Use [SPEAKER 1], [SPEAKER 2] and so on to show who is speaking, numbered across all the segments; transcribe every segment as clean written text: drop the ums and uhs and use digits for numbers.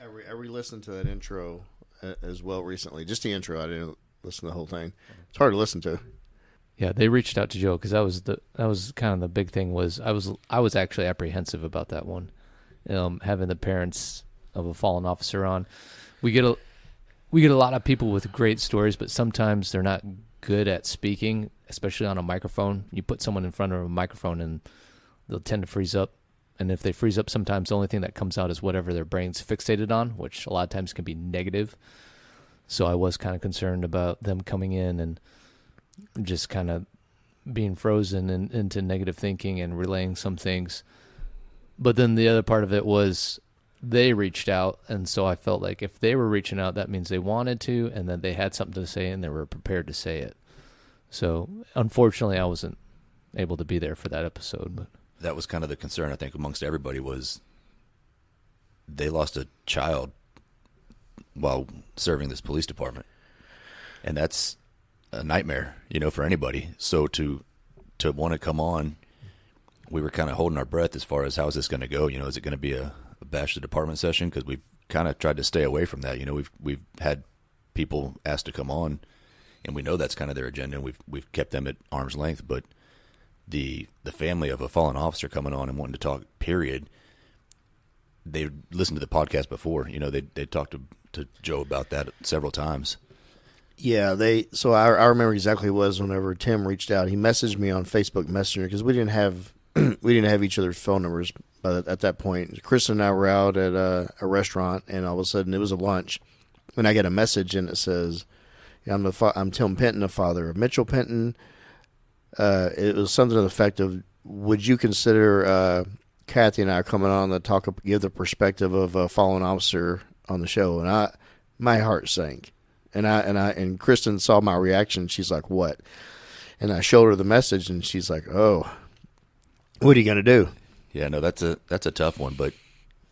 [SPEAKER 1] I re-listened to that intro as well recently. Just the intro. I didn't listen to the whole thing. It's hard to listen to.
[SPEAKER 2] Yeah, they reached out to Joe because that was kind of the big thing. I was actually apprehensive about that one, having the parents of a fallen officer on. We get a lot of people with great stories, but sometimes they're not good at speaking, especially on a microphone. You put someone in front of a microphone and they'll tend to freeze up. And if they freeze up, sometimes the only thing that comes out is whatever their brain's fixated on, which a lot of times can be negative. So I was kind of concerned about them coming in and just kind of being frozen into negative thinking and relaying some things. But then the other part of it was they reached out, and so I felt like if they were reaching out, that means they wanted to, and that they had something to say, and they were prepared to say it. So unfortunately, I wasn't able to be there for that episode. But
[SPEAKER 3] that was kind of the concern, I think, amongst everybody was they lost a child while serving this police department. And that's a nightmare, for anybody. So to want to come on, we were kind of holding our breath as far as how is this going to go? Is it going to be a bash the department session? Because we've kind of tried to stay away from that. We've had people asked to come on, and we know that's kind of their agenda, and we've kept them at arm's length. But the family of a fallen officer coming on and wanting to talk, period, they listened to the podcast before. They talked to Joe about that several times.
[SPEAKER 1] Yeah, So I remember exactly what it was whenever Tim reached out. He messaged me on Facebook Messenger because we didn't have each other's phone numbers at that point. Chris and I were out at a restaurant, and all of a sudden it was a lunch, and I get a message and it says, "I'm Tim Penton, the father of Mitchell Penton." It was something to the effect of, "Would you consider Kathy and I coming on to give the perspective of a fallen officer on the show?" And my heart sank. And Kristen saw my reaction. She's like, "What?" And I showed her the message, and she's like, "Oh, what are you gonna do?"
[SPEAKER 3] Yeah, no, that's a tough one. But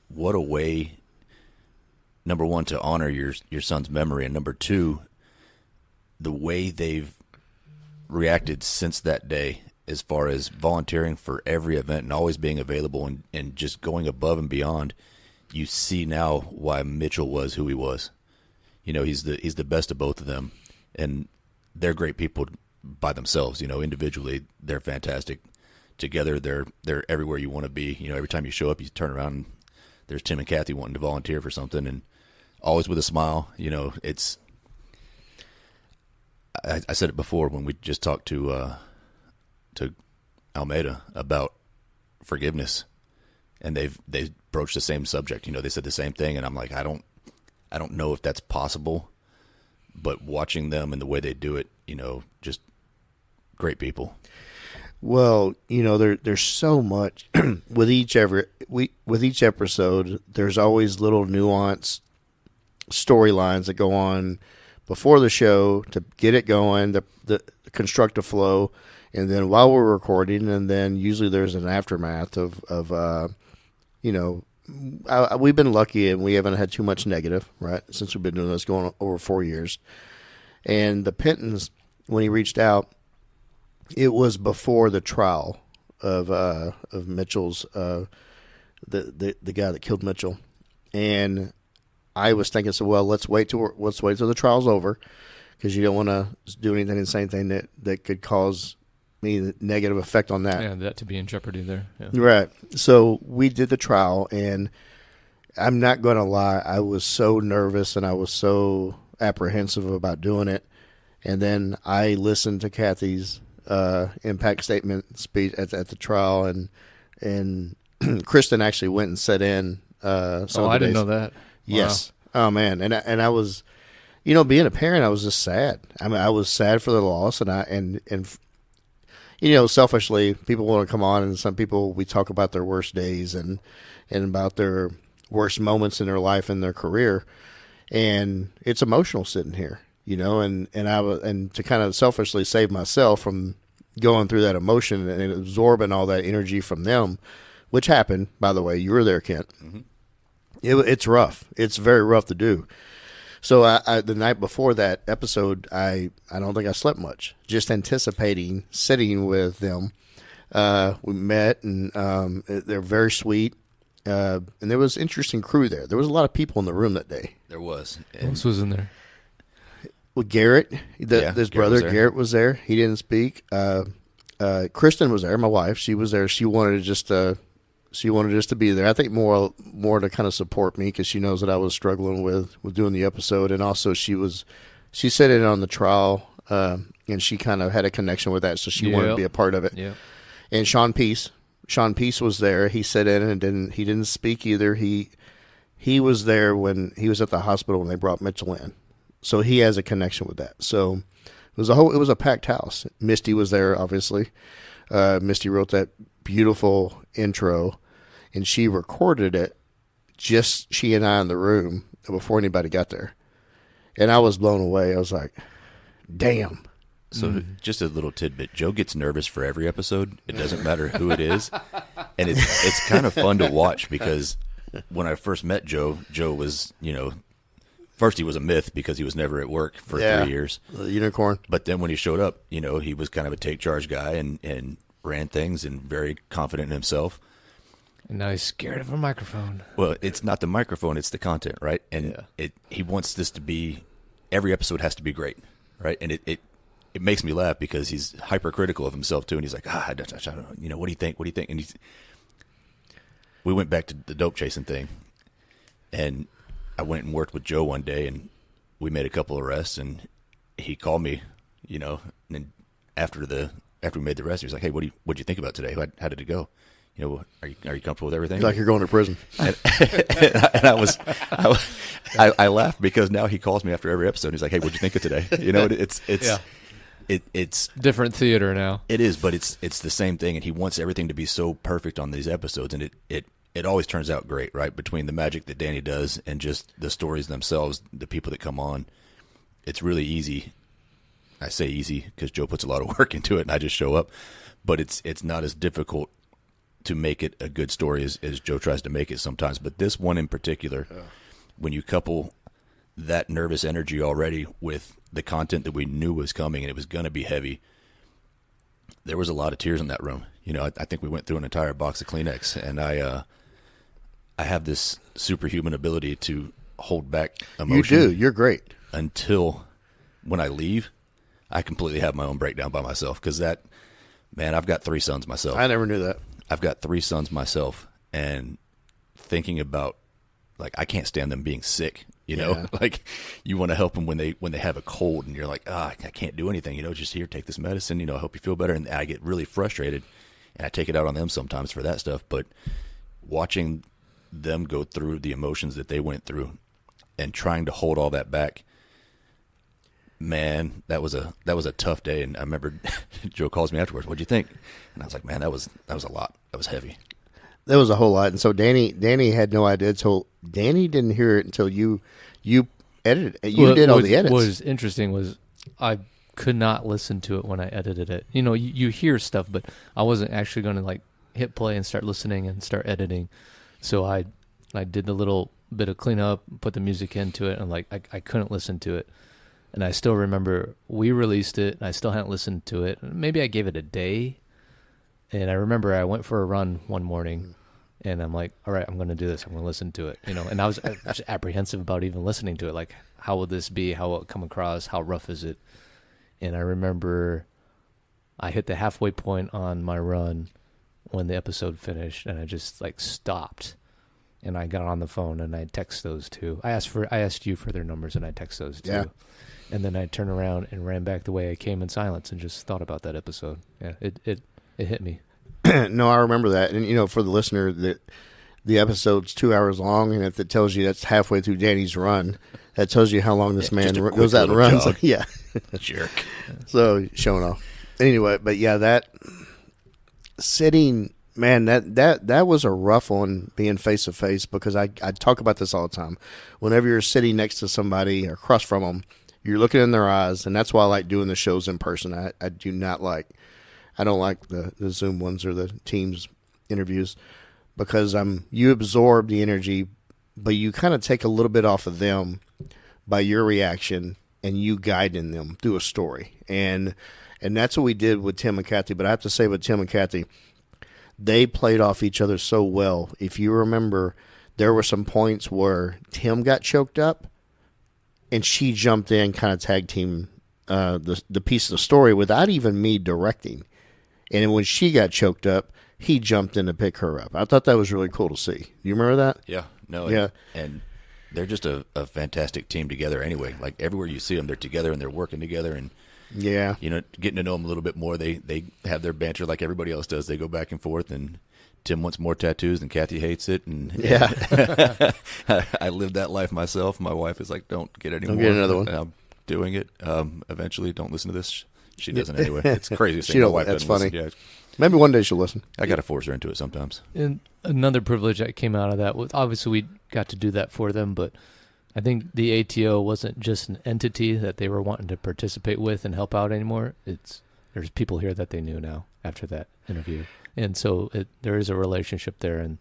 [SPEAKER 3] what a way, number one, to honor your son's memory, and number two, the way they've reacted since that day, as far as volunteering for every event and always being available and just going above and beyond. You see now why Mitchell was who he was. He's the best of both of them, and they're great people by themselves. Individually, they're fantastic. Together, they're everywhere you want to be. Every time you show up, you turn around, and there's Tim and Kathy wanting to volunteer for something, and always with a smile. It's. I said it before when we just talked to Almeida about forgiveness, and they broached the same subject. They said the same thing, and I'm like, I don't know if that's possible, but watching them and the way they do it, just great people.
[SPEAKER 1] Well, there's so much with each episode. There's always little nuanced storylines that go on before the show to get it going, the constructive flow, and then while we're recording, and then usually there's an aftermath of we've been lucky and we haven't had too much negative, right, since we've been doing this going over 4 years. And the Pentons, when he reached out, it was before the trial of Mitchell's, the guy that killed Mitchell. And I was thinking, so well, let's wait till the trial's over, because you don't want to do anything and say anything that could cause any negative effect on that.
[SPEAKER 2] Yeah, that to be in jeopardy there. Yeah.
[SPEAKER 1] Right. So we did the trial, and I'm not going to lie, I was so nervous and I was so apprehensive about doing it. And then I listened to Kathy's impact statement speech at the trial, and Kristen actually went and sat in.
[SPEAKER 2] I didn't know that.
[SPEAKER 1] Yes. Wow. Oh man, and I was, being a parent, I was just sad. I mean, I was sad for the loss, and selfishly, people want to come on, and some people, we talk about their worst days and about their worst moments in their life and their career, and it's emotional sitting here, and to kind of selfishly save myself from going through that emotion and absorbing all that energy from them, which happened, by the way. You were there, Kent. Mm-hmm. It's rough. It's very rough to do. So I the night before that episode, I don't think I slept much, just anticipating sitting with them. We met, and they're very sweet. and there was interesting crew there. There was a lot of people in the room that day.
[SPEAKER 3] There was.
[SPEAKER 2] Who else was in there?
[SPEAKER 1] Well, Garrett,
[SPEAKER 3] Yeah,
[SPEAKER 1] his
[SPEAKER 3] Garrett
[SPEAKER 1] brother,
[SPEAKER 3] was there.
[SPEAKER 1] Garrett was there. He didn't speak. Kristen was there, my wife. She was there. She wanted just to be there. I think more to kind of support me because she knows that I was struggling with doing the episode, and also she sat in on the trial, and she kind of had a connection with that, so she wanted to be a part of it.
[SPEAKER 2] Yeah.
[SPEAKER 1] And Sean Peace was there. He sat in and he didn't speak either. He was there when he was at the hospital when they brought Mitchell in, so he has a connection with that. So it was a packed house. Misty was there, obviously. Misty wrote that beautiful intro, and she recorded it, just she and I in the room before anybody got there. And I was blown away. I was like, damn.
[SPEAKER 3] So just a little tidbit. Joe gets nervous for every episode. It doesn't matter who it is. And it's kind of fun to watch because when I first met Joe was, first he was a myth because he was never at work for 3 years.
[SPEAKER 1] The unicorn.
[SPEAKER 3] But then when he showed up, he was kind of a take charge guy and ran things and very confident in himself.
[SPEAKER 2] And now he's scared of a microphone.
[SPEAKER 3] Well, it's not the microphone, it's the content, right? And he wants this to be, every episode has to be great, right? And it makes me laugh because he's hypercritical of himself too, and he's like, I don't know, what do you think? What do you think? And we went back to the dope chasing thing, and I went and worked with Joe one day, and we made a couple of arrests, and he called me, and then after we made the arrest, he was like, hey, what'd you think about today? How did it go? Are you comfortable with everything?
[SPEAKER 1] Like you're going to prison.
[SPEAKER 3] And I laughed because now he calls me after every episode. He's like, "Hey, what'd you think of today?" It's
[SPEAKER 2] different theater now.
[SPEAKER 3] It is, but it's the same thing. And he wants everything to be so perfect on these episodes, and it always turns out great, right? Between the magic that Danny does and just the stories themselves, the people that come on, it's really easy. I say easy because Joe puts a lot of work into it, and I just show up. But it's not as difficult to make it a good story as Joe tries to make it sometimes. But this one in particular, when you couple that nervous energy already with the content that we knew was coming and it was going to be heavy, there was a lot of tears in that room. I think we went through an entire box of Kleenex, and I have this superhuman ability to hold back emotion.
[SPEAKER 1] You do. You're great.
[SPEAKER 3] Until when I leave, I completely have my own breakdown by myself because I've got 3 sons myself.
[SPEAKER 1] I never knew that.
[SPEAKER 3] I've got 3 sons myself, and thinking about, like, I can't stand them being sick, like you want to help them when they have a cold, and you're like, I can't do anything, just here, take this medicine, I hope you feel better. And I get really frustrated, and I take it out on them sometimes for that stuff. But watching them go through the emotions that they went through and trying to hold all that back, man, that was a tough day. And I remember Joe calls me afterwards, "What'd you think?" And I was like, "Man, that was a lot. That was heavy."
[SPEAKER 1] That was a whole lot. And so Danny had no idea. So Danny didn't hear it until you edited it. You did all the edits.
[SPEAKER 2] What was interesting was I could not listen to it when I edited it. You hear stuff, but I wasn't actually going to like hit play and start listening and start editing. So I did the little bit of cleanup, put the music into it, and I couldn't listen to it. And I still remember we released it, and I still hadn't listened to it. Maybe I gave it a day. And I remember I went for a run one morning, and I'm like, all right, I'm going to do this. I'm going to listen to it. And I was apprehensive about even listening to it. Like, how will this be? How will it come across? How rough is it? And I remember I hit the halfway point on my run when the episode finished, and I just stopped. And I got on the phone, and I text those 2. I asked you for their numbers, and I text those 2. Yeah. And then I turned around and ran back the way I came in silence and just thought about that episode. Yeah, it hit me.
[SPEAKER 1] No, I remember that. And, for the listener, that the episode's 2 hours long, and if it tells you that's halfway through Danny's run, that tells you how long this man goes out and runs. Yeah.
[SPEAKER 3] Jerk.
[SPEAKER 1] So, showing off. Anyway, but yeah, that sitting, man, that was a rough one, being face-to-face, because I talk about this all the time. Whenever you're sitting next to somebody or across from them, you're looking in their eyes, and that's why I like doing the shows in person. I don't like the Zoom ones or the Teams interviews, because you absorb the energy, but you kind of take a little bit off of them by your reaction and you guiding them through a story. And that's what we did with Tim and Kathy. But I have to say with Tim and Kathy, they played off each other so well. If you remember, there were some points where Tim got choked up, and she jumped in, kind of tag team the piece of the story without even me directing. And when she got choked up, he jumped in to pick her up. I thought that was really cool to see. You remember that?
[SPEAKER 3] Yeah. No.
[SPEAKER 1] Yeah.
[SPEAKER 3] And they're just a fantastic team together anyway. Like everywhere you see them, they're together and they're working together and,
[SPEAKER 1] yeah,
[SPEAKER 3] getting to know them a little bit more. They have their banter like everybody else does. They go back and forth, and Tim wants more tattoos and Kathy hates it. And
[SPEAKER 1] yeah,
[SPEAKER 3] I lived that life myself. My wife is like, don't get any more.
[SPEAKER 1] Don't get another one.
[SPEAKER 3] I'm doing it. Eventually, don't listen to this. She doesn't anyway. It's crazy.
[SPEAKER 1] She don't. That's funny. Yeah. Maybe one day she'll listen.
[SPEAKER 3] I got to force her into it sometimes.
[SPEAKER 2] And another privilege that came out of that was obviously we got to do that for them, but I think the ATO wasn't just an entity that they were wanting to participate with and help out anymore. There's people here that they knew now after that interview, and so there is a relationship there, and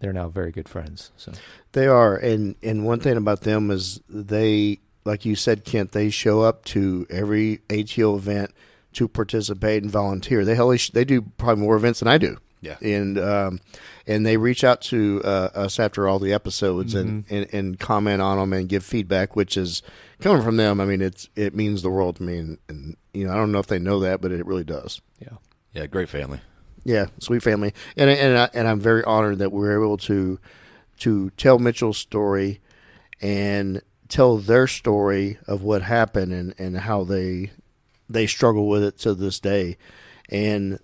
[SPEAKER 2] they're now very good friends. So
[SPEAKER 1] they are, and one thing about them is they, like you said, Kent, they show up to every ATO event to participate and volunteer. They do probably more events than I do.
[SPEAKER 3] Yeah,
[SPEAKER 1] and they reach out to us after all the episodes and comment on them and give feedback, which is coming from them. I mean, it means the world to me, and I don't know if they know that, but it really does.
[SPEAKER 3] Yeah, great family.
[SPEAKER 1] Yeah, sweet family, and I'm very honored that we're able to tell Mitchell's story and tell their story of what happened and how they struggle with it to this day, and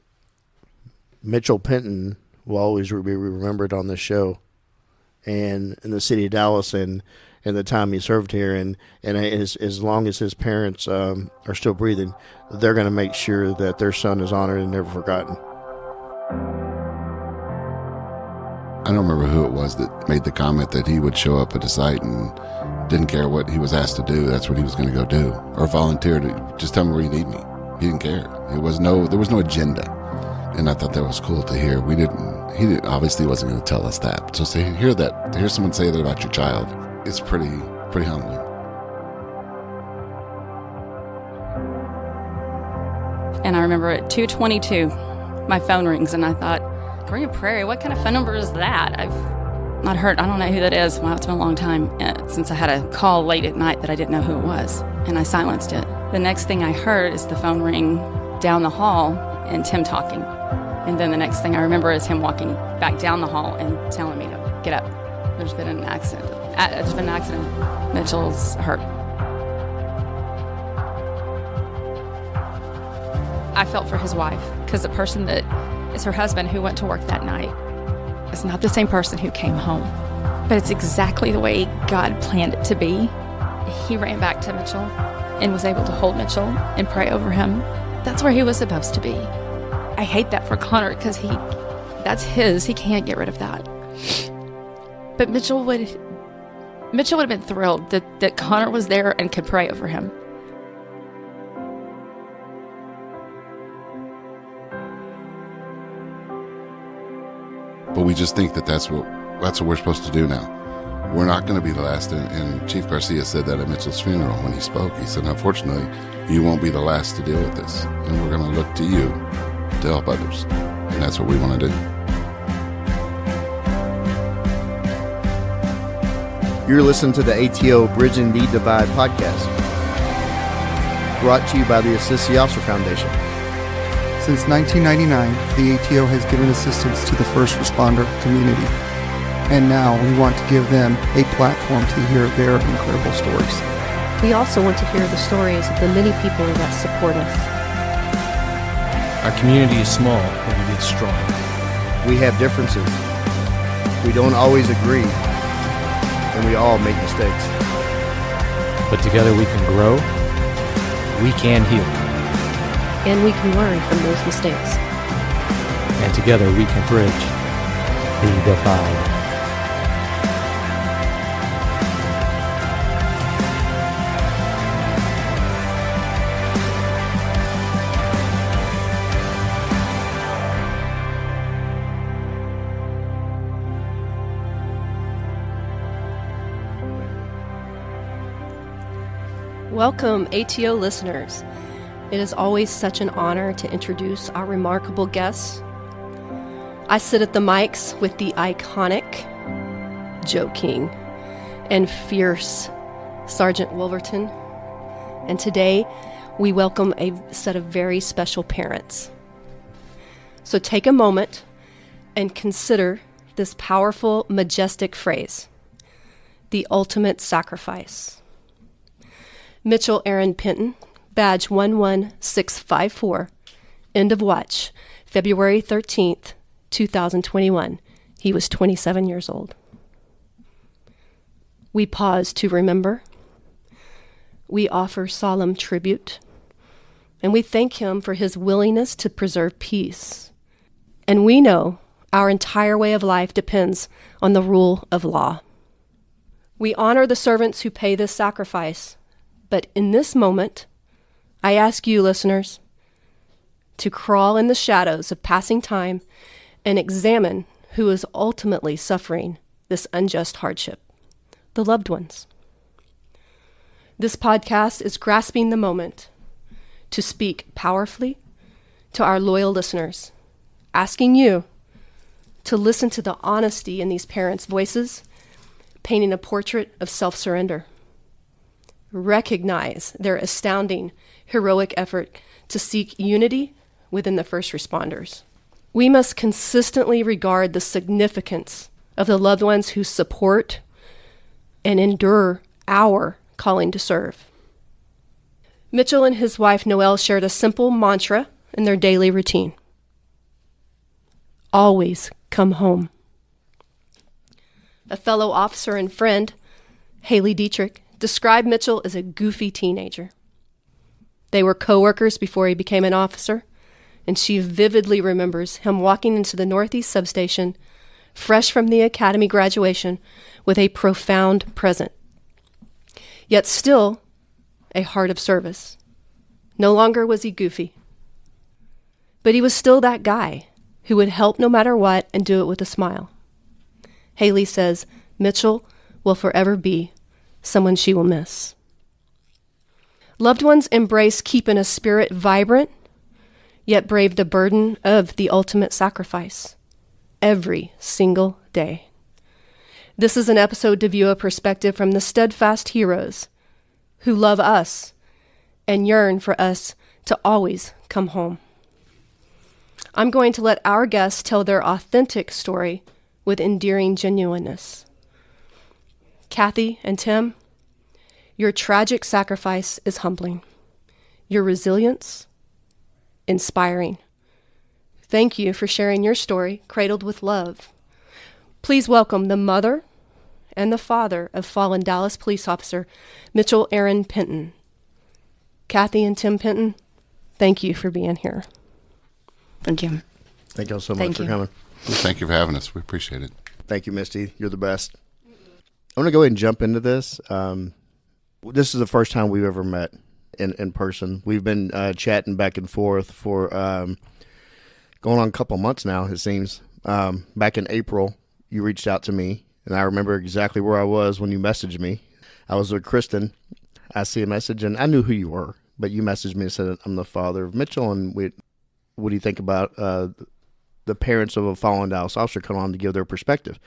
[SPEAKER 1] Mitchell Penton will always be remembered on this show, and in the city of Dallas, and the time he served here, and as long as his parents are still breathing, they're going to make sure that their son is honored and never forgotten.
[SPEAKER 4] I don't remember who it was that made the comment that he would show up at a site and didn't care what he was asked to do. That's what he was going to go do, or volunteer to just tell me where you need me. He didn't care. There was no agenda. And I thought that was cool to hear. He obviously wasn't going to tell us that. So to hear someone say that about your child, it's pretty humbling.
[SPEAKER 5] And I remember at 2:22, my phone rings, and I thought, Green Prairie, what kind of phone number is that? I've not heard, I don't know who that is. Wow, it's been a long time since I had a call late at night that I didn't know who it was, and I silenced it. The next thing I heard is the phone ring down the hall and Tim talking. And then the next thing I remember is him walking back down the hall and telling me to get up. There's been an accident. Mitchell's hurt. I felt for his wife, because the person that is her husband who went to work that night is not the same person who came home. But it's exactly the way God planned it to be. He ran back to Mitchell and was able to hold Mitchell and pray over him. That's where he was supposed to be. I hate that for Connor, because that's his. He can't get rid of that. But Mitchell would have been thrilled that Connor was there and could pray over him.
[SPEAKER 4] But we just think that's what we're supposed to do now. We're not going to be the last. And Chief Garcia said that at Mitchell's funeral when he spoke. He said, unfortunately, you won't be the last to deal with this. And we're going to look to you to help others. And that's what we want to do.
[SPEAKER 1] You're listening to the ATO Bridging the Divide podcast, brought to you by the Assist the Officer Foundation.
[SPEAKER 6] Since 1999, the ATO has given assistance to the first responder community. And now we want to give them a platform to hear their incredible stories.
[SPEAKER 7] We also want to hear the stories of the many people that support us.
[SPEAKER 8] Our community is small, but it is strong.
[SPEAKER 1] We have differences. We don't always agree, and we all make mistakes.
[SPEAKER 8] But together we can grow, we can heal,
[SPEAKER 7] And we can learn from those mistakes.
[SPEAKER 8] and together we can bridge the divide.
[SPEAKER 7] Welcome, ATO listeners. It is always such an honor to introduce our remarkable guests. I sit at the mics with the iconic, joking, and fierce Sergeant Wolverton. And today, we welcome a set of very special parents. So take a moment and consider this powerful, majestic phrase, the ultimate sacrifice. Mitchell Aaron Penton, badge 11654, end of watch, February 13th, 2021. He was 27 years old. We pause to remember. We offer solemn tribute. And we thank him for his willingness to preserve peace. And we know our entire way of life depends on the rule of law. We honor the servants who pay this sacrifice. But in this moment, I ask you, listeners, to crawl in the shadows of passing time and examine who is ultimately suffering this unjust hardship, the loved ones. This podcast is grasping the moment to speak powerfully to our loyal listeners, asking you to listen to the honesty in these parents' voices, painting a portrait of self-surrender. Recognize their astounding, heroic effort to seek unity within the first responders. We must consistently regard the significance of the loved ones who support and endure our calling to serve. Mitchell and his wife Noelle shared a simple mantra in their daily routine. Always come home. A fellow officer and friend, Haley Dietrich, described Mitchell as a goofy teenager. They were co-workers before he became an officer, and she vividly remembers him walking into the Northeast substation, fresh from the academy graduation, with a profound present. Yet still, a heart of service. No longer was he goofy. But he was still that guy who would help no matter what and do it with a smile. Haley says Mitchell will forever be someone she will miss. Loved ones embrace keeping a spirit vibrant, yet brave the burden of the ultimate sacrifice every single day. This is an episode to view a perspective from the steadfast heroes who love us and yearn for us to always come home. I'm going to let our guests tell their authentic story with endearing genuineness. Kathy and Tim, your tragic sacrifice is humbling. Your resilience, inspiring. Thank you for sharing your story, cradled with love. Please welcome the mother and the father of fallen Dallas police officer Mitchell Aaron Penton. Kathy and Tim Penton, thank you for being here.
[SPEAKER 5] Thank you.
[SPEAKER 1] Thank y'all so much for coming.
[SPEAKER 4] Well, thank you for having us. We appreciate it.
[SPEAKER 1] Thank you, Misty. You're the best. I'm going to go ahead and jump into this. This is the first time we've ever met in person. We've been chatting back and forth for going on a couple months now, it seems. Back in April, you reached out to me, and I remember exactly where I was when you messaged me. I was with Kristen. I see a message, and I knew who you were, but you messaged me and said, I'm the father of Mitchell, and what do you think about the parents of a fallen Dallas officer come on to give their perspective?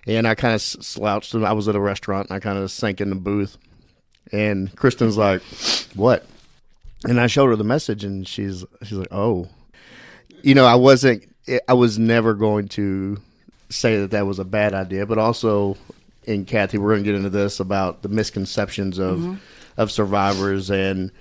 [SPEAKER 1] And I kind of slouched, and I was at a restaurant, and I kind of sank in the booth. And Kristen's like, what? And I showed her the message, and she's like, oh. You know, I was never going to say that was a bad idea, but also, and Kathy, we're going to get into this about the misconceptions of survivors and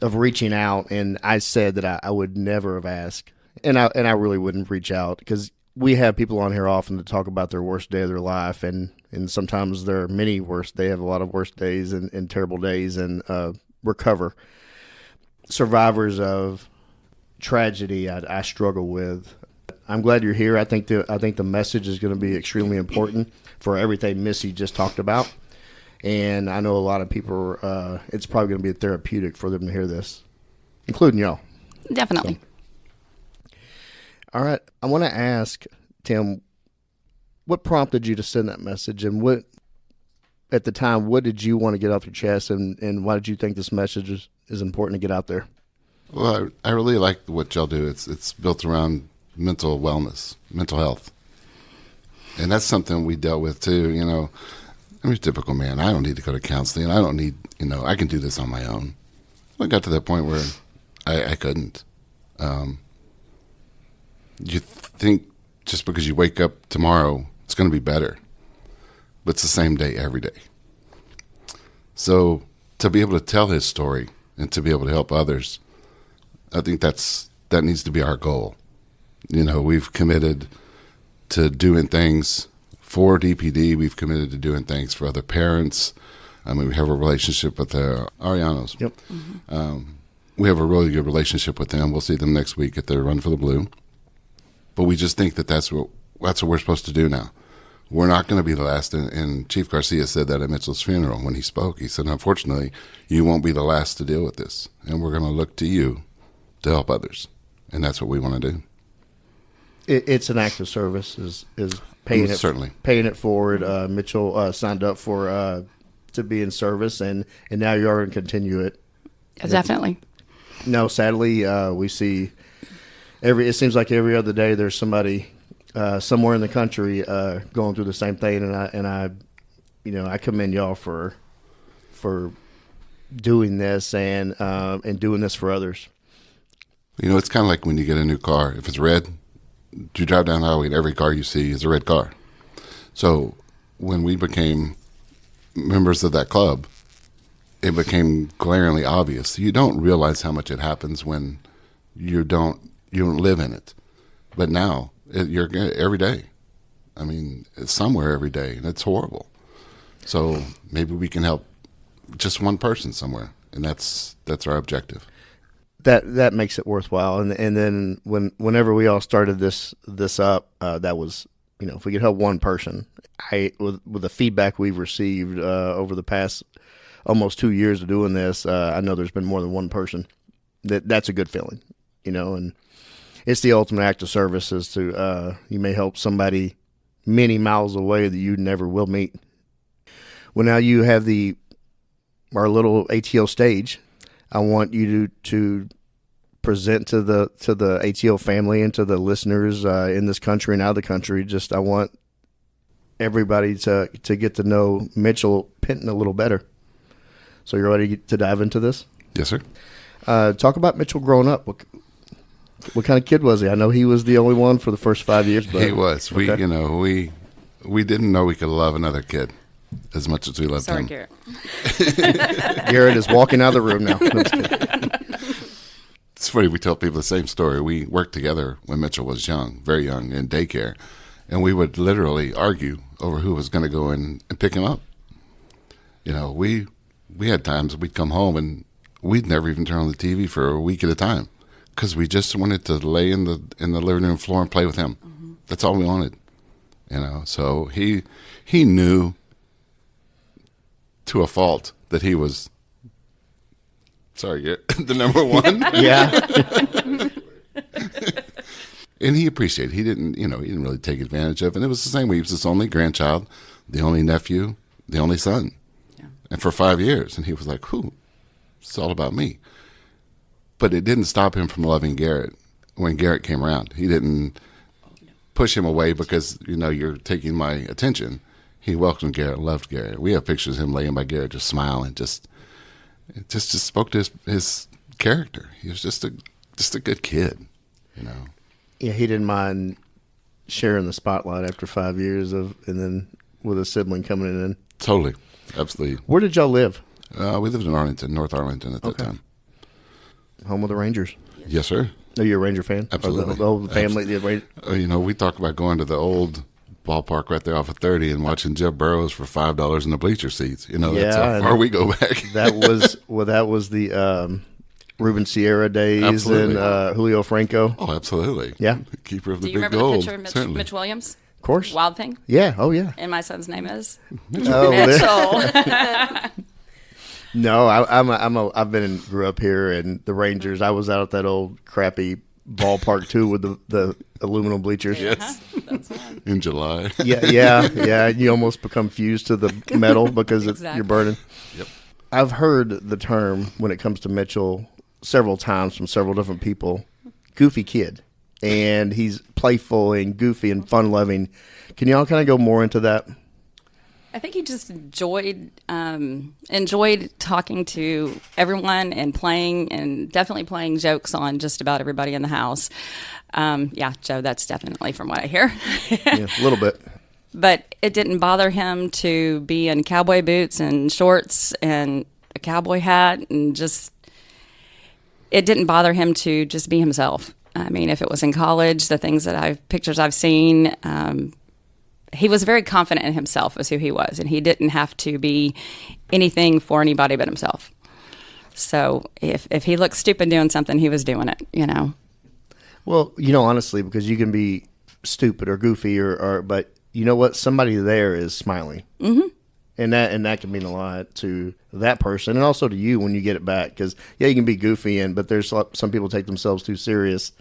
[SPEAKER 1] of reaching out. And I said that I would never have asked, and I really wouldn't reach out, because we have people on here often to talk about their worst day of their life, and sometimes there are many worst. They have a lot of worst days and terrible days, and recover. Survivors of tragedy, I struggle with. I'm glad you're here. I think the message is going to be extremely important for everything Missy just talked about, and I know a lot of people. It's probably going to be therapeutic for them to hear this, including y'all.
[SPEAKER 5] Definitely.
[SPEAKER 1] So. All right. I want to ask, Tim, what prompted you to send that message, and what, at the time, what did you want to get off your chest, and why did you think this message is important to get out there?
[SPEAKER 4] Well, I really like what y'all do. It's built around mental wellness, mental health. And that's something we dealt with too. You know, I'm a typical man. I don't need to go to counseling. I don't need, I can do this on my own. I got to that point where I couldn't. You think just because you wake up tomorrow, it's going to be better. But it's the same day every day. So to be able to tell his story and to be able to help others, I think that needs to be our goal. We've committed to doing things for DPD. We've committed to doing things for other parents. I mean, we have a relationship with the Arianos.
[SPEAKER 1] Yep.
[SPEAKER 4] We have a really good relationship with them. We'll see them next week at their Run for the Blue. But we just think that that's what we're supposed to do now. We're not going to be the last. And Chief Garcia said that at Mitchell's funeral when he spoke. He said, unfortunately, you won't be the last to deal with this. And we're going to look to you to help others. And that's what we want to do.
[SPEAKER 1] It's an act of service, is paying it,
[SPEAKER 4] certainly
[SPEAKER 1] paying it forward. Mitchell signed up for to be in service, and now you are going to continue it.
[SPEAKER 5] Definitely.
[SPEAKER 1] No, sadly, we see it seems like every other day there's somebody somewhere in the country going through the same thing, and I commend y'all for doing this and doing this for others.
[SPEAKER 4] It's kind of like when you get a new car. If it's red, you drive down the highway and every car you see is a red car. So when we became members of that club, it became glaringly obvious. You don't realize how much it happens when you don't live in it. But now you're every day. I mean, it's somewhere every day, and it's horrible. So maybe we can help just one person somewhere, and that's our objective.
[SPEAKER 1] That makes it worthwhile. And then whenever we all started this up, that was, if we could help one person, with the feedback we've received over the past almost 2 years of doing this, I know there's been more than one person that's a good feeling, and it's the ultimate act of service is to, you may help somebody many miles away that you never will meet. Well, now you have our little ATO stage. I want you to present to the ATO family and to the listeners in this country and out of the country. I want everybody to get to know Mitchell Penton a little better. So you're ready to dive into this?
[SPEAKER 4] Yes, sir.
[SPEAKER 1] Talk about Mitchell growing up. What kind of kid was he? I know he was the only one for the first 5 years. But,
[SPEAKER 4] he was.
[SPEAKER 1] okay.
[SPEAKER 4] We didn't know we could love another kid as much as we loved him.
[SPEAKER 9] Sorry, Garrett.
[SPEAKER 1] Garrett is walking out of the room now. No, just kidding.
[SPEAKER 4] It's funny, we tell people the same story. We worked together when Mitchell was young, very young, in daycare, and we would literally argue over who was going to go in and pick him up. We had times we'd come home and we'd never even turn on the TV for a week at a time because we just wanted to lay in the living room floor and play with him. Mm-hmm. That's all we wanted. So he knew to a fault that he was the number one.
[SPEAKER 1] Yeah.
[SPEAKER 4] And he appreciated it. He didn't really take advantage of it. And it was the same way. He was his only grandchild, the only nephew, the only son. Yeah. And for 5 years. And he was like, it's all about me. But it didn't stop him from loving Garrett when Garrett came around. He didn't push him away because, you're taking my attention. He welcomed Garrett, loved Garrett. We have pictures of him laying by Garrett, just smiling, just spoke to his character. He was just a good kid,
[SPEAKER 1] Yeah, he didn't mind sharing the spotlight after 5 years and then with a sibling coming in.
[SPEAKER 4] Totally, absolutely.
[SPEAKER 1] Where did y'all live?
[SPEAKER 4] We lived in Arlington, North Arlington at that time.
[SPEAKER 1] Home of the Rangers.
[SPEAKER 4] Yes, sir.
[SPEAKER 1] Are you a Ranger fan?
[SPEAKER 4] Absolutely.
[SPEAKER 1] Or the whole family?
[SPEAKER 4] We talk about going to the old ballpark right there off of 30 and watching Jeff Burrows for $5 in the bleacher seats. That's how far we go back.
[SPEAKER 1] that was the Ruben Sierra days.
[SPEAKER 4] Absolutely.
[SPEAKER 1] And Julio Franco.
[SPEAKER 4] Oh, absolutely.
[SPEAKER 1] Yeah.
[SPEAKER 4] Keeper of the
[SPEAKER 9] Do you
[SPEAKER 4] big
[SPEAKER 9] remember
[SPEAKER 4] gold.
[SPEAKER 9] the picture of Mitch Williams?
[SPEAKER 1] Of course.
[SPEAKER 9] Wild Thing?
[SPEAKER 1] Yeah. Oh, yeah.
[SPEAKER 9] And my son's name is
[SPEAKER 1] Mitchell.
[SPEAKER 9] Mitchell.
[SPEAKER 1] No, I've grew up here, and the Rangers. I was out at that old crappy ballpark too with the aluminum bleachers.
[SPEAKER 4] Yes.
[SPEAKER 9] That's fun.
[SPEAKER 4] In July.
[SPEAKER 1] Yeah. You almost become fused to the metal because you're burning.
[SPEAKER 4] Yep.
[SPEAKER 1] I've heard the term when it comes to Mitchell several times from several different people. Goofy kid. and he's playful and goofy and fun-loving. Can y'all kind of go more into that?
[SPEAKER 9] I think he just enjoyed talking to everyone and playing, and definitely playing jokes on just about everybody in the house. Yeah, Joe, that's definitely from what I hear.
[SPEAKER 1] Yeah, a little bit.
[SPEAKER 9] But it didn't bother him to be in cowboy boots and shorts and a cowboy hat, and just, it didn't bother him to just be himself. I mean, if it was in college, the pictures I've seen, he was very confident in himself as who he was, and he didn't have to be anything for anybody but himself. So if he looked stupid doing something, he was doing it, you know.
[SPEAKER 1] Well, honestly, because you can be stupid or goofy, but you know what? Somebody there is smiling. Mm-hmm. And that can mean a lot to that person, and also to you when you get it back. Because, yeah, you can be goofy, but there's some people take themselves too serious.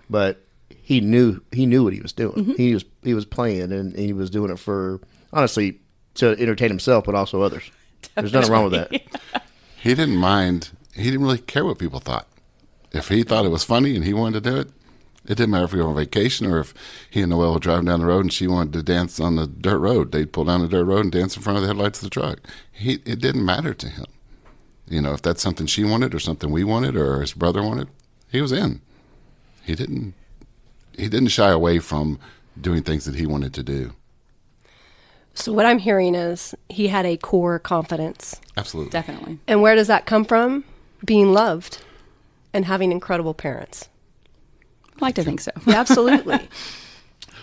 [SPEAKER 1] But he knew what he was doing. Mm-hmm. He was playing, and he was doing it for, honestly, to entertain himself, but also others. There's nothing wrong with that.
[SPEAKER 4] He didn't mind. He didn't really care what people thought. If he thought it was funny and he wanted to do it, it didn't matter if we were on vacation or if he and Noelle were driving down the road and she wanted to dance on the dirt road. They'd pull down the dirt road and dance in front of the headlights of the truck. It didn't matter to him. If that's something she wanted or something we wanted or his brother wanted, he was in. He didn't shy away from doing things that he wanted to do.
[SPEAKER 7] So what I'm hearing is he had a core confidence.
[SPEAKER 4] Absolutely.
[SPEAKER 9] Definitely.
[SPEAKER 7] And where does that come from? Being loved and having incredible parents.
[SPEAKER 9] I like to think so.
[SPEAKER 7] Yeah, absolutely.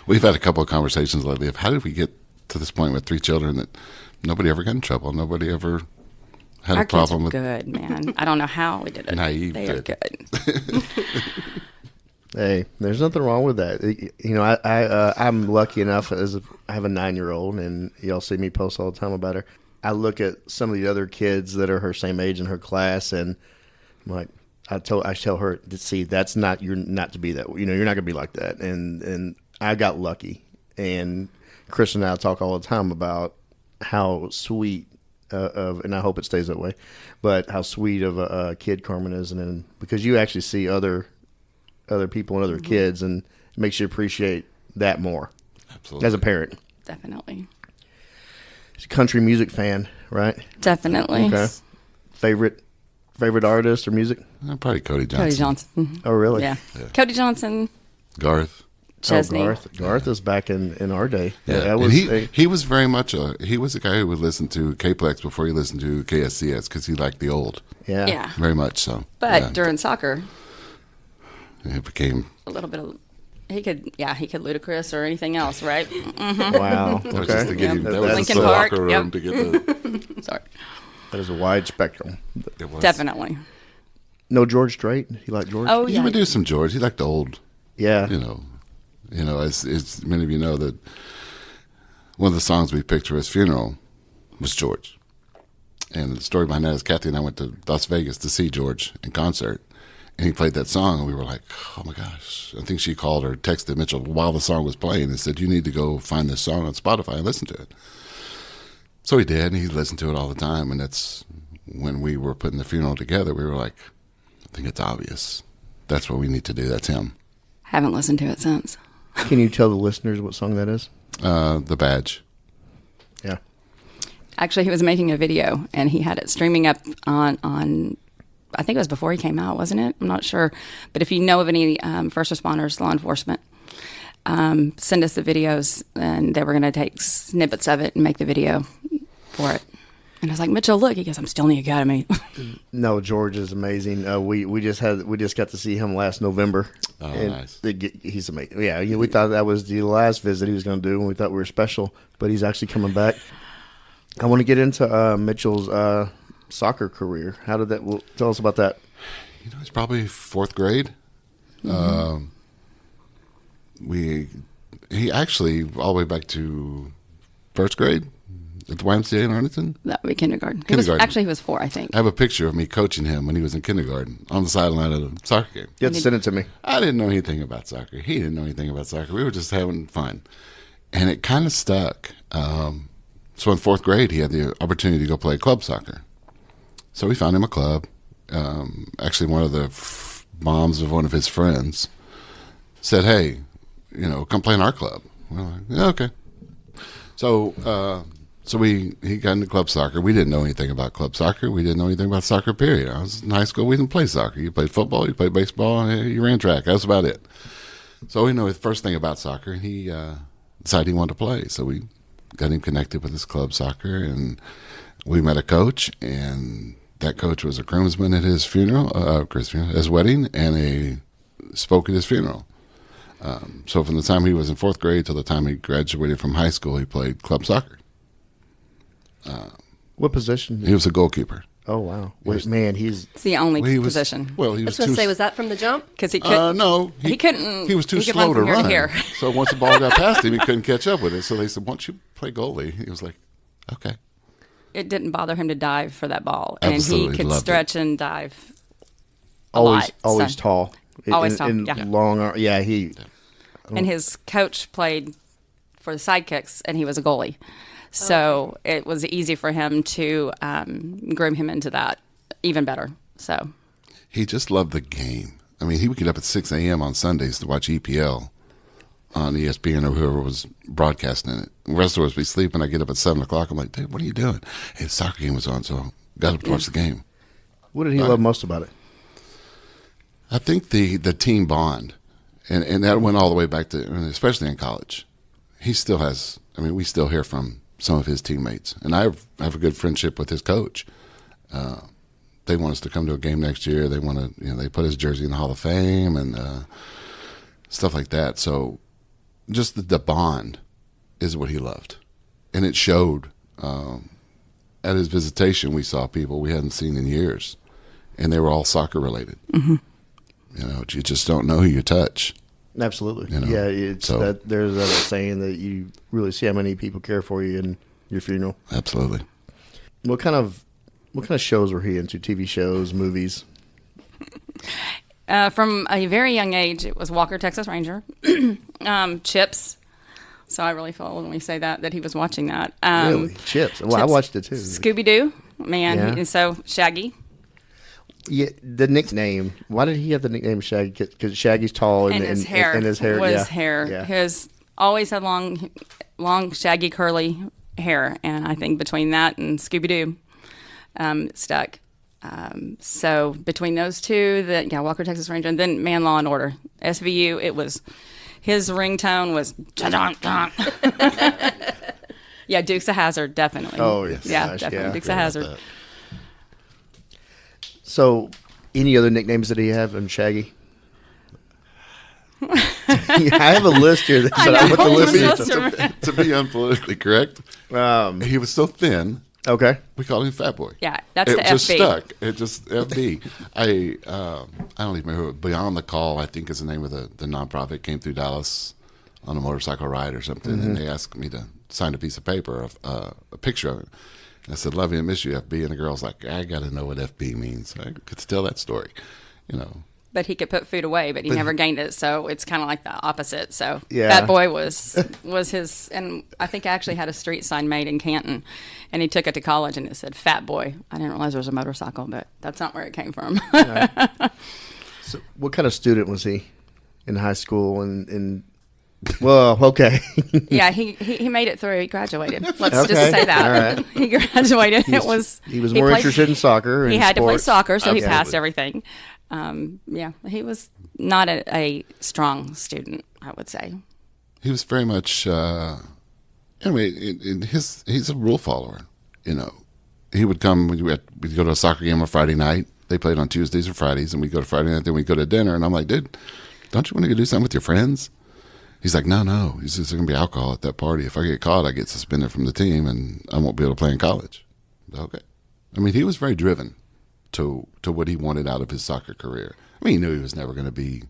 [SPEAKER 4] We've had a couple of conversations lately of how did we get to this point with 3 children that nobody ever got in trouble, nobody ever had
[SPEAKER 9] Our
[SPEAKER 4] a problem
[SPEAKER 9] kids are
[SPEAKER 4] with.
[SPEAKER 9] good, man. I don't know how we did it.
[SPEAKER 4] Naive
[SPEAKER 9] they are
[SPEAKER 4] did.
[SPEAKER 9] good.
[SPEAKER 1] Hey, there's nothing wrong with that. I'm lucky enough I have a 9-year-old, and y'all see me post all the time about her. I look at some of the other kids that are her same age in her class, and I'm like, I tell her, see, you're not to be that. You're not gonna be like that. And I got lucky. And Chris and I talk all the time about how sweet and I hope it stays that way, but how sweet of a kid Carmen is, and because you actually see other people and other kids, and it makes you appreciate that more.
[SPEAKER 4] Absolutely.
[SPEAKER 1] As a parent.
[SPEAKER 9] Definitely.
[SPEAKER 1] She's a country music fan, right?
[SPEAKER 9] Definitely.
[SPEAKER 1] Okay. Favorite artist or music?
[SPEAKER 4] Probably Cody Johnson.
[SPEAKER 9] Cody Johnson. Mm-hmm.
[SPEAKER 1] Oh, really?
[SPEAKER 9] Yeah. Cody Johnson.
[SPEAKER 4] Garth.
[SPEAKER 9] Chesney.
[SPEAKER 1] Oh, Garth is back in our day.
[SPEAKER 4] Yeah,
[SPEAKER 1] that
[SPEAKER 4] and
[SPEAKER 1] was
[SPEAKER 4] he was very much he was a guy who would listen to K-Plex before he listened to KSCS because he liked the old.
[SPEAKER 1] yeah.
[SPEAKER 9] Yeah.
[SPEAKER 4] Very much so.
[SPEAKER 9] But during soccer,
[SPEAKER 4] it became
[SPEAKER 9] a little bit of, he could Ludacris or anything else, right? Mm-hmm.
[SPEAKER 1] Wow.
[SPEAKER 4] that was just to get him.
[SPEAKER 9] Yep.
[SPEAKER 4] That was
[SPEAKER 9] Lincoln
[SPEAKER 4] the
[SPEAKER 9] Park,
[SPEAKER 4] locker room
[SPEAKER 9] yep.
[SPEAKER 4] to get the.
[SPEAKER 9] Sorry.
[SPEAKER 1] That is a wide spectrum.
[SPEAKER 4] It was.
[SPEAKER 9] Definitely.
[SPEAKER 1] No George Strait? You like George?
[SPEAKER 9] Oh,
[SPEAKER 4] He
[SPEAKER 9] yeah.
[SPEAKER 4] would do some George. He liked the old.
[SPEAKER 1] Yeah.
[SPEAKER 4] As many of you know, that one of the songs we picked for his funeral was George. And the story behind that is Kathy and I went to Las Vegas to see George in concert. And he played that song, and we were like, oh, my gosh. I think she called or texted Mitchell while the song was playing and said, you need to go find this song on Spotify and listen to it. So he did, and he listened to it all the time. And that's when we were putting the funeral together, we were like, I think it's obvious. That's what we need to do. That's him.
[SPEAKER 9] Haven't listened to it since.
[SPEAKER 1] Can you tell the listeners what song that is?
[SPEAKER 4] The Badge.
[SPEAKER 1] Yeah.
[SPEAKER 9] Actually, he was making a video, and he had it streaming up on I think it was before he came out, wasn't it? I'm not sure. But if you know of any first responders, law enforcement, send us the videos, and they were going to take snippets of it and make the video for it. And I was like, Mitchell, look. He goes, I'm still in the academy.
[SPEAKER 1] No, George is amazing. We just got to see him last November.
[SPEAKER 4] Oh,
[SPEAKER 1] and
[SPEAKER 4] nice.
[SPEAKER 1] He's amazing. Yeah, we thought that was the last visit he was going to do, and we thought we were special, but he's actually coming back. I want to get into Mitchell's soccer career. How did that? Tell us about that.
[SPEAKER 4] It's probably 4th grade.
[SPEAKER 9] Mm-hmm.
[SPEAKER 4] He actually all the way back to 1st grade at the YMCA in Arlington.
[SPEAKER 9] That would be kindergarten.
[SPEAKER 4] Kindergarten.
[SPEAKER 9] He was 4, I think.
[SPEAKER 4] I have a picture of me coaching him when he was in kindergarten on the sideline of a soccer game.
[SPEAKER 1] You have to send it to me.
[SPEAKER 4] I didn't know anything about soccer. He didn't know anything about soccer. We were just having fun. And it kind of stuck. So in 4th grade, he had the opportunity to go play club soccer. So we found him a club. Actually, one of the moms of one of his friends said, "Hey, come play in our club." We're like, "Yeah, okay." So, he got into club soccer. We didn't know anything about club soccer. We didn't know anything about soccer, period. I was in high school. We didn't play soccer. You played football, you played baseball, and you ran track. That's about it. So we know the first thing about soccer. He decided he wanted to play. So we got him connected with his club soccer, and we met a coach, and that coach was a groomsman at his funeral, his wedding, and spoke at his funeral. So from the time he was in fourth grade till the time he graduated from high school, he played club soccer.
[SPEAKER 1] What position?
[SPEAKER 4] He was a goalkeeper.
[SPEAKER 1] Oh, wow. Man,
[SPEAKER 9] It's the only position.
[SPEAKER 4] Well,
[SPEAKER 7] I
[SPEAKER 4] he
[SPEAKER 7] was
[SPEAKER 4] was
[SPEAKER 7] going to
[SPEAKER 4] too.
[SPEAKER 7] say, was that from the jump?
[SPEAKER 9] Because he couldn't.
[SPEAKER 4] No,
[SPEAKER 9] he couldn't.
[SPEAKER 4] He was too
[SPEAKER 9] he could
[SPEAKER 4] slow to
[SPEAKER 9] from here
[SPEAKER 4] run.
[SPEAKER 9] here.
[SPEAKER 4] So once the ball got past him, he couldn't catch up with it. So they said, "Why don't you play goalie?" He was like, "Okay."
[SPEAKER 9] It didn't bother him to dive for that ball,
[SPEAKER 4] Absolutely
[SPEAKER 9] and he could
[SPEAKER 4] loved
[SPEAKER 9] stretch and dive.
[SPEAKER 1] Always
[SPEAKER 9] so.
[SPEAKER 1] tall.
[SPEAKER 9] Always tall,
[SPEAKER 1] And
[SPEAKER 9] yeah.
[SPEAKER 1] long arm. Yeah,
[SPEAKER 9] And his coach played for the sidekicks, and he was a goalie. So it was easy for him to groom him into that even better. So
[SPEAKER 4] He just loved the game. I mean, he would get up at 6 a.m. on Sundays to watch EPL on ESPN or whoever was broadcasting it. The rest of us would be sleeping. I get up at 7 o'clock. I'm like, "Dude, what are you doing?" Hey, the soccer game was on, so got up to watch the game.
[SPEAKER 1] what did he love most about it?
[SPEAKER 4] I think the team bond, and that went all the way back to, especially in college. He still has, we still hear from some of his teammates, and I have a good friendship with his coach. They want us to come to a game next year. They want to, they put his jersey in the Hall of Fame and stuff like that. So just the bond is what he loved, and it showed. At his visitation, we saw people we hadn't seen in years, and they were all soccer related. Mm-hmm. You just don't know who you touch.
[SPEAKER 1] Absolutely.
[SPEAKER 4] Yeah,
[SPEAKER 1] it's that there's that saying that you really see how many people care for you in your funeral.
[SPEAKER 4] Absolutely.
[SPEAKER 1] What kind of shows were he into? TV shows, movies?
[SPEAKER 9] from a very young age, it was Walker, Texas Ranger, Chips. So I really feel when we say that he was watching that.
[SPEAKER 1] Really? Chips. Well, I watched it too.
[SPEAKER 9] Scooby-Doo. Man,
[SPEAKER 1] Yeah.
[SPEAKER 9] and so Shaggy.
[SPEAKER 1] Yeah, the nickname. Why did he have the nickname Shaggy? Because Shaggy's tall
[SPEAKER 9] And his hair.
[SPEAKER 1] And his hair
[SPEAKER 9] was
[SPEAKER 1] yeah.
[SPEAKER 9] hair.
[SPEAKER 1] Yeah.
[SPEAKER 9] His always had long, shaggy, curly hair. And I think between that and Scooby-Doo, it stuck. So between those two, Walker, Texas Ranger, and then Man, Law and Order. SVU, it was, his ringtone was, yeah, Dukes of Hazzard, definitely.
[SPEAKER 1] Oh, yes.
[SPEAKER 9] Yeah,
[SPEAKER 1] Gosh,
[SPEAKER 9] definitely.
[SPEAKER 1] yeah.
[SPEAKER 9] Dukes of Hazzard.
[SPEAKER 1] So, any other nicknames that he have on Shaggy? I have a list here. That I put the list in.
[SPEAKER 4] To be unpolitically correct, he was so thin.
[SPEAKER 1] Okay.
[SPEAKER 4] We called him Fat Boy.
[SPEAKER 9] Yeah, that's
[SPEAKER 4] it
[SPEAKER 9] the
[SPEAKER 4] just
[SPEAKER 9] FB.
[SPEAKER 4] stuck. It just FB. I don't even remember. Beyond the Call, I think is the name of the nonprofit. Came through Dallas on a motorcycle ride or something, and they asked me to sign a piece of paper of a picture of it. And I said, "Love you and miss you, FB." And the girl's like, "I got to know what FB means." I could tell that story,
[SPEAKER 9] But he could put food away, but he never gained it. So it's kind of like the opposite. So
[SPEAKER 1] Yeah.
[SPEAKER 9] Fat Boy was his, and I think I actually had a street sign made in Canton, and he took it to college and it said Fat Boy. I didn't realize there was a motorcycle, but that's not where it came from.
[SPEAKER 1] So, what kind of student was he in high school? And well, okay.
[SPEAKER 9] Yeah, he made it through. He graduated. Let's
[SPEAKER 1] Okay.
[SPEAKER 9] just say that.
[SPEAKER 1] All right.
[SPEAKER 9] He graduated.
[SPEAKER 1] He was more
[SPEAKER 9] played-
[SPEAKER 1] interested in soccer.
[SPEAKER 9] He
[SPEAKER 1] and
[SPEAKER 9] had to play
[SPEAKER 1] sports.
[SPEAKER 9] soccer, so he
[SPEAKER 1] Okay.
[SPEAKER 9] passed everything. He was not a strong student, I would say.
[SPEAKER 4] he was very much. Anyway, he's a rule follower. He would come. We'd go to a soccer game on Friday night. They played on Tuesdays or Fridays, and we'd go to Friday night. Then we'd go to dinner, and I'm like, "Dude, don't you want to go do something with your friends?" He's like, No. He says, "There's going to be alcohol at that party. If I get caught, I get suspended from the team, and I won't be able to play in college." Okay. He was very driven to what he wanted out of his soccer career. He knew he was never going to be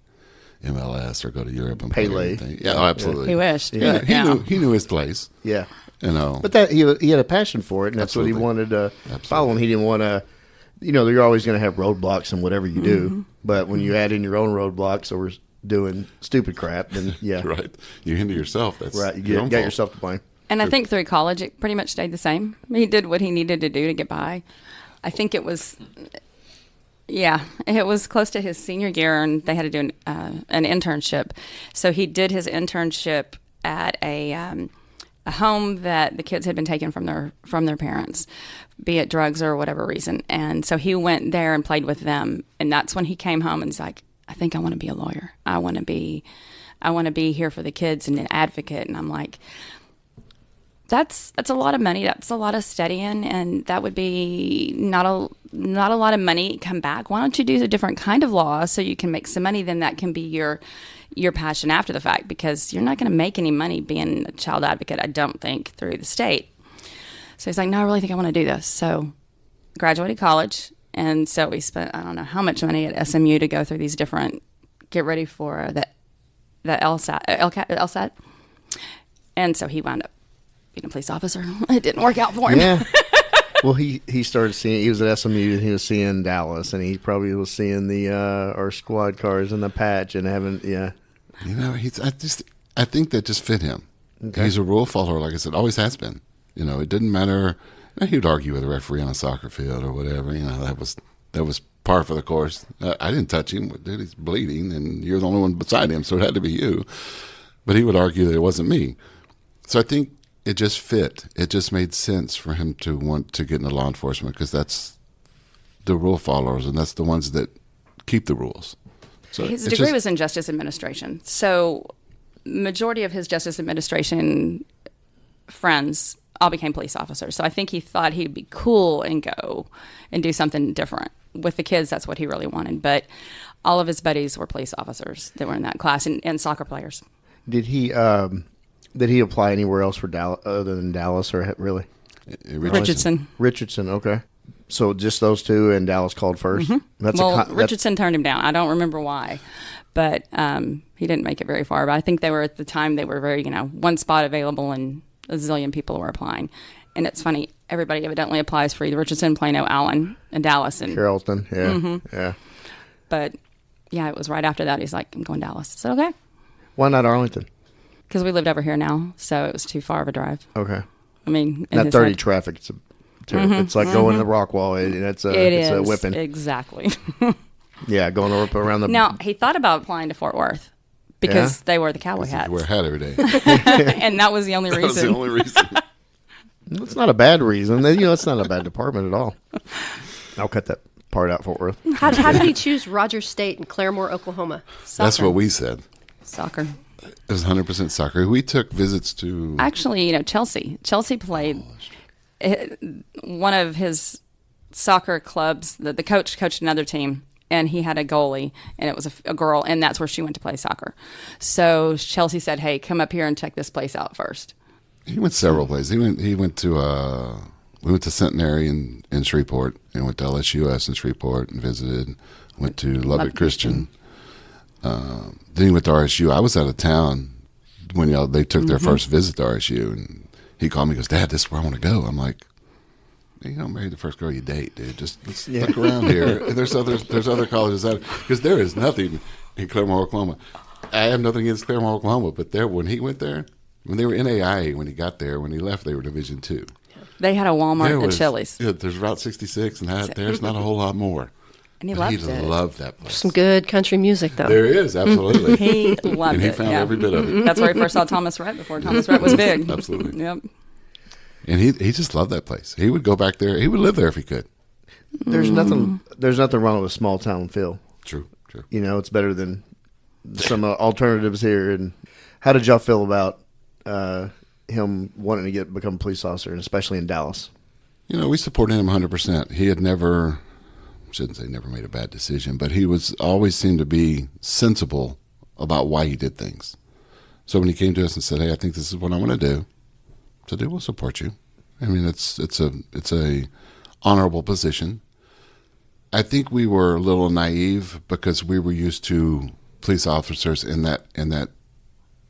[SPEAKER 4] MLS or go to Europe and play
[SPEAKER 1] Pele.
[SPEAKER 4] anything. Yeah, absolutely.
[SPEAKER 9] He wished.
[SPEAKER 1] Yeah.
[SPEAKER 4] He knew his place.
[SPEAKER 1] Yeah.
[SPEAKER 4] But
[SPEAKER 1] But that he had a passion for it, and that's
[SPEAKER 4] Absolutely.
[SPEAKER 1] what he wanted to follow. And he didn't want to. You're always going to have roadblocks in whatever you do. But when you add in your own roadblocks over doing stupid crap, then yeah,
[SPEAKER 4] right. You hinder yourself. That's
[SPEAKER 1] right. You
[SPEAKER 4] your own
[SPEAKER 1] got
[SPEAKER 4] fault.
[SPEAKER 1] yourself to blame.
[SPEAKER 9] And I think through college, it pretty much stayed the same. He did what he needed to do to get by. I think it was Yeah, it was close to his senior year, and they had to do an internship. So he did his internship at a home that the kids had been taken from their parents, be it drugs or whatever reason. And so he went there and played with them, and that's when he came home and he's like, I think I want to be a lawyer. I want to be here for the kids and an advocate. And I'm like, that's a lot of money. That's a lot of studying, and that would be not a lot of money come back. Why don't you do a different kind of law so you can make some money? Then that can be your passion after the fact, because you're not going to make any money being a child advocate, I don't think, through the state. So he's like, no, I really think I want to do this. So graduated college, and so we spent, I don't know how much money at SMU to go through these different, get ready for the LSAT. And so he wound up being a police officer. It didn't work out for him.
[SPEAKER 1] Yeah. Well, he started seeing, he was at SMU and he was seeing Dallas, and he probably was seeing the our squad cars and the patch and having, yeah.
[SPEAKER 4] You know, I think that just fit him. Okay. He's a rule follower, like I said, always has been. You know, it didn't matter. He would argue with a referee on a soccer field or whatever. You know, that was par for the course. I didn't touch him. Dude, he's bleeding, and you're the only one beside him, so it had to be you. But he would argue that it wasn't me. So I think it just fit. It just made sense for him to want to get into law enforcement, because that's the rule followers, and that's the ones that keep the rules. So
[SPEAKER 9] his degree was in justice administration. So majority of his justice administration friends all became police officers. So I think he thought he'd be cool and go and do something different. With the kids, that's what he really wanted. But all of his buddies were police officers that were in that class, and soccer players.
[SPEAKER 1] Did he apply anywhere else for Dallas other than Dallas, or really?
[SPEAKER 9] Richardson.
[SPEAKER 1] Richardson, okay. So just those two, and Dallas called first?
[SPEAKER 9] Mm-hmm. Richardson turned him down. I don't remember why, but he didn't make it very far. But I think at the time they were very, one spot available, and a zillion people were applying. And it's funny, everybody evidently applies for either Richardson, Plano, Allen, and Dallas. And
[SPEAKER 1] Carrollton, yeah.
[SPEAKER 9] Mm-hmm.
[SPEAKER 1] Yeah.
[SPEAKER 9] But, yeah, it was right after that. He's like, I'm going Dallas. I said, okay.
[SPEAKER 1] Why not Arlington?
[SPEAKER 9] Because we lived over here now, so it was too far of a drive.
[SPEAKER 1] Okay.
[SPEAKER 9] I mean,
[SPEAKER 1] that 30 traffic, it's like going to Rockwall. It's a whipping.
[SPEAKER 9] Exactly.
[SPEAKER 1] Yeah, going around the...
[SPEAKER 9] Now, he thought about applying to Fort Worth because they wear the cowboy hats.
[SPEAKER 4] You wear a hat every day.
[SPEAKER 9] And that was the only reason.
[SPEAKER 4] That was the only reason.
[SPEAKER 1] It's not a bad reason. It's not a bad department at all. I'll cut that part out, Fort Worth.
[SPEAKER 7] How did he choose Rogers State in Claremore, Oklahoma?
[SPEAKER 9] Soccer.
[SPEAKER 4] That's what we said.
[SPEAKER 9] Soccer.
[SPEAKER 4] It was 100% soccer. We took visits to...
[SPEAKER 9] Actually, Chelsea. Chelsea played one of his soccer clubs. The coach coached another team, and he had a goalie, and it was a girl, and that's where she went to play soccer. So Chelsea said, hey, come up here and check this place out first.
[SPEAKER 4] He went several places. He went to we went to Centenary in Shreveport, and went to LSUS in Shreveport and visited. Went to Lubbock Christian. Then he went to RSU. I was out of town when they took their first visit to RSU, and he called me and goes, Dad, this is where I want to go. I'm like, you don't marry the first girl you date, dude. Just let's look around here. There's other colleges out, because there is nothing in Claremore, Oklahoma. I have nothing against Claremore, Oklahoma, but when he went there, when they were NAIA, when he got there, when he left, they were Division II.
[SPEAKER 9] They had a Walmart and Chili's.
[SPEAKER 4] Yeah, there's Route 66, and there's not a whole lot more.
[SPEAKER 9] And he loved it.
[SPEAKER 4] He loved that place.
[SPEAKER 7] Some good country music, though.
[SPEAKER 4] There is, absolutely.
[SPEAKER 9] He loved it.
[SPEAKER 4] And he found every bit of it.
[SPEAKER 9] That's where he first saw Thomas Rhett before Thomas Rhett was big.
[SPEAKER 4] Absolutely.
[SPEAKER 9] Yep.
[SPEAKER 4] And he just loved that place. He would go back there. He would live there if he could.
[SPEAKER 1] There's nothing wrong with a small town feel.
[SPEAKER 4] True.
[SPEAKER 1] It's better than some alternatives here. And how did y'all feel about him wanting to become a police officer, and especially in Dallas?
[SPEAKER 4] We supported him 100%. He had never made a bad decision, but he always seemed to be sensible about why he did things. So when he came to us and said, hey, I think this is what I want to do, I said, we'll support you. I mean, it's a honorable position. I think we were a little naive because we were used to police officers in that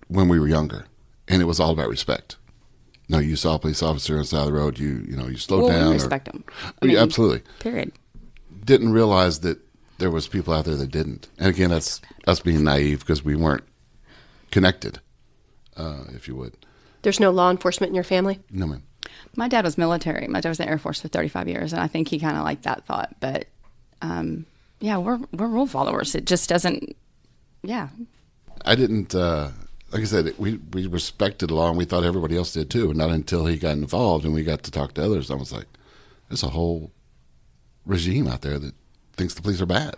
[SPEAKER 4] when we were younger, and it was all about respect. No, you saw a police officer on the side of the road, you slowed down.
[SPEAKER 9] We respect him.
[SPEAKER 4] Absolutely.
[SPEAKER 9] Period.
[SPEAKER 4] Didn't realize that there was people out there that didn't. And again, that's us being naive because we weren't connected, if you would.
[SPEAKER 7] There's no law enforcement in your family?
[SPEAKER 4] No, ma'am.
[SPEAKER 9] My dad was military. My dad was in the Air Force for 35 years, and I think he kind of liked that thought. But we're rule followers. It just doesn't. Yeah.
[SPEAKER 4] I didn't, like I said, we respected law, and we thought everybody else did too. Not until he got involved and we got to talk to others, I was like, there's a whole regime out there that thinks the police are bad.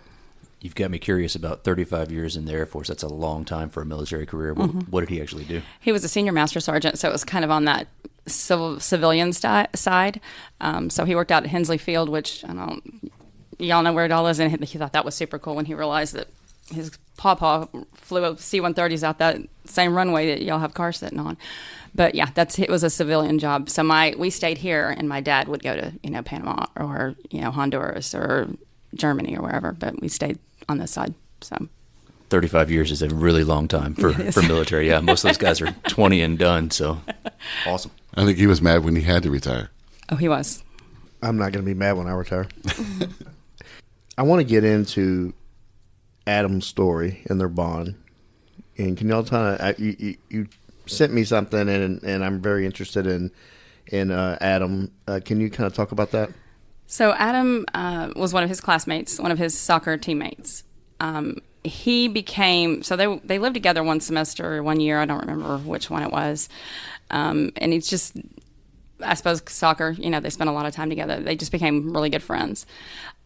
[SPEAKER 3] You've got me curious about 35 years in the Air Force. That's a long time for a military career. What did he actually do?
[SPEAKER 9] He was a senior master sergeant, so it was kind of on that civilian side. So he worked out at Hensley Field, which y'all know where it all is, and he thought that was super cool when he realized that his pawpaw flew C-130s out that same runway that y'all have cars sitting on. But yeah, it was a civilian job. So we stayed here, and my dad would go to Panama or Honduras or Germany or wherever, but we stayed on this side. So
[SPEAKER 3] 35 years is a really long time for military. Yeah, most of those guys are 20 and done. So awesome.
[SPEAKER 4] I think he was mad when he had to retire.
[SPEAKER 9] Oh, he was.
[SPEAKER 1] I'm not going to be mad when I retire. I want to get into Adam's story and their bond. And can y'all tell you sent me something, and I'm very interested in Adam. Can you kind of talk about that?
[SPEAKER 9] So Adam was one of his classmates, one of his soccer teammates. He became, so they lived together one semester, 1 year, I don't remember which one it was. And he's just, I suppose soccer, they spent a lot of time together. They just became really good friends.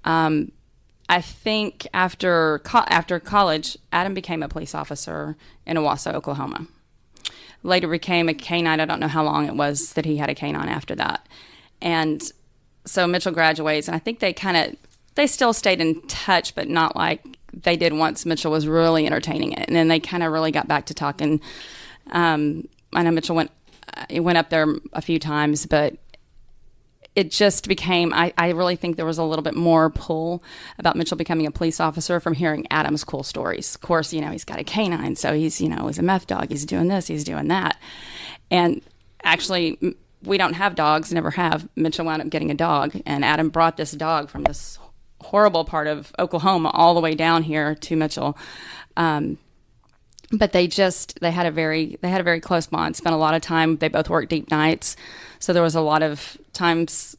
[SPEAKER 9] I think after college, Adam became a police officer in Owasso, Oklahoma. Later became a canine. I don't know how long it was that he had a canine after that. And so Mitchell graduates, and I think they still stayed in touch, but not like they did once Mitchell was really entertaining it. And then they kind of really got back to talking. I know Mitchell went up there a few times, but it just became, I really think there was a little bit more pull about Mitchell becoming a police officer from hearing Adam's cool stories. Of course, he's got a canine, so he's a meth dog. He's doing this, he's doing that. And actually, we don't have dogs, never have. Mitchell wound up getting a dog, and Adam brought this dog from this horrible part of Oklahoma all the way down here to Mitchell. But they had a very close bond. Spent a lot of time. They both worked deep nights, so there was a lot of times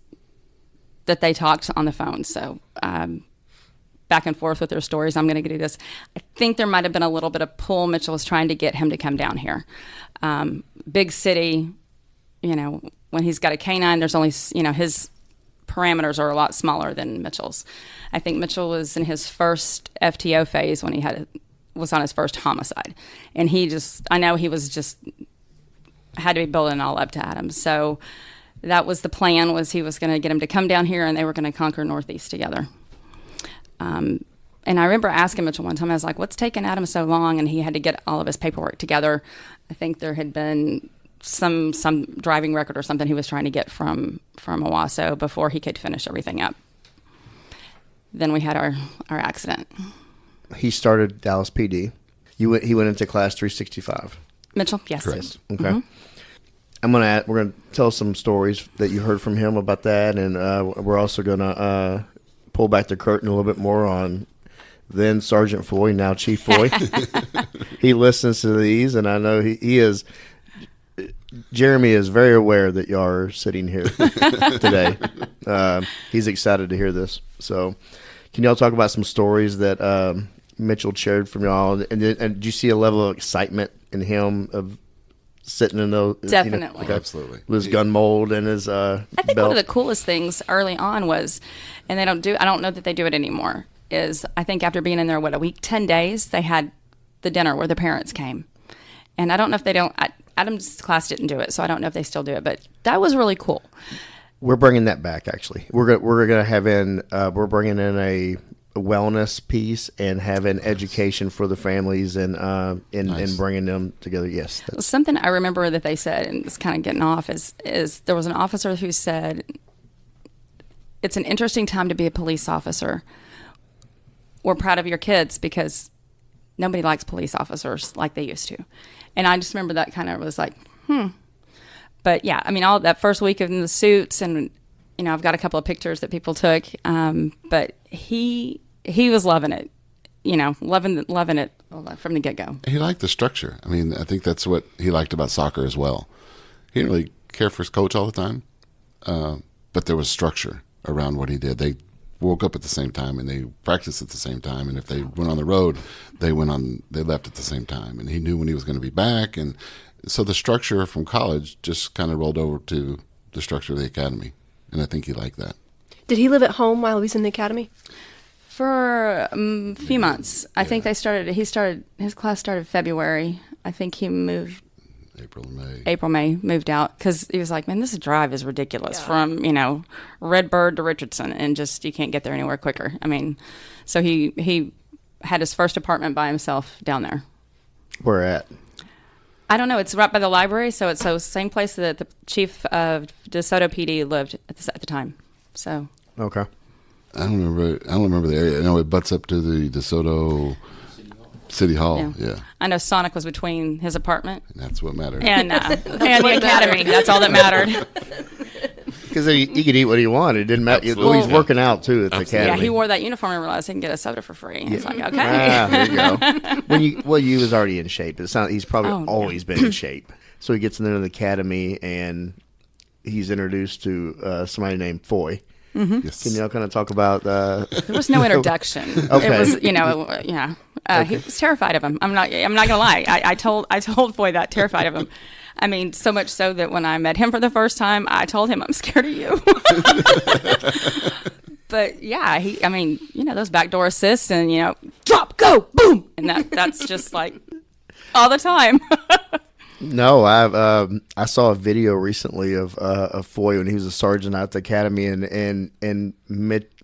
[SPEAKER 9] that they talked on the phone. So back and forth with their stories. I'm going to do this. I think there might have been a little bit of pull. Mitchell was trying to get him to come down here. Big city. When he's got a canine, there's only, his parameters are a lot smaller than Mitchell's. I think Mitchell was in his first FTO phase when he was on his first homicide. And I know he was just, had to be building all up to Adam. So that was the plan, was he was going to get him to come down here and they were going to conquer Northeast together. And I remember asking Mitchell one time, I was like, what's taking Adam so long? And he had to get all of his paperwork together. I think there had been some driving record or something he was trying to get from Owasso before he could finish everything up. Then we had our accident.
[SPEAKER 1] He started Dallas PD. He went into class 365.
[SPEAKER 9] Mitchell, yes.
[SPEAKER 1] Correct. Okay. Mm-hmm. We're gonna tell some stories that you heard from him about that, and we're also gonna pull back the curtain a little bit more on then Sergeant Foy, now Chief Foy. He listens to these, and I know he is. Jeremy is very aware that y'all are sitting here today. He's excited to hear this. So, can y'all talk about some stories that Mitchell shared from y'all? And did you see a level of excitement in him of sitting in those?
[SPEAKER 9] Definitely.
[SPEAKER 4] Absolutely.
[SPEAKER 1] With his gun mold and his
[SPEAKER 9] I think
[SPEAKER 1] belt.
[SPEAKER 9] one of the coolest things early on was, and I don't know that they do it anymore, is I think after being in there, a week, 10 days, they had the dinner where the parents came. And I don't know if they don't, Adam's class didn't do it, so I don't know if they still do it, but that was really cool.
[SPEAKER 1] We're bringing that back, actually. We're gonna have we're bringing in a wellness piece and having education for the families and bringing them together. Yes,
[SPEAKER 9] something I remember that they said, and it's kind of getting off, is there was an officer who said, "It's an interesting time to be a police officer. We're proud of your kids because nobody likes police officers like they used to." And I just remember that kind of was like, But yeah, I mean, all that first week in the suits, and I've got a couple of pictures that people took. But he was loving it, loving it from the get go.
[SPEAKER 4] He liked the structure. I mean, I think that's what he liked about soccer as well. He didn't really care for his coach all the time, but there was structure around what he did. They woke up at the same time and they practiced at the same time. And if they went on the road, they left at the same time. And he knew when he was going to be back. And so the structure from college just kind of rolled over to the structure of the academy. And I think he liked that.
[SPEAKER 7] Did he live at home while he was in the academy?
[SPEAKER 9] For a few months. I think his class started February. I think he moved April, May, moved out because he was like, man, this drive is ridiculous from, Redbird to Richardson, and just you can't get there anywhere quicker. I mean, so he had his first apartment by himself down there.
[SPEAKER 1] Where at?
[SPEAKER 9] I don't know. It's right by the library, so it's the same place that the chief of DeSoto PD lived at the time. So
[SPEAKER 1] okay.
[SPEAKER 4] I don't remember the area. I know it butts up to the DeSoto City Hall. Yeah.
[SPEAKER 9] I know Sonic was between his apartment.
[SPEAKER 4] And that's what mattered.
[SPEAKER 9] And the academy. That's all that mattered.
[SPEAKER 1] Because he could eat what he wanted. It didn't matter. Well, he's working out, too, at the academy.
[SPEAKER 9] Yeah, he wore that uniform and realized he can get a soda for free. He's like, okay.
[SPEAKER 1] There you go. You was already in shape. He's probably always been in shape. So he gets into the academy, and he's introduced to somebody named Foy.
[SPEAKER 9] Mm-hmm.
[SPEAKER 4] Yes.
[SPEAKER 1] Can y'all kind of talk about
[SPEAKER 9] there was no introduction.
[SPEAKER 1] Okay.
[SPEAKER 9] It was, he was terrified of him. I'm not gonna lie. I told Foy that, terrified of him. I mean, so much so that when I met him for the first time, I told him I'm scared of you. But yeah, those backdoor assists and drop, go, boom, and that's just like all the time.
[SPEAKER 1] No, I saw a video recently of Foy when he was a sergeant at the academy, and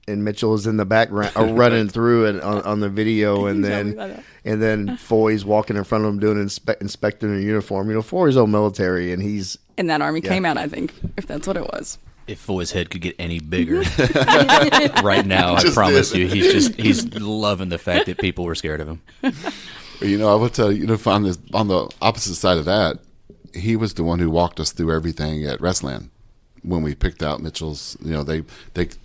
[SPEAKER 1] Mitchell is in the background running through it on the video, and then Foy's walking in front of him doing inspecting a uniform. Foy's old military, and he's
[SPEAKER 9] and that army came out. I think if that's what it was.
[SPEAKER 3] If Foy's head could get any bigger right now, I promise you, he's loving the fact that people were scared of him.
[SPEAKER 4] I will tell you, on the opposite side of that, he was the one who walked us through everything at Restland. When we picked out Mitchell's, they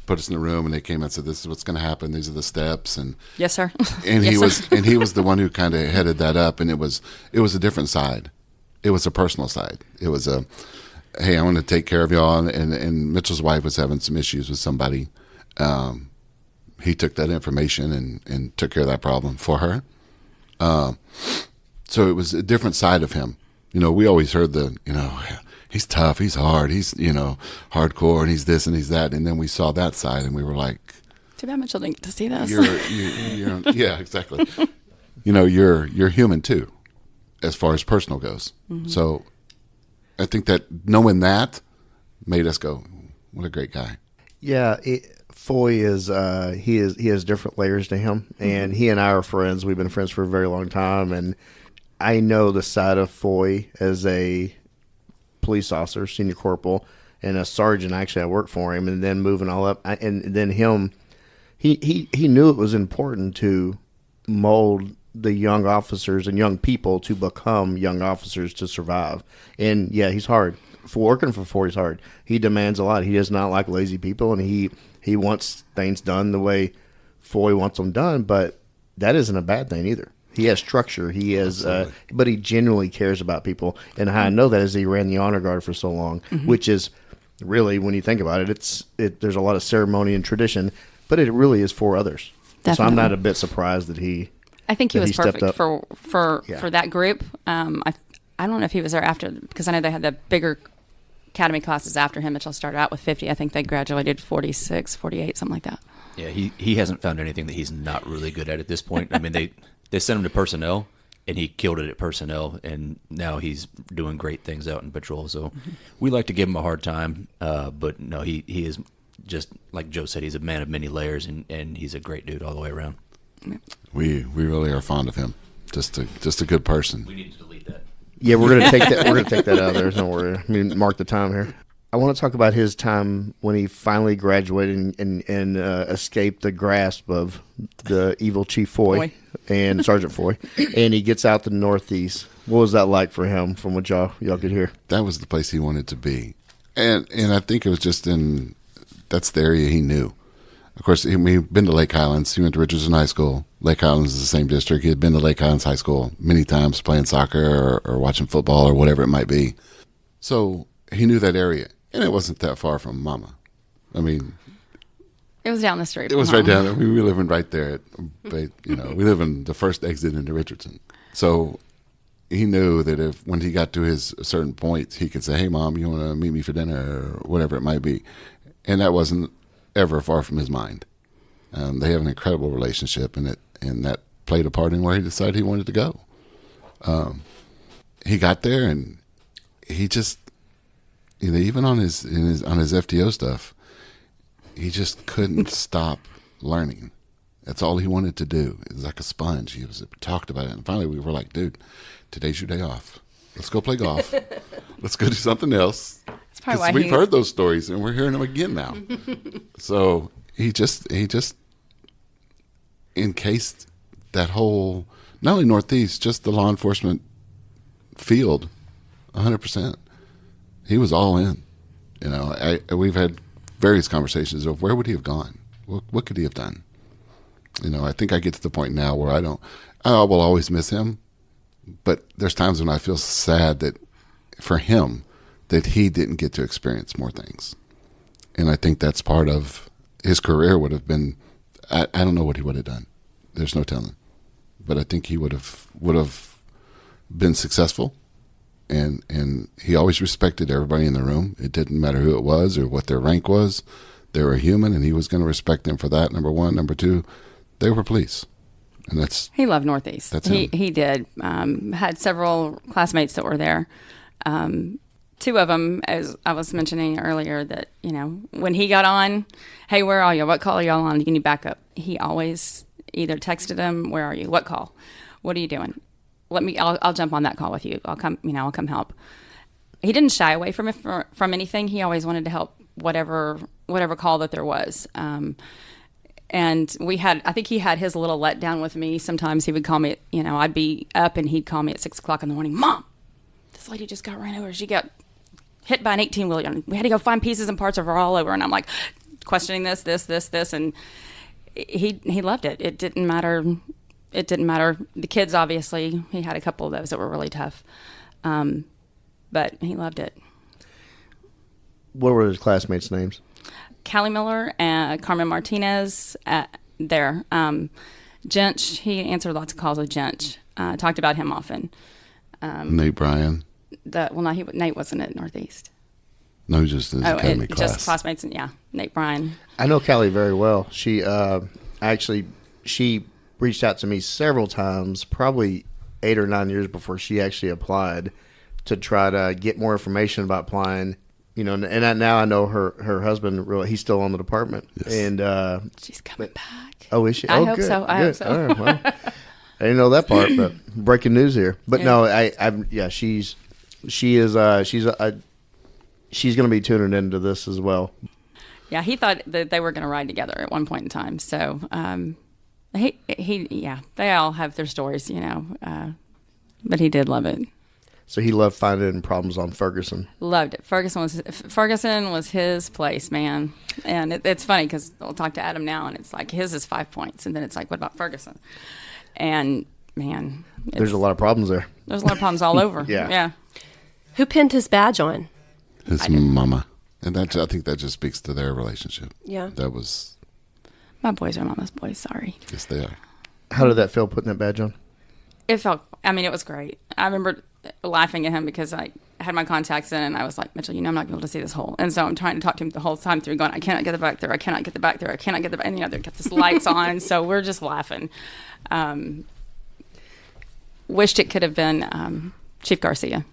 [SPEAKER 4] put us in the room and they came and said, "This is what's going to happen. These are the steps." And
[SPEAKER 9] yes, sir.
[SPEAKER 4] And he was the one who kind of headed that up. And it was a different side. It was a personal side. It was hey, I want to take care of y'all. And Mitchell's wife was having some issues with somebody. He took that information and took care of that problem for her. So it was a different side of him. We always heard he's tough, he's hard, he's, hardcore, and he's this and he's that. And then we saw that side and we were like,
[SPEAKER 9] too bad Mitchell didn't get to see this.
[SPEAKER 4] You're yeah, exactly. You're human too, as far as personal goes. Mm-hmm. So I think that knowing that made us go, what a great guy.
[SPEAKER 1] Yeah. Foy is he has different layers to him, and he and I are friends. We've been friends for a very long time, and I know the side of Foy as a police officer, senior corporal, and a sergeant. Actually, I worked for him, and then moving all up, and then him. He knew it was important to mold the young officers and young people to become young officers to survive. And yeah, he's hard. Working for Foy is hard. He demands a lot. He does not like lazy people, and he wants things done the way Foy wants them done, but that isn't a bad thing either. He has structure. He has, but he genuinely cares about people. And how I know that is he ran the honor guard for so long, which is really, when you think about it, there's a lot of ceremony and tradition, but it really is for others. Definitely. So I'm not a bit surprised that
[SPEAKER 9] I think he was perfect for that group. I don't know if he was there after, because I know they had the bigger academy classes after him. Mitchell started out with 50. I think they graduated 46, 48, something like that.
[SPEAKER 3] Yeah, he hasn't found anything that he's not really good at this point. I mean, they sent him to personnel, and he killed it at personnel, and now he's doing great things out in patrol. So we like to give him a hard time, but no, he is just, like Joe said, he's a man of many layers, and he's a great dude all the way around.
[SPEAKER 4] We really are fond of him. Just a good person.
[SPEAKER 3] We need to delete that.
[SPEAKER 1] Yeah, we're gonna take that. We're gonna take that out of there. Don't worry. I mean, mark the time here. I want to talk about his time when he finally graduated and escaped the grasp of the evil Chief Foy and Sergeant Foy, and he gets out to the Northeast. What was that like for him, from what y'all could hear?
[SPEAKER 4] That was the place he wanted to be, and I think it was just that's the area he knew. Of course, he'd been to Lake Highlands. He went to Richardson High School. Lake Highlands is the same district. He had been to Lake Highlands High School many times, playing soccer or watching football or whatever it might be. So he knew that area, and it wasn't that far from Mama. I mean,
[SPEAKER 9] It was down the street.
[SPEAKER 4] It was right down there. We were living right there. We live in the first exit into Richardson. So he knew that when he got to his certain point, he could say, "Hey, Mom, you want to meet me for dinner?" or whatever it might be. And that wasn't ever far from his mind. They have an incredible relationship, and that played a part in where he decided he wanted to go. He got there, and he just, even on his FTO stuff, he just couldn't stop learning. That's all he wanted to do. It was like a sponge. He talked about it, and finally we were like, "Dude, today's your day off. Let's go play golf. Let's go do something else."
[SPEAKER 9] That's probably why
[SPEAKER 4] we've heard those stories, and we're hearing them again now. So he just encased that whole, not only Northeast, just the law enforcement field, 100%. He was all in. We've had various conversations of where would he have gone? What could he have done? I think I get to the point now where I will always miss him, but there's times when I feel sad that for him that he didn't get to experience more things. And I think that's part of his career would have been, I don't know what he would have done. There's no telling. But I think he would have been successful. And he always respected everybody in the room. It didn't matter who it was or what their rank was. They were human, and he was going to respect them for that, number one. Number two, they were police. And
[SPEAKER 9] he loved Northeast.
[SPEAKER 4] That's him.
[SPEAKER 9] He did. Had several classmates that were there. Two of them, as I was mentioning earlier, that, when he got on, "Hey, where are you? What call are y'all on? You need backup?" He always either texted him, "Where are you? What call? What are you doing? I'll jump on that call with you. I'll come help." He didn't shy away from anything. He always wanted to help whatever call that there was. And I think he had his little letdown with me. Sometimes he would call me, I'd be up and he'd call me at 6:00 in the morning. "Mom, this lady just got ran over. She got hit by an 18-wheeler. And we had to go find pieces and parts of her all over." And I'm like questioning this. And he loved it. It didn't matter. The kids, obviously, he had a couple of those that were really tough. But he loved it.
[SPEAKER 1] What were his classmates' names?
[SPEAKER 9] Callie Miller and Carmen Martinez there. Jench, he answered lots of calls with Jench. Talked about him often.
[SPEAKER 4] Nate Bryan.
[SPEAKER 9] Nate wasn't at Northeast.
[SPEAKER 4] No, just in his academy class.
[SPEAKER 9] Just classmates, and Nate Bryan.
[SPEAKER 1] I know Callie very well. She reached out to me several times, probably 8 or 9 years before she actually applied, to try to get more information about applying. And now I know her husband. He's still on the department,
[SPEAKER 4] yes.
[SPEAKER 1] And
[SPEAKER 9] she's coming back.
[SPEAKER 1] Oh, is she?
[SPEAKER 9] I
[SPEAKER 1] Oh,
[SPEAKER 9] hope
[SPEAKER 1] good.
[SPEAKER 9] so. I hope so.
[SPEAKER 1] All right, well, I didn't know that part, but breaking news here. But no, she's going to be tuning into this as well.
[SPEAKER 9] Yeah, he thought that they were going to ride together at one point in time. So, they all have their stories, but he did love it.
[SPEAKER 1] So he loved finding problems on Ferguson.
[SPEAKER 9] Loved it. Ferguson was his place, man. And it's funny because I'll talk to Adam now, and it's like his is 5 points, and then it's like, what about Ferguson? And man,
[SPEAKER 1] there's a lot of problems there.
[SPEAKER 9] There's a lot of problems all over. Yeah.
[SPEAKER 7] Who pinned his badge on?
[SPEAKER 4] His mama. And I think that just speaks to their relationship.
[SPEAKER 7] Yeah.
[SPEAKER 4] That was.
[SPEAKER 9] My boys are mama's boys. Sorry.
[SPEAKER 4] Yes, they are.
[SPEAKER 1] How did that feel, putting that badge on?
[SPEAKER 9] It was great. I remember laughing at him because I had my contacts in, and I was like, "Mitchell, I'm not going to be able to see this hole." And so I'm trying to talk to him the whole time through, going, "I cannot get the back there. I cannot get the back there. I cannot get the back." And they've got this lights on, so we're just laughing. Wished it could have been Chief Garcia.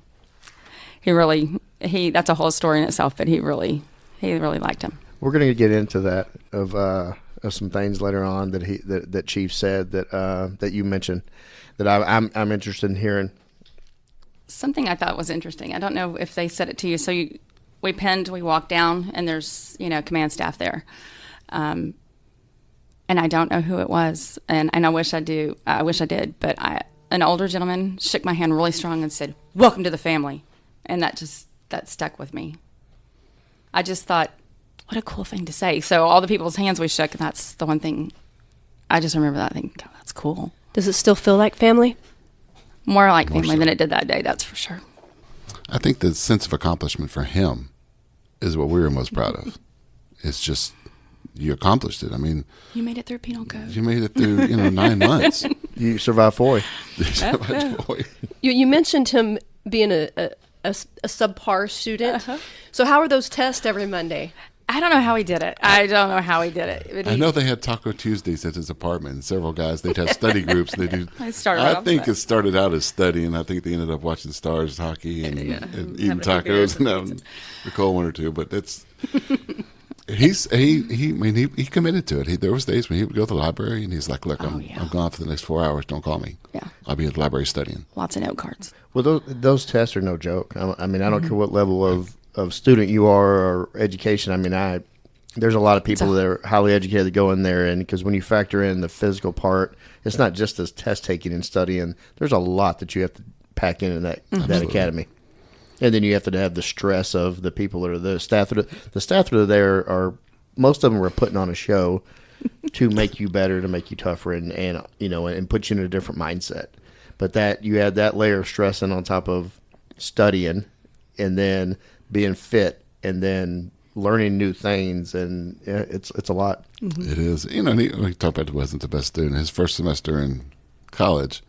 [SPEAKER 9] That's a whole story in itself, but he really liked him.
[SPEAKER 1] We're going to get into that of some things later on that Chief said that you mentioned that I'm interested in hearing.
[SPEAKER 9] Something I thought was interesting. I don't know if they said it to you. So we walked down, and there's command staff there, and I don't know who it was, and I wish I do. I wish I did, but an older gentleman shook my hand really strong and said, "Welcome to the family," and that stuck with me. I just thought, what a cool thing to say. So all the people's hands we shook, and that's the one thing I just remember that thing. God, that's cool.
[SPEAKER 7] Does it still feel like family?
[SPEAKER 9] More like family than it did that day, that's for sure.
[SPEAKER 4] I think the sense of accomplishment for him is what we were most proud of. It's just you accomplished it. I mean,
[SPEAKER 9] You made it through penal code.
[SPEAKER 4] you made it through 9 months.
[SPEAKER 1] You survived FOI.
[SPEAKER 7] You mentioned him being a subpar student. So how are those tests every Monday?
[SPEAKER 9] I don't know how he did it. But
[SPEAKER 4] I know they had Taco Tuesdays at his apartment. And several guys, they'd have study groups. They do.
[SPEAKER 9] I started
[SPEAKER 4] I
[SPEAKER 9] off
[SPEAKER 4] think
[SPEAKER 9] that.
[SPEAKER 4] it started out as studying. I think they ended up watching Stars hockey and eating
[SPEAKER 9] having a few beers
[SPEAKER 4] tacos and having a cold one or two. But it's he committed to it. There was days when he would go to the library and he's like, "Look, I'm gone for the next 4 hours. Don't call me.
[SPEAKER 9] Yeah.
[SPEAKER 4] I'll be at the library studying."
[SPEAKER 9] Lots of note cards.
[SPEAKER 1] Well, those tests are no joke. I mean, I don't care what level of student you are or education. I mean, there's a lot of people that are highly educated that go in there, and because when you factor in the physical part, it's not just this test taking and studying. There's a lot that you have to pack into that academy, and then you have to have the stress of the people that are the staff. The staff that are there are most of them are putting on a show to make you better, to make you tougher, and put you in a different mindset. But that you add that layer of stress in on top of studying, and then being fit, and then learning new things, and it's a lot.
[SPEAKER 4] It is. He talked about he wasn't the best student. His first semester in college,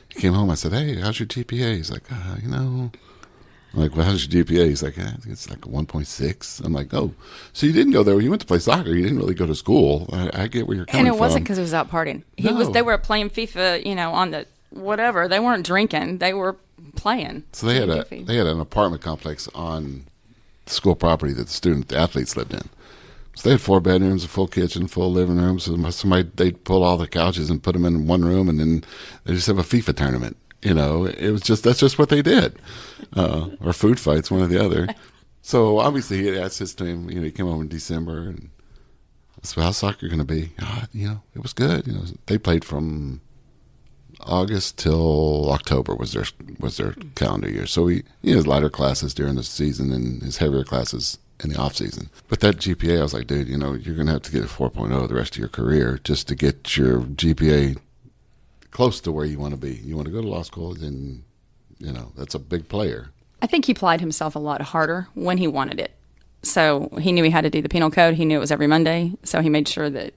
[SPEAKER 4] he came home. I said, "Hey, how's your GPA?" He's like, I'm like, "Well, how's your GPA?" He's like, "I think it's like a 1.6. I'm like, "Oh, so you didn't go there? You went to play soccer. You didn't really go to school. I get where you're coming
[SPEAKER 9] And
[SPEAKER 4] from."
[SPEAKER 9] it wasn't because he was out partying. They were playing FIFA, on the whatever. They weren't drinking. They were playing.
[SPEAKER 4] So they had an apartment complex on school property that the athletes lived in. So they had 4 bedrooms, a full kitchen, full living room. So they'd pull all the couches and put them in one room, and then they just have a FIFA tournament. It was that's just what they did, or food fights, one or the other. So obviously he had asked his team. He came home in December, and I said, "How's soccer going to be?" It was good. They played from August till October was their calendar year. So he has lighter classes during the season and his heavier classes in the off season. But that GPA, I was like, dude, you're going to have to get a 4.0 the rest of your career just to get your GPA close to where you want to be. You want to go to law school, then that's a big player.
[SPEAKER 9] I think he applied himself a lot harder when he wanted it. So he knew he had to do the penal code. He knew it was every Monday. So he made sure that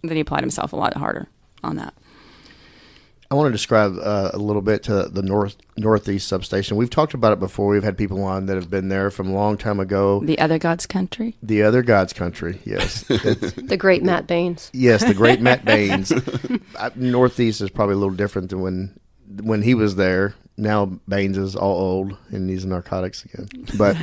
[SPEAKER 9] he applied himself a lot harder on that.
[SPEAKER 1] I want to describe a little bit to the northeast substation. We've talked about it before. We've had people on that have been there from a long time ago.
[SPEAKER 9] The other God's country?
[SPEAKER 1] The other God's country, yes.
[SPEAKER 7] The great Matt Baines.
[SPEAKER 1] Yes, the great Matt Baines. Northeast is probably a little different than when he was there. Now Baines is all old and he's in narcotics again. But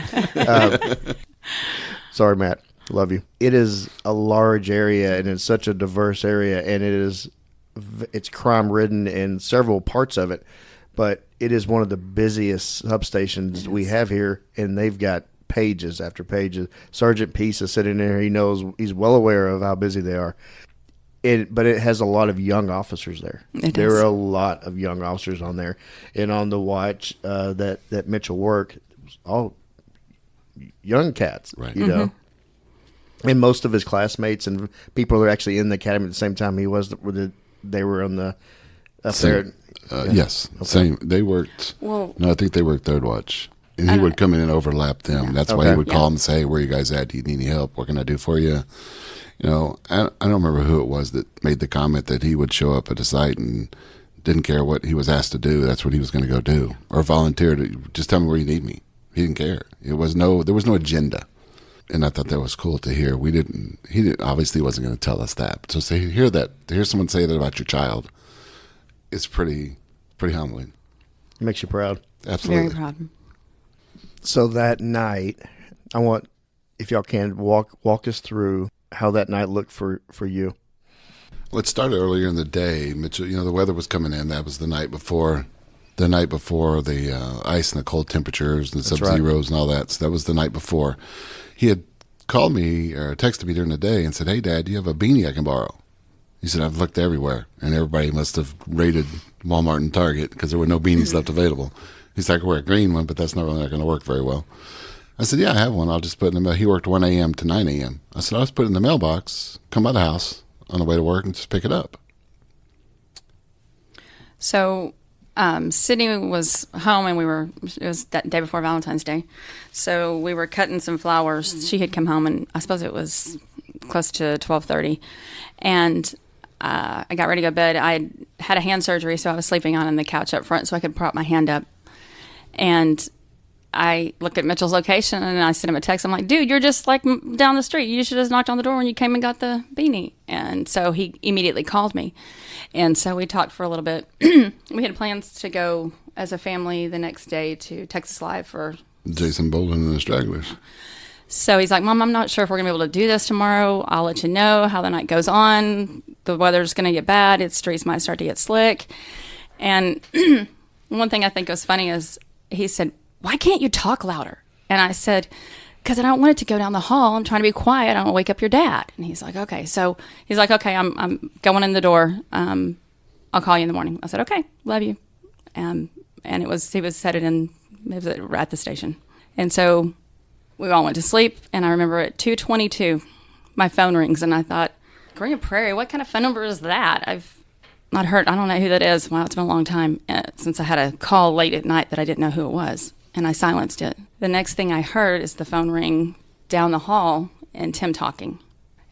[SPEAKER 1] sorry, Matt. Love you. It is a large area, and it's such a diverse area, and it's crime-ridden in several parts of it, but it is one of the busiest substations we have here, and they've got pages after pages. Sergeant Peace is sitting there. He's well aware of how busy they are. But it has a lot of young officers there. There are a lot of young officers on there. And on the watch that Mitchell worked, it was all young cats,
[SPEAKER 4] right.
[SPEAKER 1] And most of his classmates and people who are actually in the academy at the same time he was, they were on the up
[SPEAKER 4] same,
[SPEAKER 1] there.
[SPEAKER 4] Yes, okay. Same. They worked. Well, no, I think they worked third watch, and he would come in and overlap them. Yeah. That's why he would call them and say, "Hey, where are you guys at? Do you need any help? What can I do for you?" I don't remember who it was that made the comment that he would show up at a site and didn't care what he was asked to do. That's what he was going to go do, or volunteer to just tell me where you need me. He didn't care. There was no agenda. And I thought that was cool to hear. He obviously wasn't going to tell us that. So to hear someone say that about your child, it's pretty humbling.
[SPEAKER 1] It makes you proud.
[SPEAKER 4] Absolutely.
[SPEAKER 9] Very proud.
[SPEAKER 1] So that night, I want, if y'all can, walk us through how that night looked for you.
[SPEAKER 4] Let's start earlier in the day. Mitchell, the weather was coming in. That was the night before. The night before the ice and the cold temperatures and the sub-zeros and all that. So that was the night before. He had called me or texted me during the day and said, "Hey, Dad, do you have a beanie I can borrow?" He said, "I've looked everywhere." And everybody must have raided Walmart and Target because there were no beanies left available. He's like, "I wear a green one, but that's not really going to work very well." I said, "Yeah, I have one. I'll just put it in the mail." He worked 1 a.m. to 9 a.m. I said, "I'll just put it in the mailbox, come by the house on the way to work and just pick it up."
[SPEAKER 9] So Sydney was home, and it was that day before Valentine's Day. So we were cutting some flowers. She had come home, and I suppose it was close to 12:30, and I got ready to go to bed. I had a hand surgery, so I was sleeping on the couch up front so I could prop my hand up. And I looked at Mitchell's location, and I sent him a text. I'm like, dude, you're just like down the street. You should have knocked on the door when you came and got the beanie. And so he immediately called me. And so we talked for a little bit. We had plans to go as a family the next day to Texas Live for
[SPEAKER 4] Jason Bolin and the Stragglers.
[SPEAKER 9] So he's like, Mom, I'm not sure if we're going to be able to do this tomorrow. I'll let you know how the night goes on. The weather's going to get bad. Its streets might start to get slick. And one thing I think was funny is he said, why can't you talk louder? And I said, because I don't want it to go down the hall. I'm trying to be quiet. I don't want to wake up your dad. And he's like, okay. So he's like, okay, I'm going in the door. I'll call you in the morning. I said, okay, love you. And he was headed in, it was at the station. And so we all went to sleep. And I remember at 2:22, my phone rings. And I thought, Green Prairie, what kind of phone number is that? I've not heard, I don't know who that is. Wow, it's been a long time since I had a call late at night that I didn't know who it was. And I silenced it. The next thing I heard is the phone ring down the hall and Tim talking.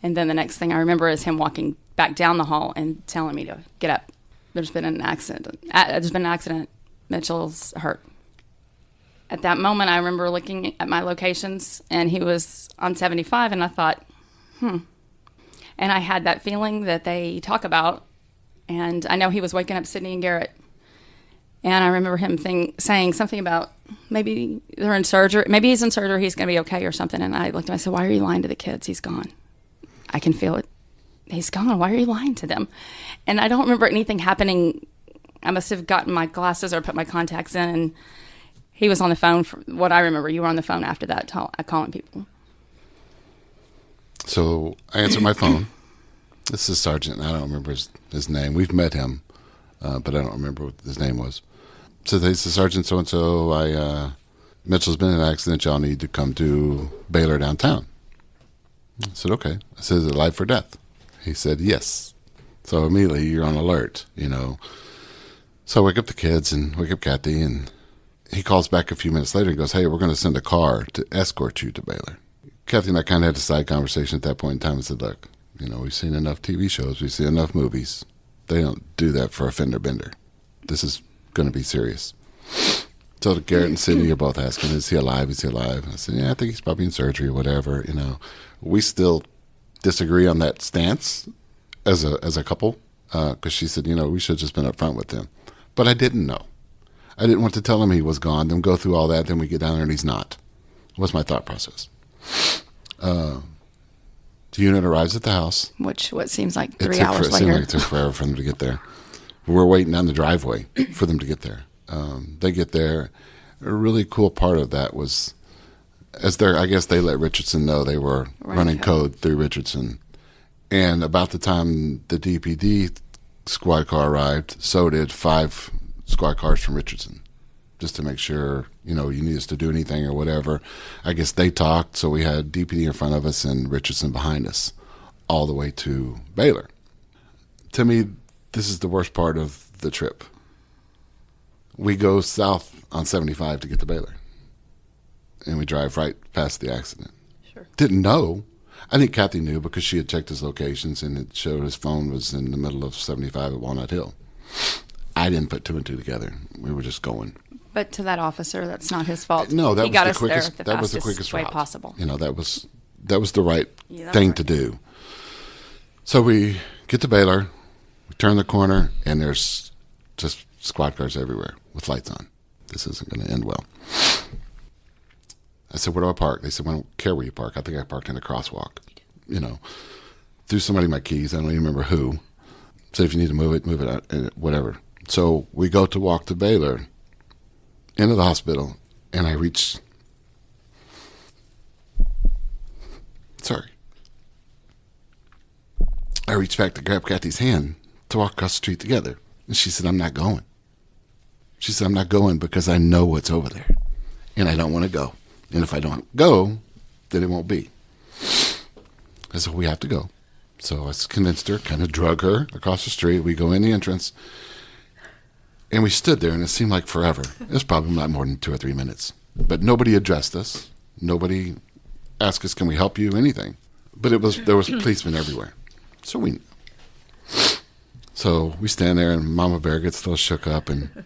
[SPEAKER 9] And then the next thing I remember is him walking back down the hall and telling me to get up. There's been an accident. Mitchell's hurt. At that moment, I remember looking at my locations, and he was on 75, and I thought, And I had that feeling that they talk about, and I know he was waking up Sydney and Garrett. And I remember him saying something about maybe they're in surgery. Maybe he's in surgery. He's going to be okay or something. And I looked at him. I said, why are you lying to the kids? He's gone. I can feel it. He's gone. Why are you lying to them? And I don't remember anything happening. I must have gotten my glasses or put my contacts in. And he was on the phone. For what I remember, you were on the phone after that calling people.
[SPEAKER 4] So I answered my phone. This is Sergeant. I don't remember his name. We've met him, but I don't remember what his name was. So they said, Sergeant so-and-so, Mitchell's been in an accident. Y'all need to come to Baylor downtown. I said, okay. I said, is it life or death? He said, yes. So immediately you're on alert, So I wake up the kids and wake up Kathy, and he calls back a few minutes later and goes, hey, we're going to send a car to escort you to Baylor. Kathy and I kind of had a side conversation at that point in time and said, look, we've seen enough TV shows. We've seen enough movies. They don't do that for a fender bender. This is going to be serious. So Garrett and Sydney are both asking, is he alive? Is he alive? And I said, yeah, I think he's probably in surgery or whatever. We still disagree on that stance as a couple, because she said, we should have just been up front with him. But I didn't know. I didn't want to tell him he was gone, then go through all that, then we get down there and he's not. Was my thought process. The unit arrives at the house.
[SPEAKER 9] What seems like 3 hours later.
[SPEAKER 4] It took forever for them to get there. We're waiting down the driveway for them to get there. They get there. A really cool part of that was, I guess they let Richardson know they were running code through Richardson. And about the time the DPD squad car arrived, so did 5 squad cars from Richardson, just to make sure, you need us to do anything or whatever. I guess they talked, so we had DPD in front of us and Richardson behind us all the way to Baylor. To me, this is the worst part of the trip. We go south on 75 to get to Baylor, and we drive right past the accident.
[SPEAKER 9] Sure.
[SPEAKER 4] Didn't know. I think Kathy knew because she had checked his locations, and it showed his phone was in the middle of 75 at Walnut Hill. I didn't put 2 and 2 together. We were just going.
[SPEAKER 9] But to that officer, that's not his fault.
[SPEAKER 4] No, that
[SPEAKER 9] he
[SPEAKER 4] was
[SPEAKER 9] got
[SPEAKER 4] the
[SPEAKER 9] us
[SPEAKER 4] quickest.
[SPEAKER 9] there
[SPEAKER 4] That was the
[SPEAKER 9] fastest
[SPEAKER 4] quickest
[SPEAKER 9] way
[SPEAKER 4] route
[SPEAKER 9] possible.
[SPEAKER 4] That was the right thing to do. So we get to Baylor, we turn the corner, and there's just squad cars everywhere with lights on. This isn't going to end well. I said, where do I park? They said, well, I don't care where you park. I think I parked in a crosswalk. Threw somebody my keys. I don't even remember who. Said, if you need to move it out, whatever. So we go to walk to Baylor, into the hospital, and I reach back to grab Kathy's hand to walk across the street together. And she said, I'm not going. She said, I'm not going because I know what's over there, and I don't want to go. And if I don't go, then it won't be. I said, we have to go. So I convinced her, kind of drug her across the street. We go in the entrance, and we stood there, and it seemed like forever. It was probably not more than 2 or 3 minutes. But nobody addressed us. Nobody asked us, can we help you, anything. But there was policemen everywhere. So we stand there, and Mama Bear gets a little shook up, and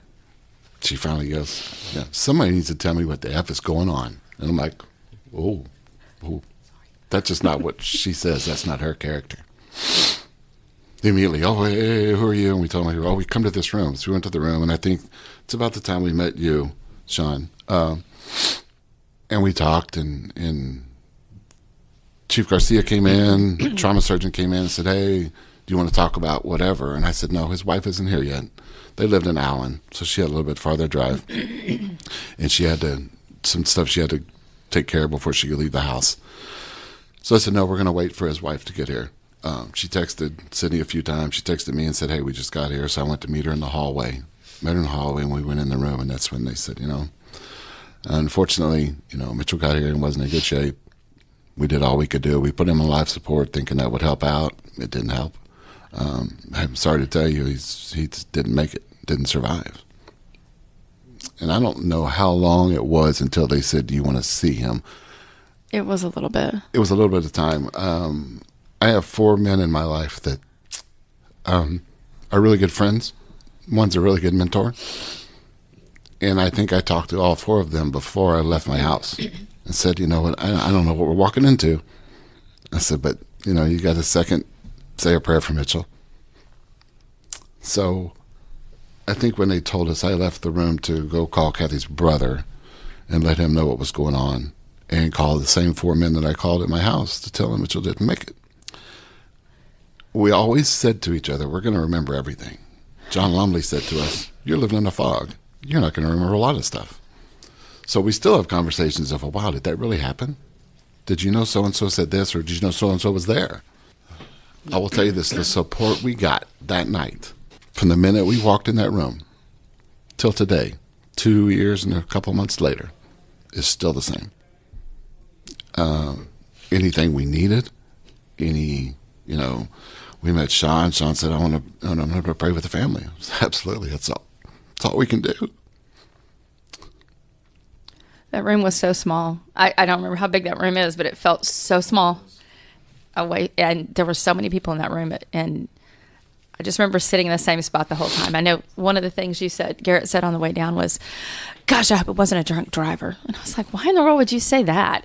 [SPEAKER 4] she finally goes, "Yeah, somebody needs to tell me what the F is going on." And I'm like, oh. That's just not what she says. That's not her character. Immediately, hey, who are you? And we told her, we come to this room. So we went to the room, and I think it's about the time we met you, Sean. And we talked, and Chief Garcia came in, trauma surgeon came in and said, "Hey, do you want to talk about whatever?" And I said, "No, his wife isn't here yet." They lived in Allen, so she had a little bit farther drive. And she had some stuff she had to take care of before she could leave the house. So I said, "No, we're going to wait for his wife to get here." She texted Sydney a few times. She texted me and said, "Hey, we just got here." So I went to meet her in the hallway. Met her in the hallway, and we went in the room, and that's when they said, unfortunately, Mitchell got here and wasn't in good shape. We did all we could do. We put him on life support thinking that would help out. It didn't help. I'm sorry to tell you, he didn't make it, didn't survive. And I don't know how long it was until they said, "Do you want to see him?"
[SPEAKER 5] It was a little bit.
[SPEAKER 4] It was a little bit of time. I have 4 men in my life that are really good friends. One's a really good mentor. And I think I talked to all 4 of them before I left my house and said, "You know what, I don't know what we're walking into." I said, "But, you got a second, say a prayer for Mitchell." So I think when they told us, I left the room to go call Kathy's brother and let him know what was going on, and call the same 4 men that I called at my house to tell him Mitchell didn't make it. We always said to each other, we're going to remember everything. John Lumley said to us, "You're living in a fog. You're not going to remember a lot of stuff." So we still have conversations of, wow, did that really happen? Did you know so-and-so said this, or did you know so-and-so was there? I will tell you this, the support we got that night, from the minute we walked in that room till today, 2 years and a couple months later, is still the same. Anything we needed, we met Sean. Sean said, I'm going to pray with the family. Absolutely. That's all we can do.
[SPEAKER 5] That room was so small. I don't remember how big that room is, but it felt so small. And there were so many people in that room. And I just remember sitting in the same spot the whole time. I know one of the things Garrett said on the way down was, "Gosh, I hope it wasn't a drunk driver." And I was like, why in the world would you say that?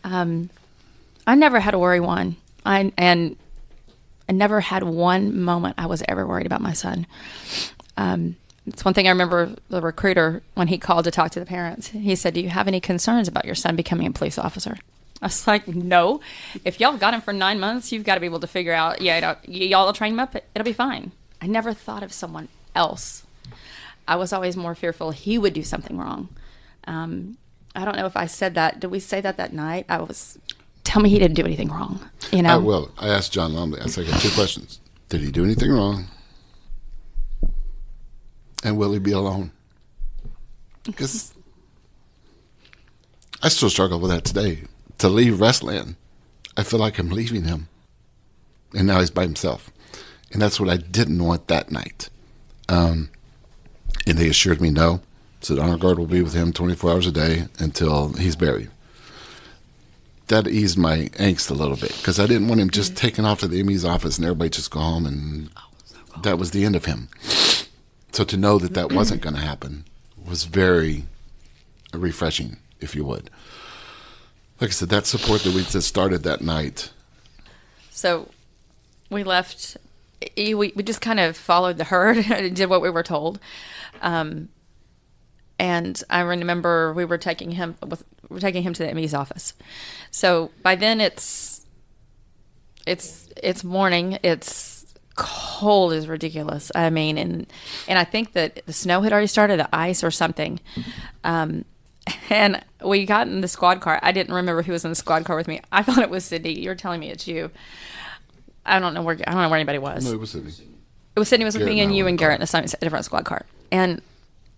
[SPEAKER 5] I never had to worry one. And I never had one moment I was ever worried about my son. It's one thing I remember the recruiter, when he called to talk to the parents, he said, "Do you have any concerns about your son becoming a police officer?" I was like, "No. If y'all got him for 9 months, you've got to be able to figure out, y'all will train him up, it'll be fine." I never thought of someone else. I was always more fearful he would do something wrong. I don't know if I said that. Did we say that night? Tell me he didn't do anything wrong.
[SPEAKER 4] I asked John Lumley, I said, I got 2 questions. Did he do anything wrong? And will he be alone? Because I still struggle with that today. To leave wrestling, I feel like I'm leaving him. And now he's by himself. And that's what I didn't want that night. And they assured me no. Said Honor Guard will be with him 24 hours a day until he's buried. That eased my angst a little bit, because I didn't want him just taken off to the ME's office and everybody just go home, and that was the end of him. So to know that wasn't going to happen was very refreshing, if you would. Like I said, that support that we just started that night. So
[SPEAKER 5] we left. We just kind of followed the herd and did what we were told. And I remember we were taking him to the ME's office. So by then it's morning. It's cold is ridiculous. I mean, and I think that the snow had already started, the ice or something. And we got in the squad car. I didn't remember who was in the squad car with me. I thought it was Sydney. You're telling me it's you. I don't know where anybody was.
[SPEAKER 4] No, it was Sydney.
[SPEAKER 5] It was Sydney. It was with me and you and Garrett in a different squad car. And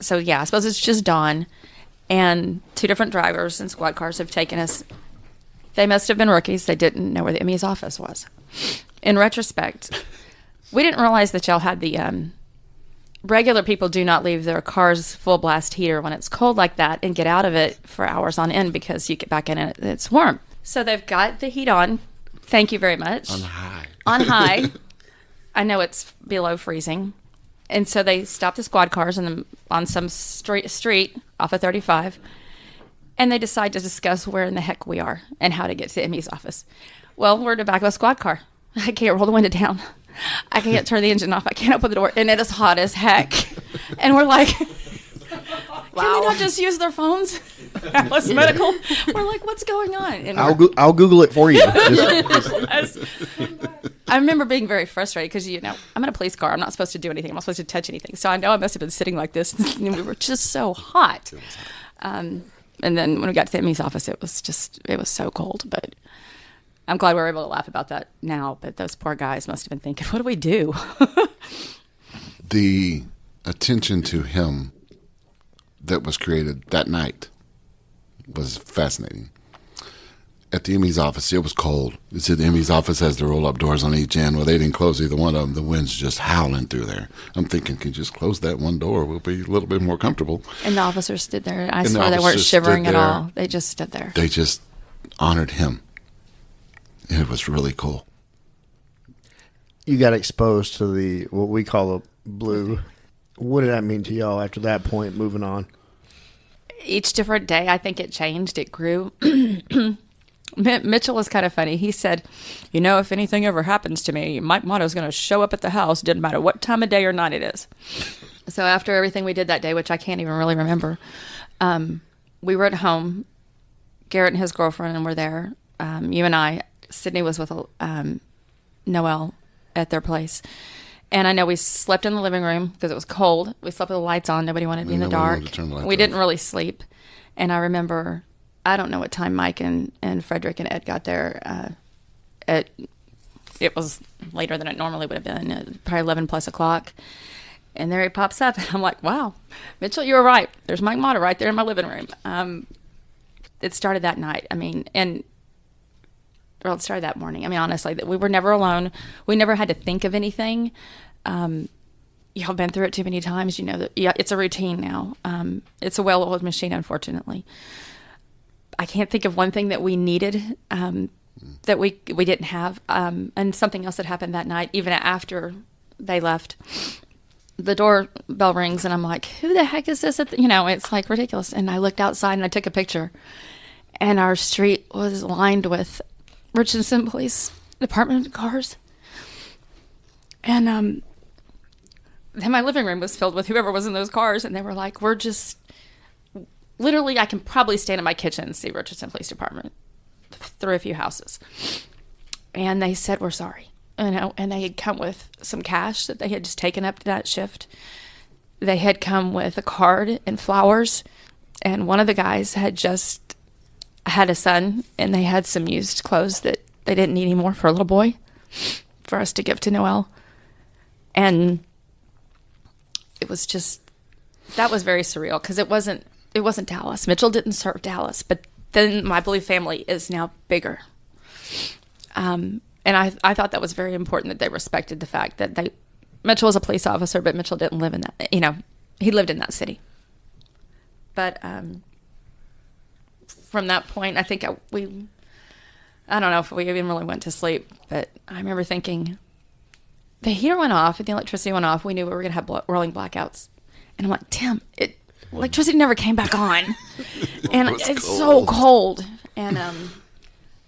[SPEAKER 5] so, yeah, I suppose it's just Dawn, and 2 different drivers and squad cars have taken us. They must have been rookies. They didn't know where the ME's office was. In retrospect, we didn't realize that y'all had the regular people do not leave their car's full blast heater when it's cold like that and get out of it for hours on end, because you get back in and it's warm. So they've got the heat on. Thank you very much.
[SPEAKER 4] On high.
[SPEAKER 5] On high. I know it's below freezing. And so they stop the squad cars on some street off of 35. And they decide to discuss where in the heck we are and how to get to Emmy's office. Well, we're in the back of a squad car. I can't roll the window down. I can't turn the engine off. I can't open the door. And it is hot as heck. And we're like, can they not just use their phones? Alice Medical. We're like, what's going on? And
[SPEAKER 1] I'll Google it for you.
[SPEAKER 5] I remember being very frustrated because, I'm in a police car. I'm not supposed to do anything. I'm not supposed to touch anything. So I know I must have been sitting like this. And we were just so hot. And then when we got to Emmy's office, it was so cold. But I'm glad we were able to laugh about that now. But those poor guys must have been thinking, what do we do?
[SPEAKER 4] The attention to him that was created that night was fascinating. At the Emmy's office, it was cold. It's at the Emmy's office has the roll-up doors on each end. Well, they didn't close either one of them. The wind's just howling through there. I'm thinking, can you just close that one door? We'll be a little bit more comfortable.
[SPEAKER 5] And the officers stood there. I swear they weren't shivering at all. They just stood there.
[SPEAKER 4] They just honored him. It was really cool.
[SPEAKER 1] You got exposed to what we call a blue. What did that mean to y'all after that point, moving on?
[SPEAKER 5] Each different day, I think it changed. It grew. Mitchell was kind of funny. He said, if anything ever happens to me, Mike Motto's going to show up at the house. Didn't matter what time of day or night it is. So after everything we did that day, which I can't even really remember, we were at home. Garrett and his girlfriend were there. You and I. Sydney was with Noelle at their place. And I know we slept in the living room because it was cold. We slept with the lights on. Nobody wanted to be in the dark. We didn't really sleep. And I remember, I don't know what time Mike and Frederick and Ed got there. It was later than it normally would have been, probably 11 plus o'clock. And there he pops up. And I'm like, wow, Mitchell, you were right. There's Mike Motto right there in my living room. It started that night. It started that morning. Honestly, we were never alone. We never had to think of anything. Y'all been through it too many times. You know that. Yeah, it's a routine now. It's a well-oiled machine, unfortunately. I can't think of one thing that we needed that we didn't have. And something else that happened that night, even after they left. The doorbell rings, and I'm like, "Who the heck is this?" It's like ridiculous. And I looked outside, and I took a picture, and our street was lined with Richardson Police Department cars. And then my living room was filled with whoever was in those cars, and they were like, we're just, literally, I can probably stand in my kitchen and see Richardson Police Department through a few houses. And they said, we're sorry. And they had come with some cash that they had just taken up to that shift. They had come with a card and flowers, and one of the guys had just had a son, and they had some used clothes that they didn't need anymore for a little boy for us to give to Noelle. And it was just, that was very surreal because it wasn't Dallas. Mitchell didn't serve Dallas, but then my Blue family is now bigger. And I thought that was very important that they respected the fact that Mitchell was a police officer, but Mitchell didn't live in that, he lived in that city. But, from that point, I think I don't know if we even really went to sleep, but I remember thinking, the heater went off and the electricity went off. We knew we were going to have rolling blackouts. And I'm like, Tim, electricity never came back on. And it's so cold. And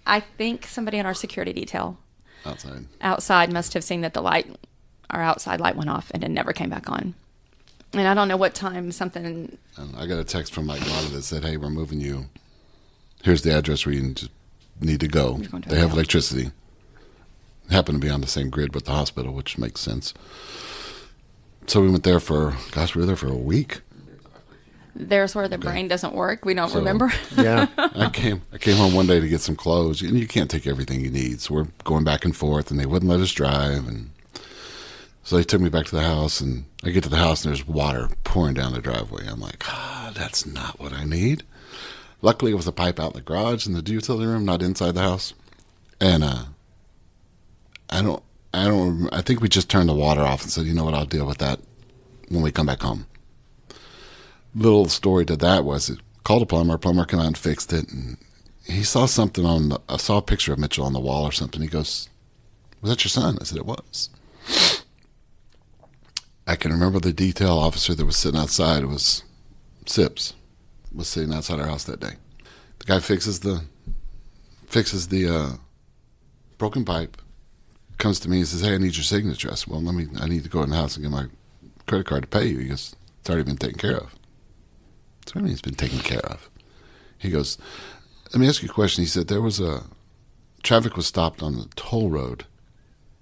[SPEAKER 5] I think somebody in our security detail outside must have seen that our outside light went off and it never came back on. And I don't know what time something.
[SPEAKER 4] I got a text from Mike Motto that said, hey, we're moving you. Here's the address where you need to go. They have electricity. Happen to be on the same grid with the hospital, which makes sense. So we went there we were there for a week.
[SPEAKER 5] There's where the brain doesn't work. We don't remember.
[SPEAKER 1] Yeah.
[SPEAKER 4] I came home one day to get some clothes, and you can't take everything you need. So we're going back and forth, and they wouldn't let us drive. And so they took me back to the house, and I get to the house, and there's water pouring down the driveway. I'm like, that's not what I need. Luckily, it was a pipe out in the garage in the utility room, not inside the house. And I think we just turned the water off and said, you know what, I'll deal with that when we come back home. Little story to that was it called a plumber. Plumber came out and fixed it, and he saw something I saw a picture of Mitchell on the wall or something. He goes, "Was that your son?" I said, "It was." I can remember the detail officer that was sitting outside. It was Sips, was sitting outside our house that day. The guy fixes the broken pipe, comes to me and says, "Hey, I need your signature." I said, "Well, I need to go in the house and get my credit card to pay you." He goes, "It's already been taken care of." So what do you mean it's been taken care of? He goes, "Let me ask you a question." He said, traffic was stopped on the toll road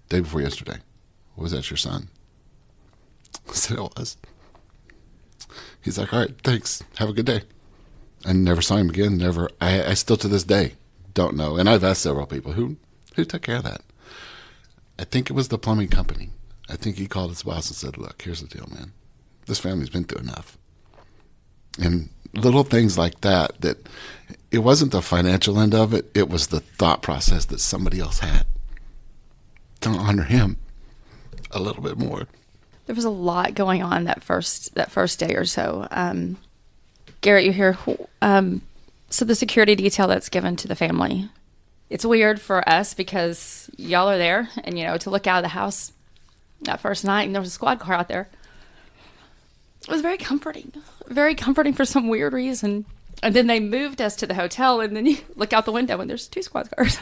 [SPEAKER 4] day before yesterday. Was that your son? I said, "It was." He's like, "All right, thanks. Have a good day." I never saw him again. Never. I still to this day don't know. And I've asked several people who took care of that. I think it was the plumbing company. I think he called his boss and said, "Look, here's the deal, man. This family's been through enough." And little things like that it wasn't the financial end of it. It was the thought process that somebody else had to honor him a little bit more.
[SPEAKER 5] There was a lot going on that first day or so. Garrett, you hear, so the security detail that's given to the family, it's weird for us because y'all are there and, to look out of the house that first night and there was a squad car out there. It was very comforting for some weird reason. And then they moved us to the hotel and then you look out the window and there's 2 squad cars.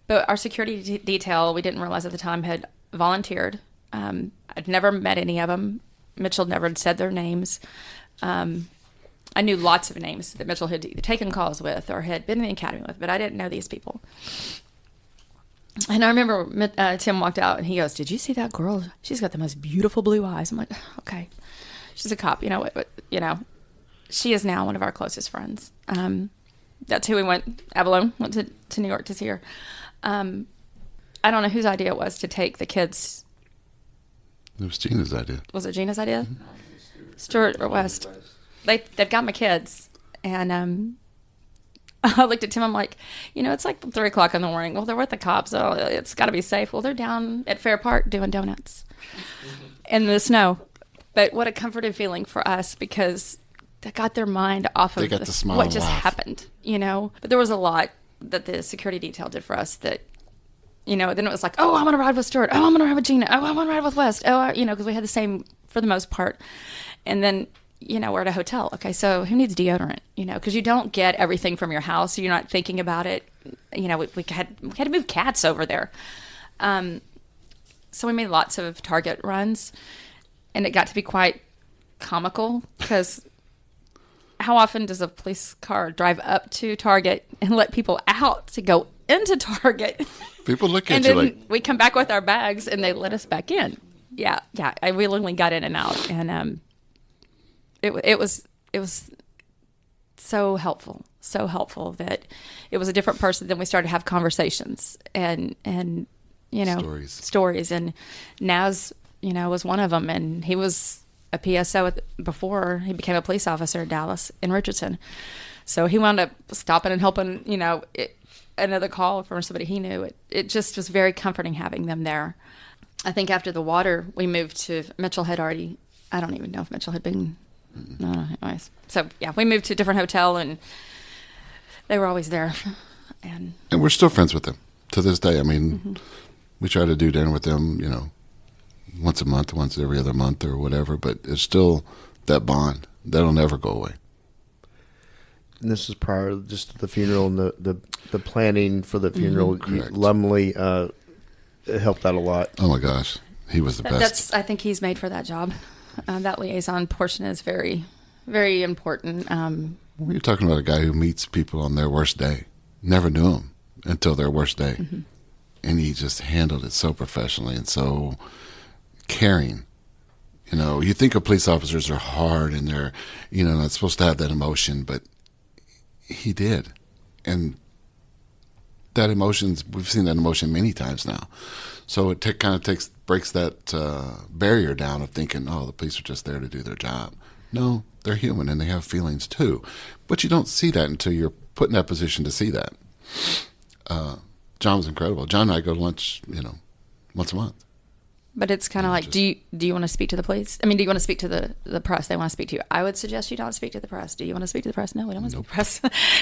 [SPEAKER 5] But our security detail, we didn't realize at the time, had volunteered. I'd never met any of them. Mitchell never had said their names. I knew lots of names that Mitchell had either taken calls with or had been in the academy with, but I didn't know these people. And I remember Tim walked out and he goes, "Did you see that girl? She's got the most beautiful blue eyes." I'm like, "Okay, she's a cop. She is now one of our closest friends." That's who we went. Avalon went to New York to see her. I don't know whose idea it was to take the kids.
[SPEAKER 4] It was Gina's idea.
[SPEAKER 5] Was it Gina's idea? Mm-hmm. Stuart or West. They've got my kids. And I looked at Tim. I'm like, it's like 3:00 in the morning. Well, they're with the cops. So it's got to be safe. Well, they're down at Fair Park doing donuts in the snow. But what a comforting feeling for us because they got their mind off of what just happened, But there was a lot that the security detail did for us that, then it was like, "Oh, I'm going to ride with Stuart. Oh, I'm going to ride with Gina. Oh, I'm going to ride with West." Oh, because we had the same for the most part. And then, we're at a hotel. Okay, so who needs deodorant? Because you don't get everything from your house. So you're not thinking about it. We had to move cats over there. So we made lots of Target runs. And it got to be quite comical because how often does a police car drive up to Target and let people out to go into Target?
[SPEAKER 4] People look at
[SPEAKER 5] and
[SPEAKER 4] you
[SPEAKER 5] then
[SPEAKER 4] like...
[SPEAKER 5] we come back with our bags and they let us back in. Yeah. I willingly got in and out. And it was so helpful that it was a different person. Then we started to have conversations and stories. And Naz, was one of them. And he was a PSO before he became a police officer in Dallas in Richardson. So he wound up stopping and helping, another call from somebody he knew. It just was very comforting having them there. I think after the water, we moved to, Mitchell had already, I don't even know if Mitchell had been, anyways. So yeah, we moved to a different hotel and they were always there. And
[SPEAKER 4] we're still friends with them to this day. I mean, we try to do dinner with them, once a month, once every other month or whatever, but it's still that bond. That'll never go away.
[SPEAKER 1] And this is prior just to the funeral and the planning for the funeral.
[SPEAKER 4] Correct.
[SPEAKER 1] Lumley helped out a lot.
[SPEAKER 4] Oh my gosh, he was the best.
[SPEAKER 5] I think he's made for that job. That liaison portion is very, very important.
[SPEAKER 4] You're talking about a guy who meets people on their worst day. Never knew him until their worst day. Mm-hmm. And he just handled it so professionally and so caring. You think of police officers are hard and they're, not supposed to have that emotion, but he did. And that emotions, we've seen that emotion many times now. So it breaks that barrier down of thinking, oh, the police are just there to do their job. No, they're human and they have feelings too. But you don't see that until you're put in that position to see that. John was incredible. John and I go to lunch, once a month.
[SPEAKER 5] But it's kind of like, do you want to speak to the police? I mean, do you want to speak to the press? They want to speak to you. I would suggest you don't speak to the press. Do you want to speak to the press? No, we don't want to speak to the press.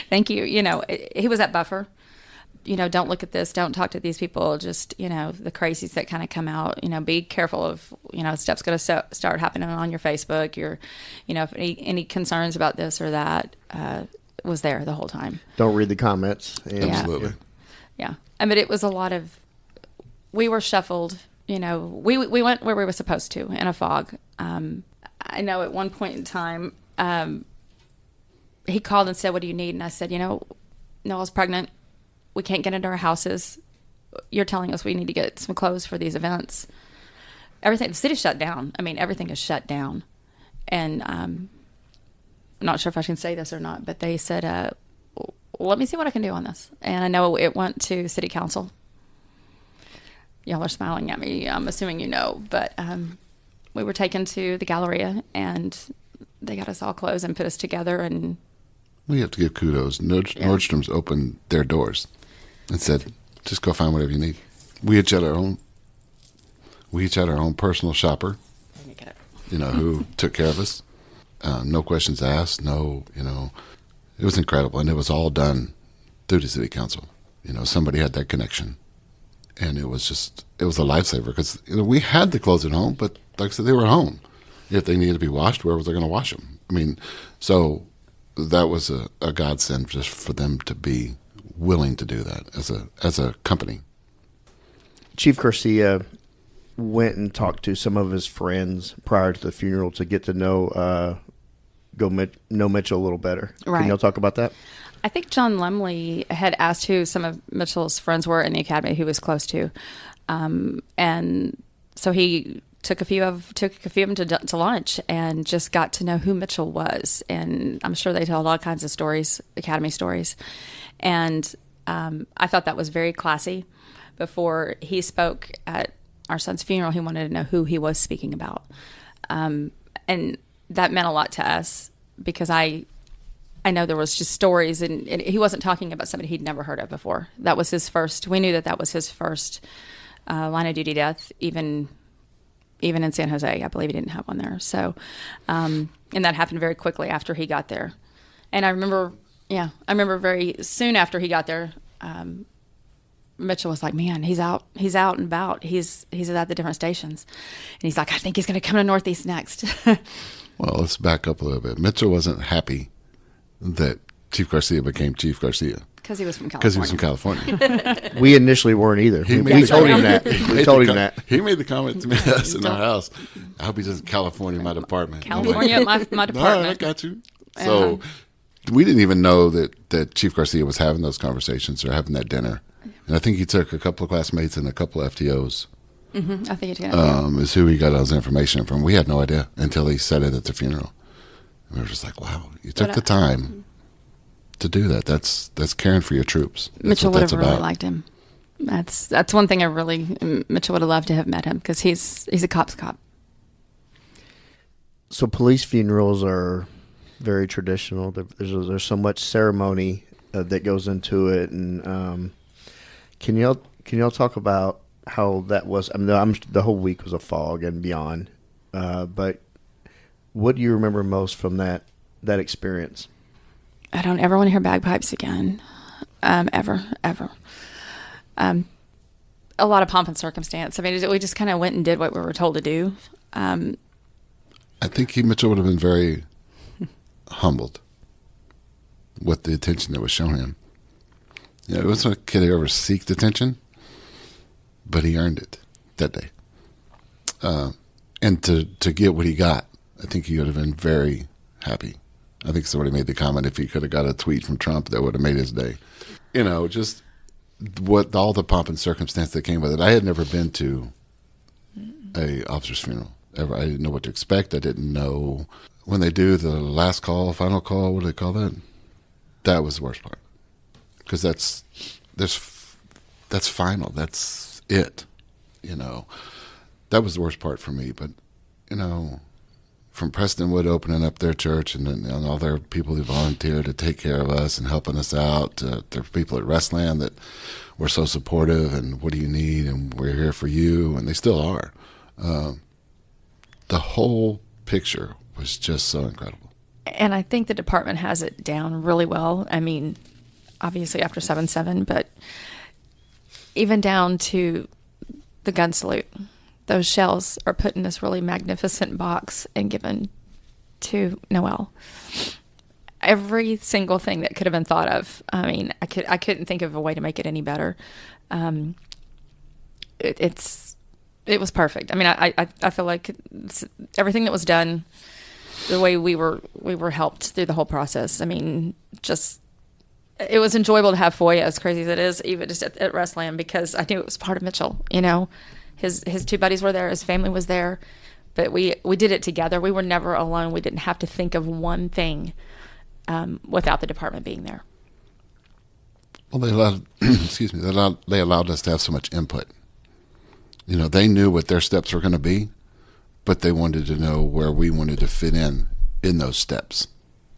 [SPEAKER 5] Thank you. You know, he was that buffer. You know, don't look at this. Don't talk to these people. Just, you know, the crazies that kind of come out. You know, be careful of, you know, stuff's going to start happening on your Facebook. Your, you know, if any concerns about this or that was there the whole time.
[SPEAKER 1] Don't read the comments.
[SPEAKER 4] Absolutely.
[SPEAKER 5] Yeah. I mean, it was a lot of, we were shuffled. You know, we went where we were supposed to in a fog. I know at one point in time, he called and said, "What do you need?" And I said, "You know, Noel's pregnant. We can't get into our houses. You're telling us we need to get some clothes for these events. Everything, the city's shut down. I mean, everything is shut down." And I'm not sure if I can say this or not, but they said, "Let me see what I can do on this." And I know it went to city council. Y'all are smiling at me. I'm assuming you know, but we were taken to the Galleria, and they got us all clothes and put us together. And
[SPEAKER 4] We have to give kudos. Nordstrom's opened their doors and said, "Just go find whatever you need." We each had our own personal shopper, you know, who took care of us. No questions asked. No, you know, it was incredible, and it was all done through the city council. You know, somebody had that connection. And it was a lifesaver because, you know, we had the clothes at home, but like I said, they were at home. If they needed to be washed, where was I going to wash them? I mean, so that was a godsend just for them to be willing to do that as a company.
[SPEAKER 1] Chief Garcia went and talked to some of his friends prior to the funeral to get to know Mitchell a little better.
[SPEAKER 5] Right.
[SPEAKER 1] Can y'all talk about that?
[SPEAKER 5] I think John Lumley had asked who some of Mitchell's friends were in the academy he was close to. And so he took a few of them to lunch and just got to know who Mitchell was. And I'm sure they told all kinds of stories, academy stories. And I thought that was very classy. Before he spoke at our son's funeral, he wanted to know who he was speaking about. And that meant a lot to us because I know there was just stories, and he wasn't talking about somebody he'd never heard of before. That was his first. We knew that was his first line of duty death, even in San Jose. I believe he didn't have one there. So, and that happened very quickly after he got there. And I remember very soon after he got there, Mitchell was like, "Man, he's out and about. He's at the different stations," and he's like, "I think he's going to come to Northeast next."
[SPEAKER 4] Well, let's back up a little bit. Mitchell wasn't happy that Chief Garcia became Chief Garcia.
[SPEAKER 5] Because he was from California.
[SPEAKER 1] We initially weren't either. We told him that. We told him that.
[SPEAKER 4] He made the comment to me us in our house. I hope he doesn't California my department.
[SPEAKER 5] California, my department.
[SPEAKER 4] All right, I got you. So we didn't even know that Chief Garcia was having those conversations or having that dinner. And I think he took a couple of classmates and a couple of FTOs.
[SPEAKER 5] Mm-hmm. I think he did.
[SPEAKER 4] Is who he got all his information from. We had no idea until he said it at the funeral. And we were just like, wow, you took the time to do that. That's caring for your troops.
[SPEAKER 5] Mitchell would have really liked him. That's one thing Mitchell would have loved to have met him because he's a cop's cop.
[SPEAKER 1] So police funerals are very traditional. There's so much ceremony that goes into it, and can y'all talk about how that was? I mean, the whole week was a fog and beyond, but what do you remember most from that experience?
[SPEAKER 5] I don't ever want to hear bagpipes again, ever. A lot of pomp and circumstance. I mean, we just kind of went and did what we were told to do.
[SPEAKER 4] I think Mitchell would have been very humbled with the attention that was shown him. You know, it wasn't a kid who ever seeked attention, but he earned it that day. And to get what he got, I think he would have been very happy. I think somebody made the comment, if he could have got a tweet from Trump, that would have made his day. You know, just what all the pomp and circumstance that came with it. I had never been to a officer's funeral ever. I didn't know what to expect. I didn't know when they do the last call, final call. What do they call that? That was the worst part, because that's final. That's it. You know, that was the worst part for me. But you know, from Prestonwood opening up their church and all their people who volunteered to take care of us and helping us out, there are people at Restland that were so supportive and what do you need and we're here for you, and they still are. The whole picture was just so incredible.
[SPEAKER 5] And I think the department has it down really well. I mean, obviously after 7/7, but even down to the gun salute. Those shells are put in this really magnificent box and given to Noel. Every single thing that could have been thought of. I mean, I couldn't think of a way to make it any better. It was perfect. I mean, I feel like everything that was done, the way we were helped through the whole process. I mean, just it was enjoyable to have Foy, as crazy as it is, even just at Wrestland, because I knew it was part of Mitchell. You know, his two buddies were there, his family was there, but we did it together. We were never alone. We didn't have to think of one thing without the department being there.
[SPEAKER 4] Well, they allowed, they allowed us to have so much input. You know, they knew what their steps were going to be, but they wanted to know where we wanted to fit in those steps.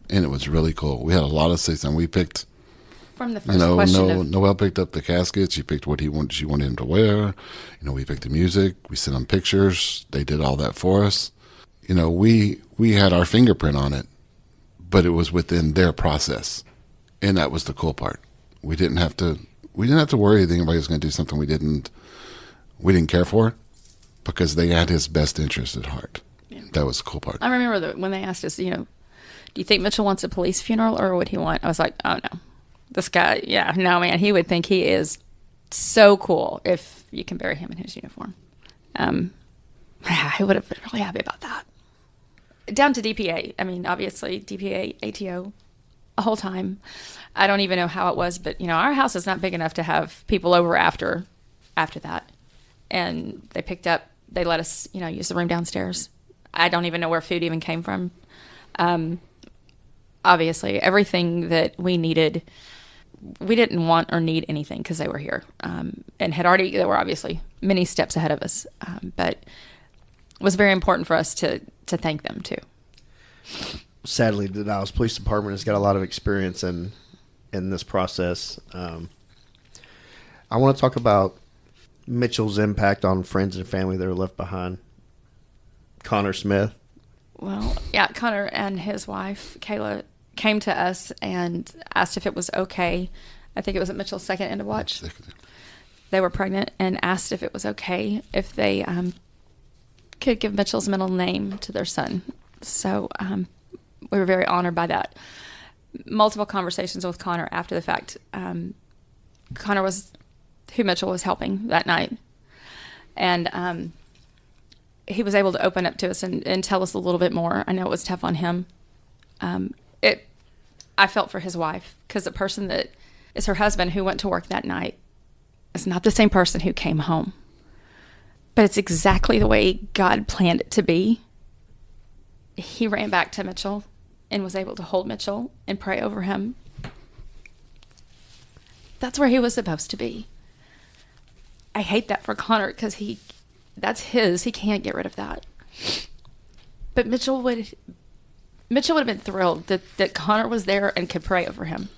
[SPEAKER 4] And it was really cool. We had a lot of things, and we picked,
[SPEAKER 5] from the first question
[SPEAKER 4] Noel picked up the caskets. She picked what she wanted him to wear. You know, we picked the music. We sent them pictures. They did all that for us. You know, we had our fingerprint on it, but it was within their process, and that was the cool part. We didn't have to worry that anybody was going to do something we didn't care for, because they had his best interest at heart. Yeah. That was the cool part.
[SPEAKER 5] I remember when they asked us, you know, do you think Mitchell wants a police funeral or would he want? I was like, oh no, this guy, yeah, no man, he would think he is so cool if you can bury him in his uniform. I would have been really happy about that. Down to DPA. I mean, obviously DPA, ATO, a whole time. I don't even know how it was, but you know, our house is not big enough to have people over after that. And they let us, you know, use the room downstairs. I don't even know where food even came from. Obviously, everything that we needed, we didn't want or need anything because they were here. And they were obviously many steps ahead of us. But it was very important for us to thank them too.
[SPEAKER 1] Sadly, the Dallas Police Department has got a lot of experience in this process. I want to talk about Mitchell's impact on friends and family that are left behind. Connor Smith.
[SPEAKER 5] Well, yeah, Connor and his wife, Kayla, came to us and asked if it was okay. I think it was at Mitchell's second end of watch. They were pregnant and asked if it was okay if they could give Mitchell's middle name to their son. So we were very honored by that. Multiple conversations with Connor after the fact. Connor was who Mitchell was helping that night. And he was able to open up to us and tell us a little bit more. I know it was tough on him. I felt for his wife, because the person that is her husband who went to work that night is not the same person who came home. But it's exactly the way God planned it to be. He ran back to Mitchell and was able to hold Mitchell and pray over him. That's where he was supposed to be. I hate that for Connor, because that's his. He can't get rid of that. But Mitchell would have been thrilled that Connor was there and could pray over him.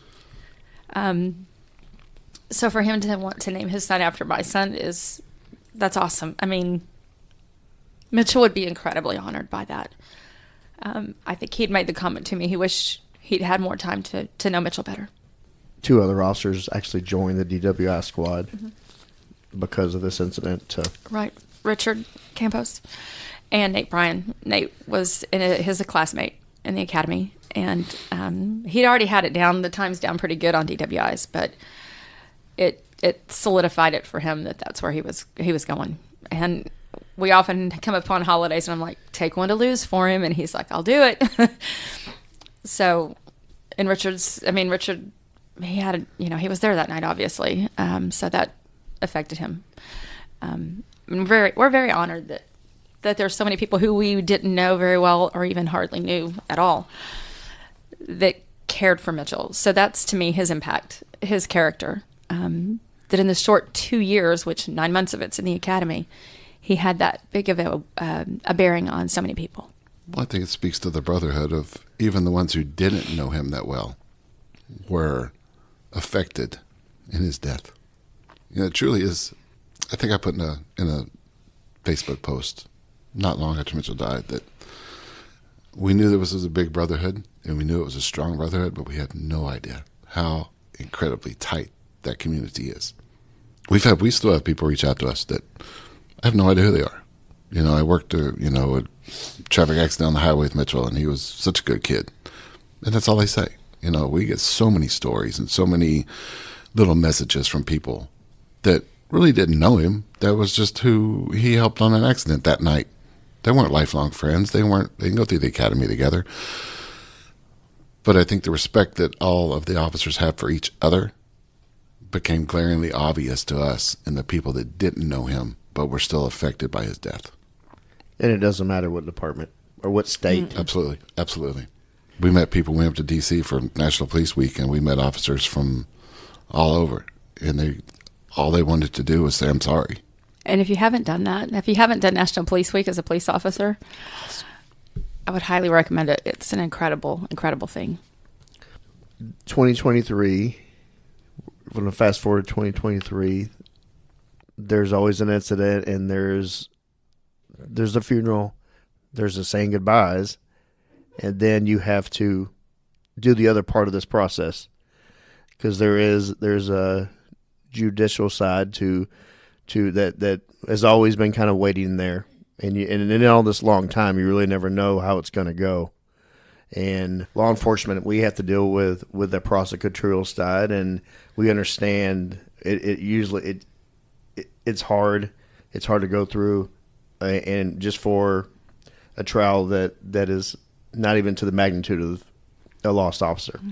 [SPEAKER 5] So for him to want to name his son after my son that's awesome. I mean, Mitchell would be incredibly honored by that. I think he'd made the comment to me. He wished he'd had more time to know Mitchell better.
[SPEAKER 1] 2 other officers actually joined the DWI squad because of this incident.
[SPEAKER 5] Right. Richard Campos and Nate Bryan. Nate was a classmate in the academy, and he'd already had it down, the times down pretty good on DWIs, but it solidified it for him that's where he was going. And we often come upon holidays and I'm like, take one to lose for him, and he's like, I'll do it. So, and Richard, he had, he was there that night, obviously. So that affected him. We're very honored that there's so many people who we didn't know very well or even hardly knew at all that cared for Mitchell. So that's, to me, his impact, his character. That in the short 2 years, which 9 months of it's in the academy, he had that big of a bearing on so many people.
[SPEAKER 4] Well, I think it speaks to the brotherhood of even the ones who didn't know him that well were affected in his death. It truly is. I think I put in a Facebook post not long after Mitchell died, that we knew this was a big brotherhood, and we knew it was a strong brotherhood, but we had no idea how incredibly tight that community is. We still have people reach out to us that I have no idea who they are. I worked a traffic accident on the highway with Mitchell, and he was such a good kid. And that's all they say. We get so many stories and so many little messages from people that really didn't know him. That was just who he helped on an accident that night. They weren't lifelong friends. They didn't go through the academy together. But I think the respect that all of the officers have for each other became glaringly obvious to us and the people that didn't know him but were still affected by his death.
[SPEAKER 1] And it doesn't matter what department or what state.
[SPEAKER 4] Absolutely. Absolutely. We met people. We went up to D.C. for National Police Week, and we met officers from all over. And all they wanted to do was say, I'm sorry.
[SPEAKER 5] And if you haven't done that, if you haven't done National Police Week as a police officer, I would highly recommend it. It's an incredible, incredible thing.
[SPEAKER 1] 2023, we're going to fast forward to 2023. There's always an incident, and there's a funeral, there's a saying goodbyes, and then you have to do the other part of this process, because there's a judicial side to that has always been kind of waiting there, and in all this long time, you really never know how it's going to go. And law enforcement, we have to deal with the prosecutorial side, and we understand it's hard. It's hard to go through, and just for a trial that is not even to the magnitude of a lost officer. Mm-hmm.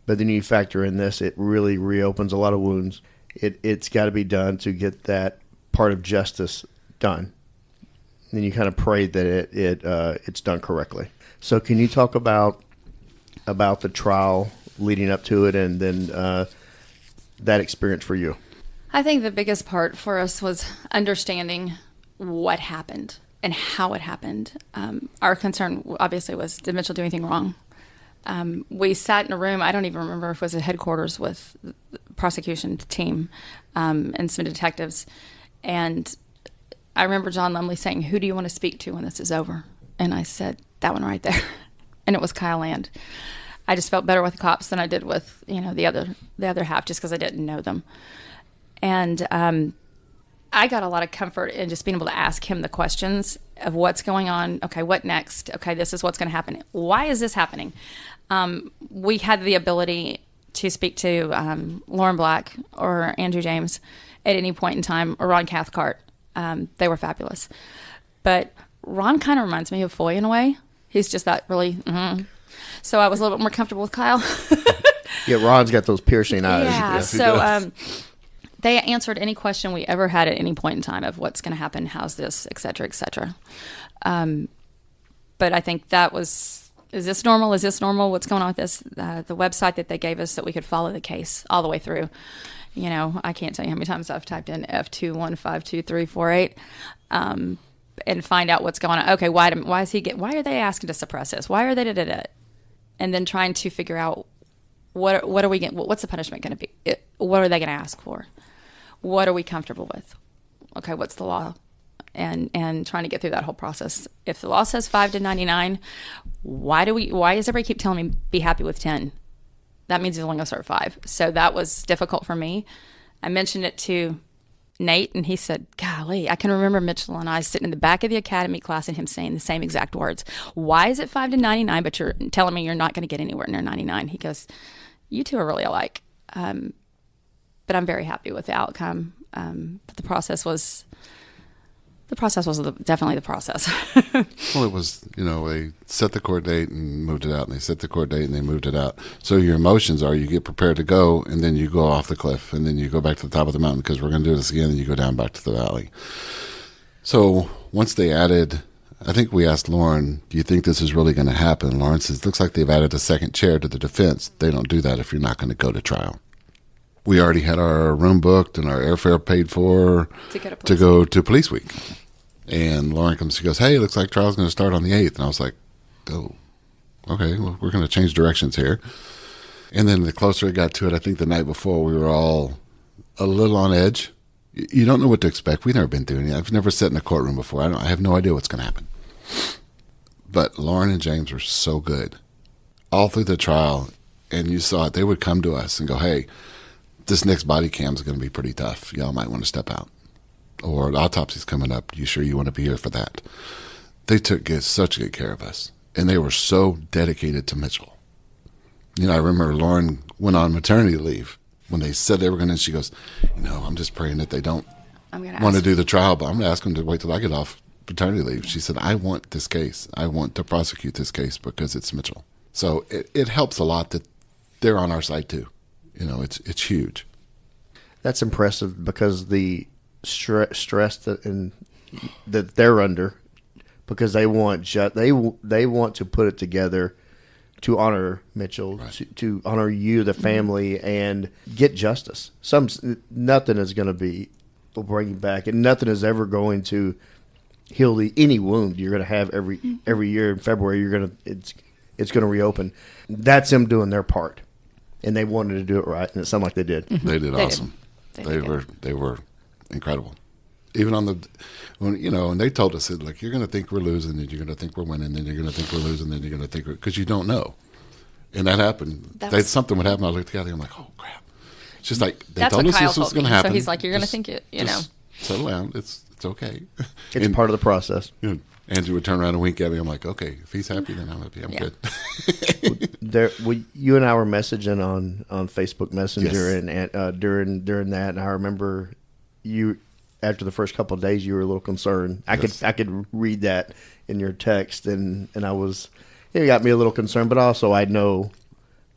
[SPEAKER 1] But then you factor in this, it really reopens a lot of wounds. It's got to be done to get that part of justice done. And you kind of pray that it's done correctly. So can you talk about the trial leading up to it, and then that experience for you?
[SPEAKER 5] I think the biggest part for us was understanding what happened and how it happened. Our concern obviously was, did Mitchell do anything wrong? We sat in a room, I don't even remember if it was at headquarters, with the prosecution team and some detectives. And I remember John Lumley saying, who do you want to speak to when this is over? And I said, that one right there. And it was Kyle Land. I just felt better with the cops than I did with, the other half, just because I didn't know them. And I got a lot of comfort in just being able to ask him the questions of what's going on. Okay, what next? Okay, this is what's going to happen. Why is this happening? We had the ability to speak to Lauren Black or Andrew James at any point in time, or Ron Cathcart. They were fabulous. But Ron kind of reminds me of Foy in a way. He's just that really... Mm-hmm. So I was a little bit more comfortable with Kyle.
[SPEAKER 1] Yeah, Ron's got those piercing eyes.
[SPEAKER 5] Yeah,
[SPEAKER 1] Yes,
[SPEAKER 5] so... they answered any question we ever had at any point in time of what's going to happen, how's this, et cetera, et cetera. But I think that was, is this normal? Is this normal? What's going on with this? The website that they gave us that we could follow the case all the way through. I can't tell you how many times I've typed in F215238 and find out what's going on. Okay, why are they asking to suppress this? Why are they and then trying to figure out what are we getting? What's the punishment going to be? What are they going to ask for? What are we comfortable with? Okay, what's the law? And trying to get through that whole process. If the law says 5 to 99, why does everybody keep telling me be happy with 10? That means he's only going to start 5. So that was difficult for me. I mentioned it to Nate, and he said, golly, I can remember Mitchell and I sitting in the back of the academy class and him saying the same exact words. Why is it 5 to 99, but you're telling me you're not going to get anywhere near 99? He goes, you two are really alike. But I'm very happy with the outcome. But the process was definitely the process.
[SPEAKER 4] Well, it was, they set the court date and moved it out, and they set the court date and they moved it out. So your emotions are, you get prepared to go, and then you go off the cliff, and then you go back to the top of the mountain because we're going to do this again, and you go down back to the valley. So once they added, I think we asked Lauren, do you think this is really going to happen? Lauren says, looks like they've added a second chair to the defense. They don't do that if you're not going to go to trial. We already had our room booked and our airfare paid for to go to Police Week. And Lauren comes, she goes, hey, looks like trial's going to start on the 8th. And I was like, oh, okay, well, we're going to change directions here. And then the closer it got to it, I think the night before, we were all a little on edge You don't know what to expect. We've never been through anything. I've never sat in a courtroom before. I have no idea what's going to happen. But Lauren and James were so good all through the trial, and you saw it. They would come to us and go, hey, this next body cam is going to be pretty tough. Y'all might want to step out. Or the autopsy's coming up. You sure you want to be here for that? They took such good care of us, and they were so dedicated to Mitchell. You know, I remember Lauren went on maternity leave. When they said they were going to, she goes, I'm just praying that they don't want to do the trial, but I'm going to ask them to wait till I get off paternity leave. She said, I want this case. I want to prosecute this case because it's Mitchell. So it helps a lot that they're on our side too. It's huge.
[SPEAKER 1] That's impressive because the stress that they're under, because they want they want to put it together to honor Mitchell, right, to honor you, the family, and get justice. Nothing is going to bring you back, and nothing is ever going to heal any wound you're going to have every year in February. It's going to reopen. That's them doing their part, and they wanted to do it right, and it sounded like they did.
[SPEAKER 4] They did awesome. They were incredible. Even on and they told us, like, you're going to think we're losing, and you're going to think we're winning, then you're going to think we're losing, then you're going to think because you don't know. And that happened. Something would happen. I looked together, I'm like, oh crap! It's just like they told us this was going to happen.
[SPEAKER 9] So he's like, you're going to think it.
[SPEAKER 4] Settle down. It's okay.
[SPEAKER 1] It's part of the process.
[SPEAKER 4] Andrew would turn around and wink at me. I'm like, okay, if he's happy, then I'm happy. I'm good.
[SPEAKER 1] You and I were messaging on Facebook Messenger,
[SPEAKER 4] yes,
[SPEAKER 1] and during that, and I remember you. After the first couple of days, you were a little concerned. I could read that in your text, and I was, it got me a little concerned. But also, I know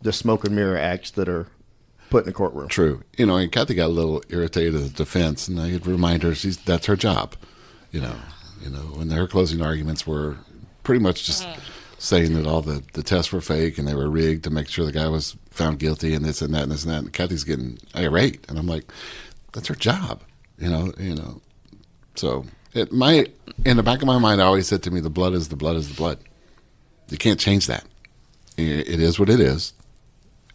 [SPEAKER 1] the smoke and mirror acts that are put in the courtroom.
[SPEAKER 4] True, and Kathy got a little irritated at the defense, and I had to remind her that's her job. When her closing arguments were pretty much just saying that all the tests were fake and they were rigged to make sure the guy was found guilty and this and that and this and that. And Kathy's getting irate, and I'm like, that's her job. So in the back of my mind, I always said to me, the blood is the blood is the blood. You can't change that. It is what it is.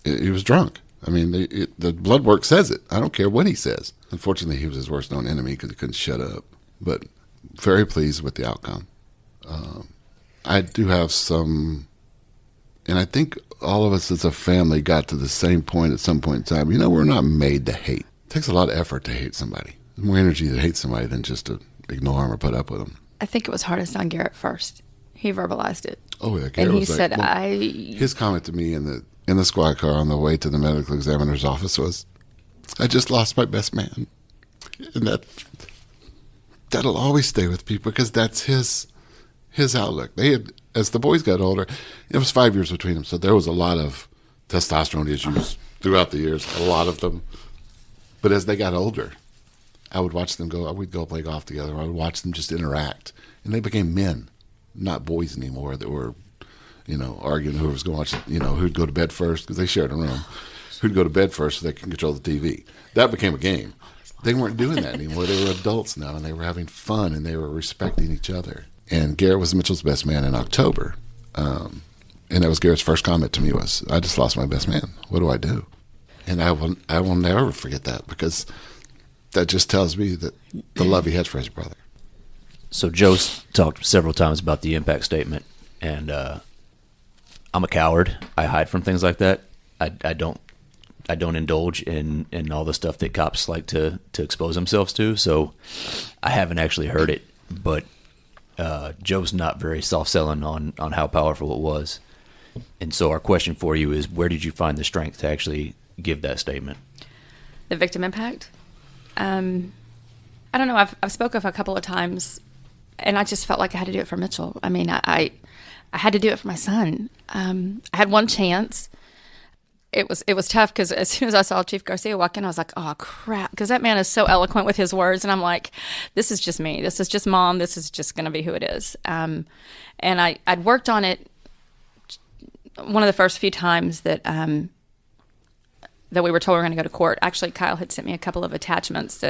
[SPEAKER 4] He was drunk. I mean, the blood work says it. I don't care what he says. Unfortunately, he was his worst known enemy because he couldn't shut up. But very pleased with the outcome. I do have some, and I think all of us as a family got to the same point at some point in time. We're not made to hate. It takes a lot of effort to hate somebody. There's more energy to hate somebody than just to ignore them or put up with them.
[SPEAKER 5] I think it was hardest on Garrett first. He verbalized it.
[SPEAKER 4] Oh, yeah. Garrett
[SPEAKER 5] and he
[SPEAKER 4] was
[SPEAKER 5] said,
[SPEAKER 4] his comment to me in the squad car on the way to the medical examiner's office was, I just lost my best man. And that'll always stay with people because that's his outlook. They had, as the boys got older, it was 5 years between them, so there was a lot of testosterone issues throughout the years, a lot of them. But as they got older, I would watch them go. We'd go play golf together. I would watch them just interact, and they became men, not boys anymore. That were, arguing who was going to watch. Who'd go to bed first because they shared a room. Who'd go to bed first so they can control the TV. That became a game. They weren't doing that anymore. They were adults now, and they were having fun, and they were respecting each other. And Garrett was Mitchell's best man in October, and that was Garrett's first comment to me was, "I just lost my best man. What do I do?" And I will never forget that because that just tells me that the love he had for his brother.
[SPEAKER 3] So Joe's talked several times about the impact statement, and I'm a coward. I hide from things like that. I don't indulge in all the stuff that cops like to expose themselves to. So I haven't actually heard it, but Joe's not very soft-selling on how powerful it was. And so our question for you is, where did you find the strength to actually give that statement?
[SPEAKER 5] The victim impact? I don't know. I've spoke of a couple of times, and I just felt like I had to do it for Mitchell. I mean, I had to do it for my son. I had one chance. It was tough because as soon as I saw Chief Garcia walk in, I was like, oh, crap, because that man is so eloquent with his words. And I'm like, this is just me. This is just Mom. This is just going to be who it is. And I'd worked on it one of the first few times that we were told we were going to go to court. Actually, Kyle had sent me a couple of attachments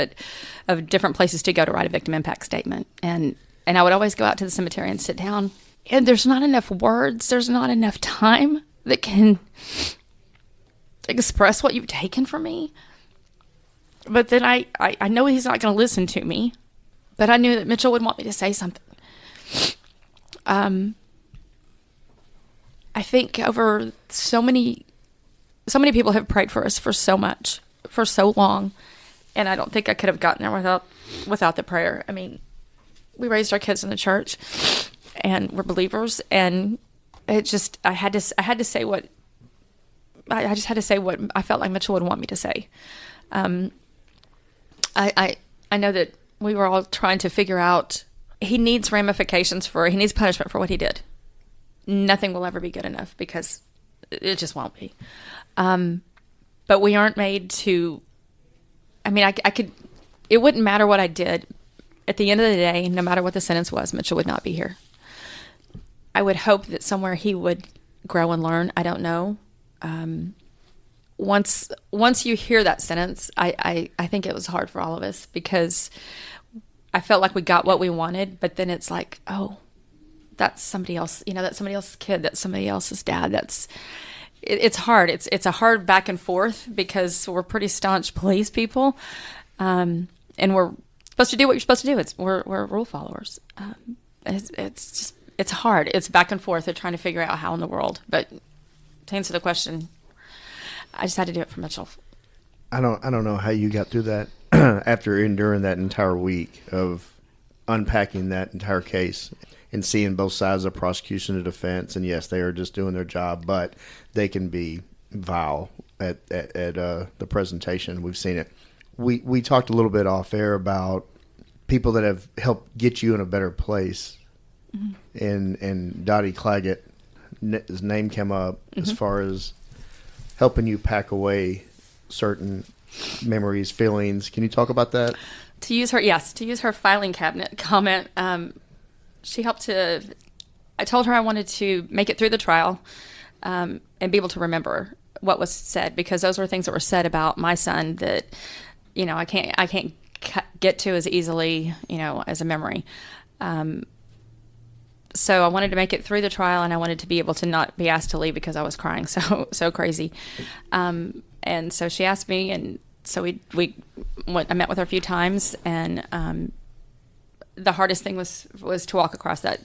[SPEAKER 5] of different places to go to write a victim impact statement. And I would always go out to the cemetery and sit down. And there's not enough words. There's not enough time that can express what you've taken from me. But then I know he's not going to listen to me, but I knew that Mitchell would want me to say something. I think over so many people have prayed for us for so long, and I don't think I could have gotten there without the prayer. I mean, we raised our kids in the church, and we're believers, and it just I just had to say what I felt like Mitchell would want me to say. I know that we were all trying to figure out, he needs punishment for what he did. Nothing will ever be good enough because it just won't be. But we aren't made to, I mean, it wouldn't matter what I did. At the end of the day, no matter what the sentence was, Mitchell would not be here. I would hope that somewhere he would grow and learn. I don't know. Once you hear that sentence, I think it was hard for all of us because I felt like we got what we wanted, but then it's like, oh, that's somebody else, that's somebody else's kid, that's somebody else's dad. It's hard. It's a hard back and forth because we're pretty staunch police people. And we're supposed to do what you're supposed to do. We're rule followers. It's hard. It's back and forth. They're trying to figure out how in the world, but to answer the question, I just had to do it for Mitchell.
[SPEAKER 1] I don't know how you got through that after enduring that entire week of unpacking that entire case and seeing both sides of prosecution and defense. And yes, they are just doing their job, but they can be vile at the presentation. We've seen it. We talked a little bit off air about people that have helped get you in a better place. Mm-hmm. And Dottie Claggett, his name came up as far as helping you pack away certain memories, feelings. Can you talk about that?
[SPEAKER 5] To use her filing cabinet comment, she helped to, I told her I wanted to make it through the trial and be able to remember what was said, because those were things that were said about my son that, I can't get to as easily, as a memory. So I wanted to make it through the trial, and I wanted to be able to not be asked to leave because I was crying so crazy. And so she asked me, and so I met with her a few times, and the hardest thing was to walk across that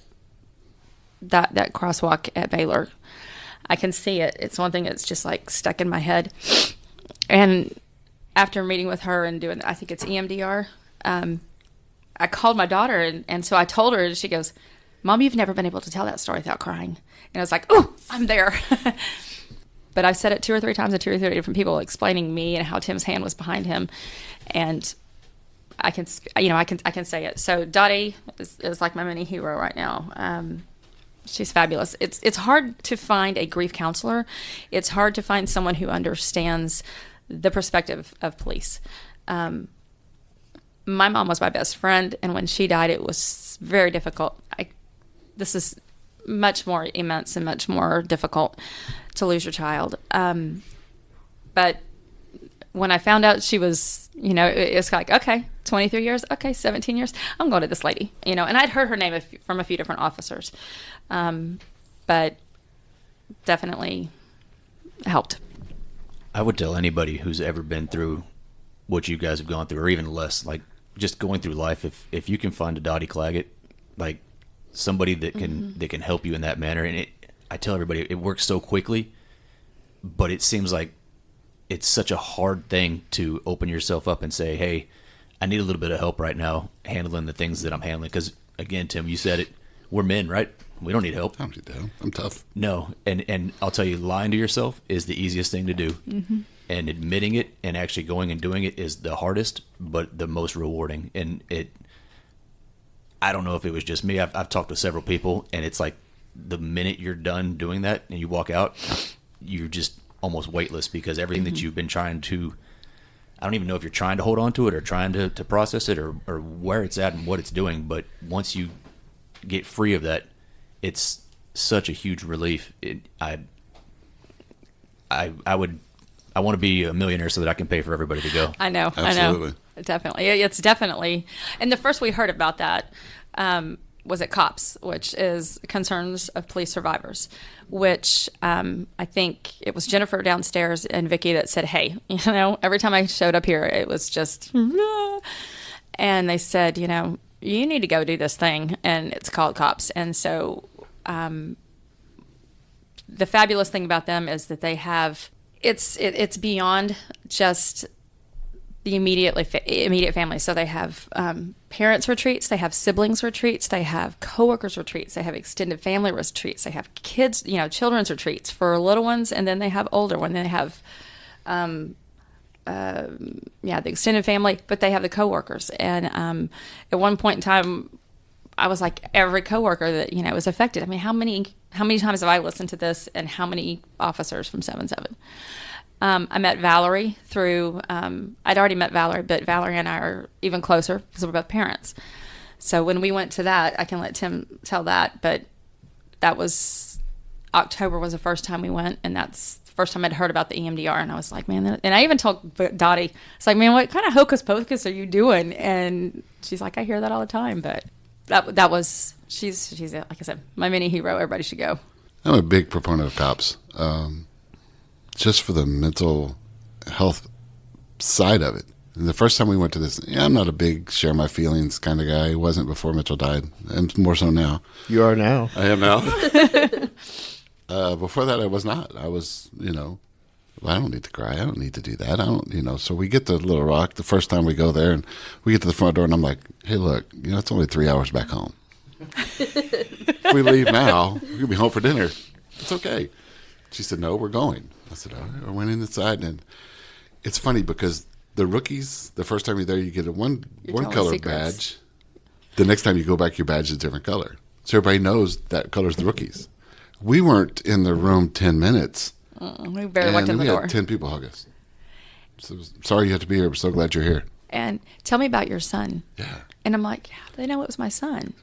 [SPEAKER 5] crosswalk at Baylor. I can see it. It's one thing that's just like stuck in my head. And after meeting with her and doing, I think it's EMDR, I called my daughter, and so I told her, and she goes, "Mom, you've never been able to tell that story without crying." And I was like, "Oh, I'm there." But I've said it 2 or 3 times to 2 or 3 different people, explaining me and how Tim's hand was behind him, and I can say it. So Dottie is like my mini hero right now. She's fabulous. It's hard to find a grief counselor. It's hard to find someone who understands the perspective of police. My mom was my best friend, and when she died, it was very difficult. This is much more immense and much more difficult to lose your child. But when I found out she was, it's like, okay, 23 years, okay, 17 years, I'm going to this lady, and I'd heard her name from a few different officers, but definitely helped.
[SPEAKER 3] I would tell anybody who's ever been through what you guys have gone through, or even less, like just going through life, if you can find a Dottie Claggett, like somebody that can help you in that manner. And I tell everybody, it works so quickly, but it seems like it's such a hard thing to open yourself up and say, hey, I need a little bit of help right now handling the things that I'm handling. Because again, Tim, you said it, we're men, right? We don't need help.
[SPEAKER 4] I don't need help. I'm tough.
[SPEAKER 3] No, and I'll tell you, lying to yourself is the easiest thing to do. Mm-hmm. And admitting it and actually going and doing it is the hardest, but the most rewarding. And I don't know if it was just me. I've talked to several people, and it's like the minute you're done doing that and you walk out, you're just almost weightless, because everything that you've been trying to, I don't even know if you're trying to hold on to it or trying to process it or where it's at and what it's doing. But once you get free of that, it's such a huge relief. I want to be a millionaire so that I can pay for everybody to go.
[SPEAKER 5] I know.
[SPEAKER 4] Absolutely.
[SPEAKER 5] I know. Definitely. It's definitely. And the first we heard about that, was at COPS, which is Concerns of Police Survivors, which I think it was Jennifer downstairs and Vicky that said, hey, every time I showed up here, it was just, and they said, you need to go do this thing, and it's called COPS. And so the fabulous thing about them is that they have, it's beyond just the immediate family. So they have parents retreats, they have siblings retreats, they have coworkers retreats, they have extended family retreats, they have kids, children's retreats for little ones, and then they have older ones. They have the extended family, but they have the coworkers. And at one point in time, I was like, every coworker that was affected. I mean, how many times have I listened to this, and how many officers from 7-7? I met Valerie through, I'd already met Valerie, but Valerie and I are even closer because we're both parents. So when we went to that, I can let Tim tell that, but that was, October was the first time we went, and that's the first time I'd heard about the EMDR, and I was like, man, and I even told Dottie, it's like, man, what kind of hocus pocus are you doing? And she's like, I hear that all the time, but that was, she's like I said, my mini hero. Everybody should go.
[SPEAKER 4] I'm a big proponent of COPS. Just for the mental health side of it. And the first time we went to this, I'm not a big share my feelings kind of guy. I wasn't before Mitchell died. I'm more so now.
[SPEAKER 1] You are now.
[SPEAKER 4] I am now. Before that, I was not. I was, well, I don't need to cry. I don't need to do that. I don't, so we get to Little Rock the first time we go there, and we get to the front door, and I'm like, hey, look, it's only 3 hours back home. If we leave now, we're going to be home for dinner. It's okay. She said, no, we're going. I said, all right. I went inside, and it's funny because the rookies, the first time you're there, you get a one color badge. The next time you go back, your badge is a different color. So everybody knows that color's the rookies. We weren't in the room 10 minutes.
[SPEAKER 5] We barely walked in the door.
[SPEAKER 4] We had 10 people hug us. So sorry you have to be here. We're so glad you're here.
[SPEAKER 5] And tell me about your son.
[SPEAKER 4] Yeah.
[SPEAKER 5] And I'm like, how do they know it was my son?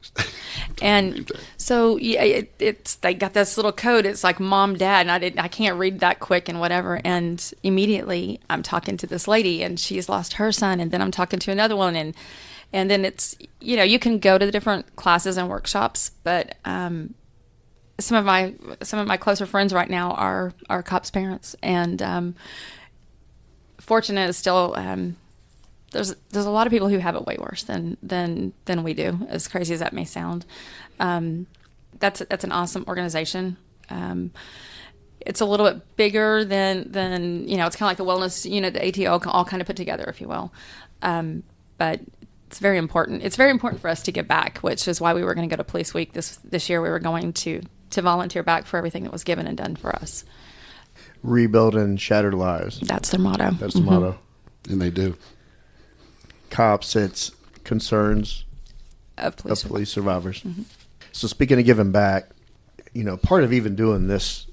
[SPEAKER 5] And so it's they got this little code. It's like mom, dad, and I can't read that quick and whatever. And immediately I'm talking to this lady, and she's lost her son, and then I'm talking to another one, and then it's you can go to the different classes and workshops, but some of my closer friends right now are COPS parents, and fortunate is still. There's a lot of people who have it way worse than we do, as crazy as that may sound. That's an awesome organization. It's a little bit bigger than it's kind of like the wellness unit, the ATO, all kind of put together, if you will. But it's very important. It's very important for us to give back, which is why we were going to go to Police Week this year. We were going to volunteer back for everything that was given and done for us.
[SPEAKER 1] Rebuilding shattered lives.
[SPEAKER 5] That's their motto.
[SPEAKER 1] That's the motto.
[SPEAKER 4] And they do.
[SPEAKER 1] COPS, it's Concerns
[SPEAKER 5] of Police
[SPEAKER 1] Survivors. Mm-hmm. So speaking of giving back, part of even doing this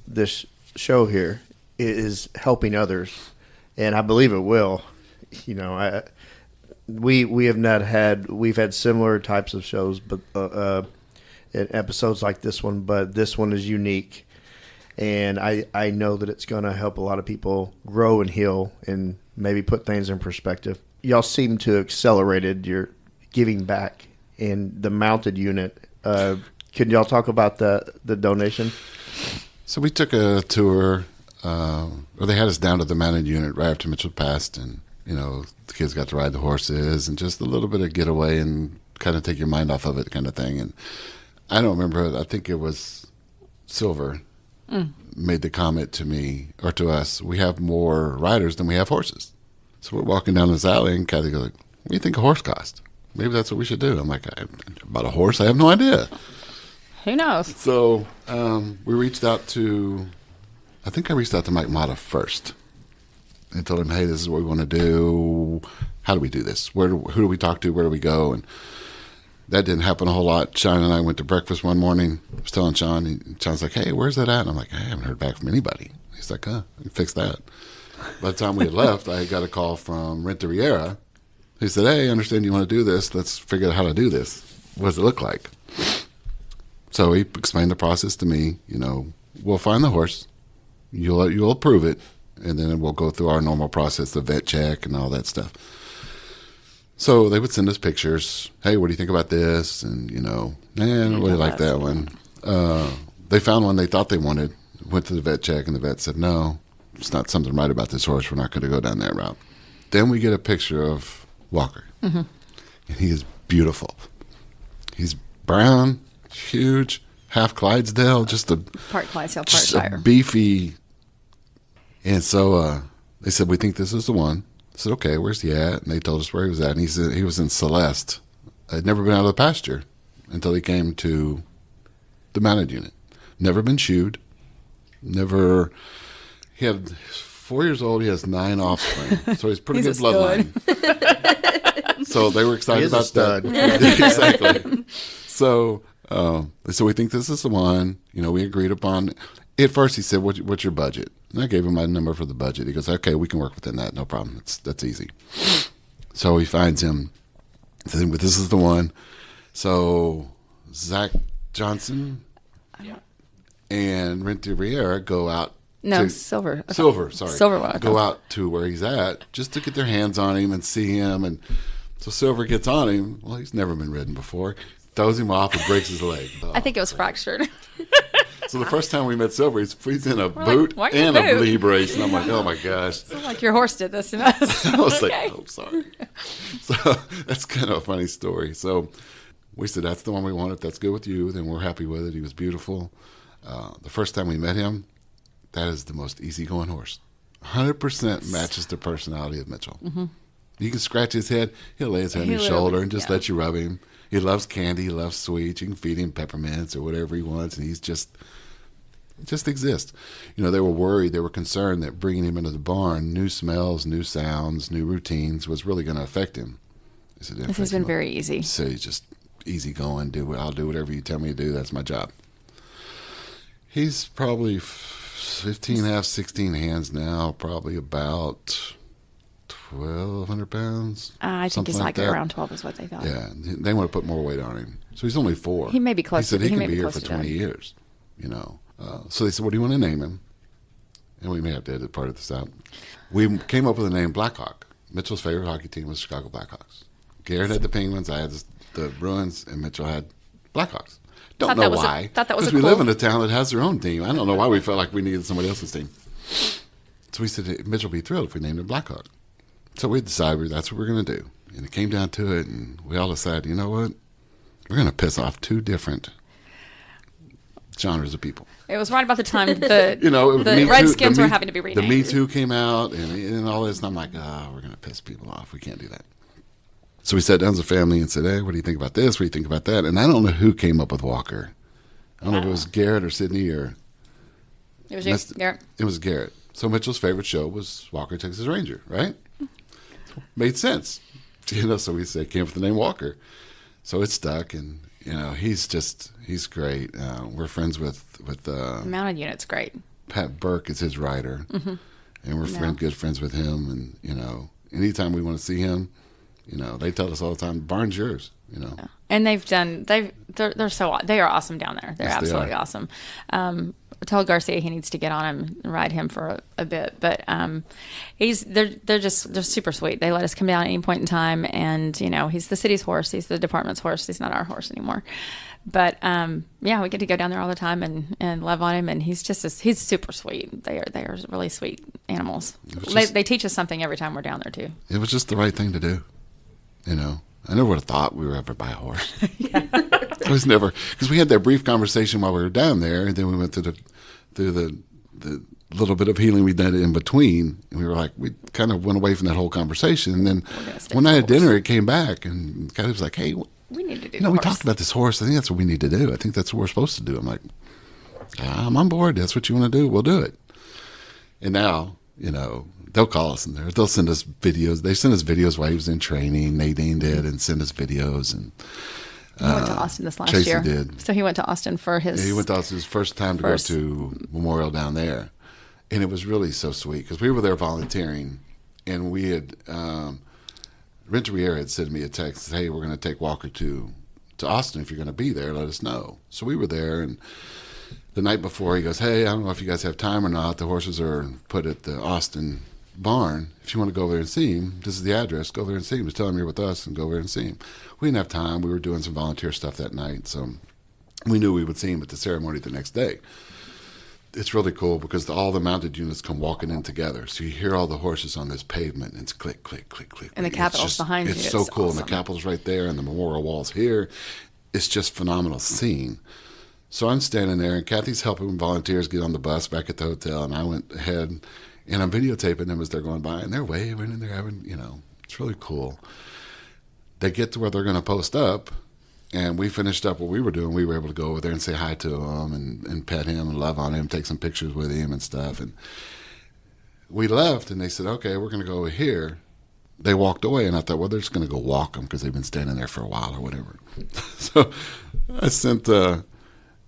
[SPEAKER 1] show here is helping others, and I believe it will. We've had similar types of shows, but episodes like this one, but this one is unique, and I know that it's going to help a lot of people grow and heal and maybe put things in perspective. Y'all seem to have accelerated your giving back in the mounted unit. Could y'all talk about the donation?
[SPEAKER 4] So we took a tour, or they had us down to the mounted unit right after Mitchell passed, and the kids got to ride the horses and just a little bit of getaway and kind of take your mind off of it kind of thing. And I don't remember, I think it was Silver made the comment to me, or to us, we have more riders than we have horses. So we're walking down this alley, and Kathy goes, what do you think a horse cost? Maybe that's what we should do. I'm like, about a horse? I have no idea.
[SPEAKER 5] Who knows?
[SPEAKER 4] So we reached out to, I think I reached out to Mike Mata first and told him, hey, this is what we want to do. How do we do this? Who do we talk to? Where do we go? And that didn't happen a whole lot. Sean and I went to breakfast one morning. I was telling Sean, and Sean's like, hey, where's that at? And I'm like, I haven't heard back from anybody. He's like, we fixed that. By the time we had left, I got a call from Renteria. He said, hey, I understand you want to do this. Let's figure out how to do this. What does it look like? So he explained the process to me. We'll find the horse. You'll approve it. And then we'll go through our normal process, the vet check and all that stuff. So they would send us pictures. Hey, what do you think about this? And, I don't really like that one. They found one they thought they wanted, went to the vet check, and the vet said, no, it's not something right about this horse. We're not going to go down that route. Then we get a picture of Walker. And he is beautiful. He's brown, huge, half Clydesdale, just a
[SPEAKER 5] Part Clydesdale, part
[SPEAKER 4] just
[SPEAKER 5] Shire.
[SPEAKER 4] a beefy. And so they said, we think this is the one. I said, okay, where's he at? And they told us where he was at. And he said he was in Celeste. I'd never been out of the pasture until he came to the mounted unit. Never been shoed. Never. He had 4 years old. He has 9 offspring. So he's pretty
[SPEAKER 5] He's
[SPEAKER 4] good
[SPEAKER 5] a
[SPEAKER 4] bloodline. So they were
[SPEAKER 1] He
[SPEAKER 4] excited
[SPEAKER 1] is a
[SPEAKER 4] about
[SPEAKER 1] stud.
[SPEAKER 4] that. Exactly. So we think this is the one. We agreed upon. At first, he said, "What's your budget?" And I gave him my number for the budget. He goes, "Okay, we can work within that. No problem. That's easy." So he finds him. Said, "But this is the one." So Zach Johnson and Renteria go out.
[SPEAKER 5] No,
[SPEAKER 4] to-
[SPEAKER 5] Silver.
[SPEAKER 4] Silver, sorry.
[SPEAKER 5] Silver.
[SPEAKER 4] Go out to where he's at just to get their hands on him and see him. And so Silver gets on him. Well, he's never been ridden before. Throws him off and breaks his leg.
[SPEAKER 5] I think it was fractured.
[SPEAKER 4] So the first time we met Silver, he's in a boot
[SPEAKER 5] "Why are you
[SPEAKER 4] and
[SPEAKER 5] in a
[SPEAKER 4] a
[SPEAKER 5] boot?"
[SPEAKER 4] knee brace. And I'm like, oh my gosh.
[SPEAKER 5] Like your horse did this to us.
[SPEAKER 4] I was
[SPEAKER 5] Okay.
[SPEAKER 4] like, oh, sorry. So that's kind of a funny story. So we said, that's the one we wanted. That's good with you. Then we're happy with it. He was beautiful. The first time we met him, that is the most easygoing horse. 100% matches the personality of Mitchell. You can scratch his head. He'll lay his head on your shoulder and just let you rub him. He loves candy. He loves sweets. You can feed him peppermints or whatever he wants, and he's just exists. They were worried. They were concerned that bringing him into the barn, new smells, new sounds, new routines was really going to affect him. He said,
[SPEAKER 5] This has been very easy.
[SPEAKER 4] So he's just easy going. I'll do whatever you tell me to do. That's my job. He's probably 15 half, 16 hands now. Probably about 1,200 pounds.
[SPEAKER 5] I think
[SPEAKER 4] something
[SPEAKER 5] he's like
[SPEAKER 4] that.
[SPEAKER 5] around 12 is what they thought.
[SPEAKER 4] Yeah, they want to put more weight on him. So he's only 4.
[SPEAKER 5] He may be close
[SPEAKER 4] He said
[SPEAKER 5] to-
[SPEAKER 4] he
[SPEAKER 5] he
[SPEAKER 4] can
[SPEAKER 5] may
[SPEAKER 4] be
[SPEAKER 5] be
[SPEAKER 4] here
[SPEAKER 5] close
[SPEAKER 4] for
[SPEAKER 5] to
[SPEAKER 4] 20
[SPEAKER 5] that.
[SPEAKER 4] years. So they said, what do you want to name him? And we may have to edit part of this out. We came up with the name Blackhawk. Mitchell's favorite hockey team was Chicago Blackhawks. Garrett had the Penguins, I had the Bruins, and Mitchell had Blackhawks. Don't know why.
[SPEAKER 5] Thought that was
[SPEAKER 4] Because we live in a town that has their own team. I don't know why we felt like we needed somebody else's team. So we said, Mitchell would be thrilled if we named him Blackhawk. So we decided that's what we're going to do. And it came down to it, and we all decided, you know what? We're going to piss off 2 different genres of people.
[SPEAKER 5] It was right about the time the
[SPEAKER 4] It was
[SPEAKER 5] the
[SPEAKER 4] Me Too-
[SPEAKER 5] Redskins
[SPEAKER 4] the
[SPEAKER 5] were
[SPEAKER 4] Me-
[SPEAKER 5] having to be
[SPEAKER 4] The
[SPEAKER 5] renamed.
[SPEAKER 4] Me Too came out and all this, and I'm like, we're going to piss people off. We can't do that. So we sat down as a family and said, hey, what do you think about this? What do you think about that? And I don't know who came up with Walker. I don't know if it was Garrett or Sydney or...
[SPEAKER 5] It was you, Garrett.
[SPEAKER 4] It was Garrett. So Mitchell's favorite show was Walker, Texas Ranger, right? Made sense. So we said, came up with the name Walker. So it stuck, and, he's great. We're friends with
[SPEAKER 5] The mounted unit's great.
[SPEAKER 4] Pat Burke is his rider, and we're good friends with him. And anytime we want to see him, they tell us all the time, "Barn's yours."
[SPEAKER 5] And they are awesome down there. They're
[SPEAKER 4] Yes, they
[SPEAKER 5] absolutely
[SPEAKER 4] are.
[SPEAKER 5] awesome. Tell Garcia he needs to get on him and ride him for a bit. But they're super sweet. They let us come down at any point in time, and he's the city's horse. He's the department's horse. He's not our horse anymore. But we get to go down there all the time and love on him, and he's super sweet. They are really sweet animals. They teach us something every time we're down there too.
[SPEAKER 4] It was just the right thing to do. I never would have thought we were ever buy a horse. I was never, because we had that brief conversation while we were down there, and then we went through the little bit of healing we did in between, and we were like, we kind of went away from that whole conversation. And then one night at dinner, it came back, and Kathy was like, hey,
[SPEAKER 5] We need to do.
[SPEAKER 4] we talked about this horse. I think that's what we need to do. I think that's what we're supposed to do. I'm like, I'm on board. That's what you want to do. We'll do it. And now, they'll call us and they'll send us videos. They sent us videos while he was in training. Nadine did, and send us videos. And
[SPEAKER 5] He went to Austin this last
[SPEAKER 4] Tracy
[SPEAKER 5] year.
[SPEAKER 4] did.
[SPEAKER 5] So he went to Austin for his.
[SPEAKER 4] Yeah, he went to Austin his first time to go to Memorial down there. And it was really so sweet because we were there volunteering, and we had Renteria had sent me a text, hey, we're going to take Walker to Austin. If you're going to be there, let us know. So we were there, and the night before he goes, hey, I don't know if you guys have time or not. The horses are put at the Austin barn. If you want to go over there and see him, this is the address. Go over there and see him. Just tell him you're with us and go over there and see him. We didn't have time. We were doing some volunteer stuff that night, so we knew we would see him at the ceremony the next day. It's really cool because all the mounted units come walking in together. So you hear all the horses on this pavement, and it's click, click, click, click.
[SPEAKER 5] And the Capitol's behind you.
[SPEAKER 4] It's so cool.
[SPEAKER 5] Awesome.
[SPEAKER 4] And the Capitol's right there, and the memorial wall's here. It's just phenomenal scene. So I'm standing there, and Kathy's helping volunteers get on the bus back at the hotel, and I went ahead, and I'm videotaping them as they're going by, and they're waving, and they're having, it's really cool. They get to where they're going to post up, and we finished up what we were doing. We were able to go over there and say hi to him and pet him and love on him, take some pictures with him and stuff. And we left, and they said, okay, we're going to go over here. They walked away, and I thought, well, they're just going to go walk them because they've been standing there for a while or whatever. So I sent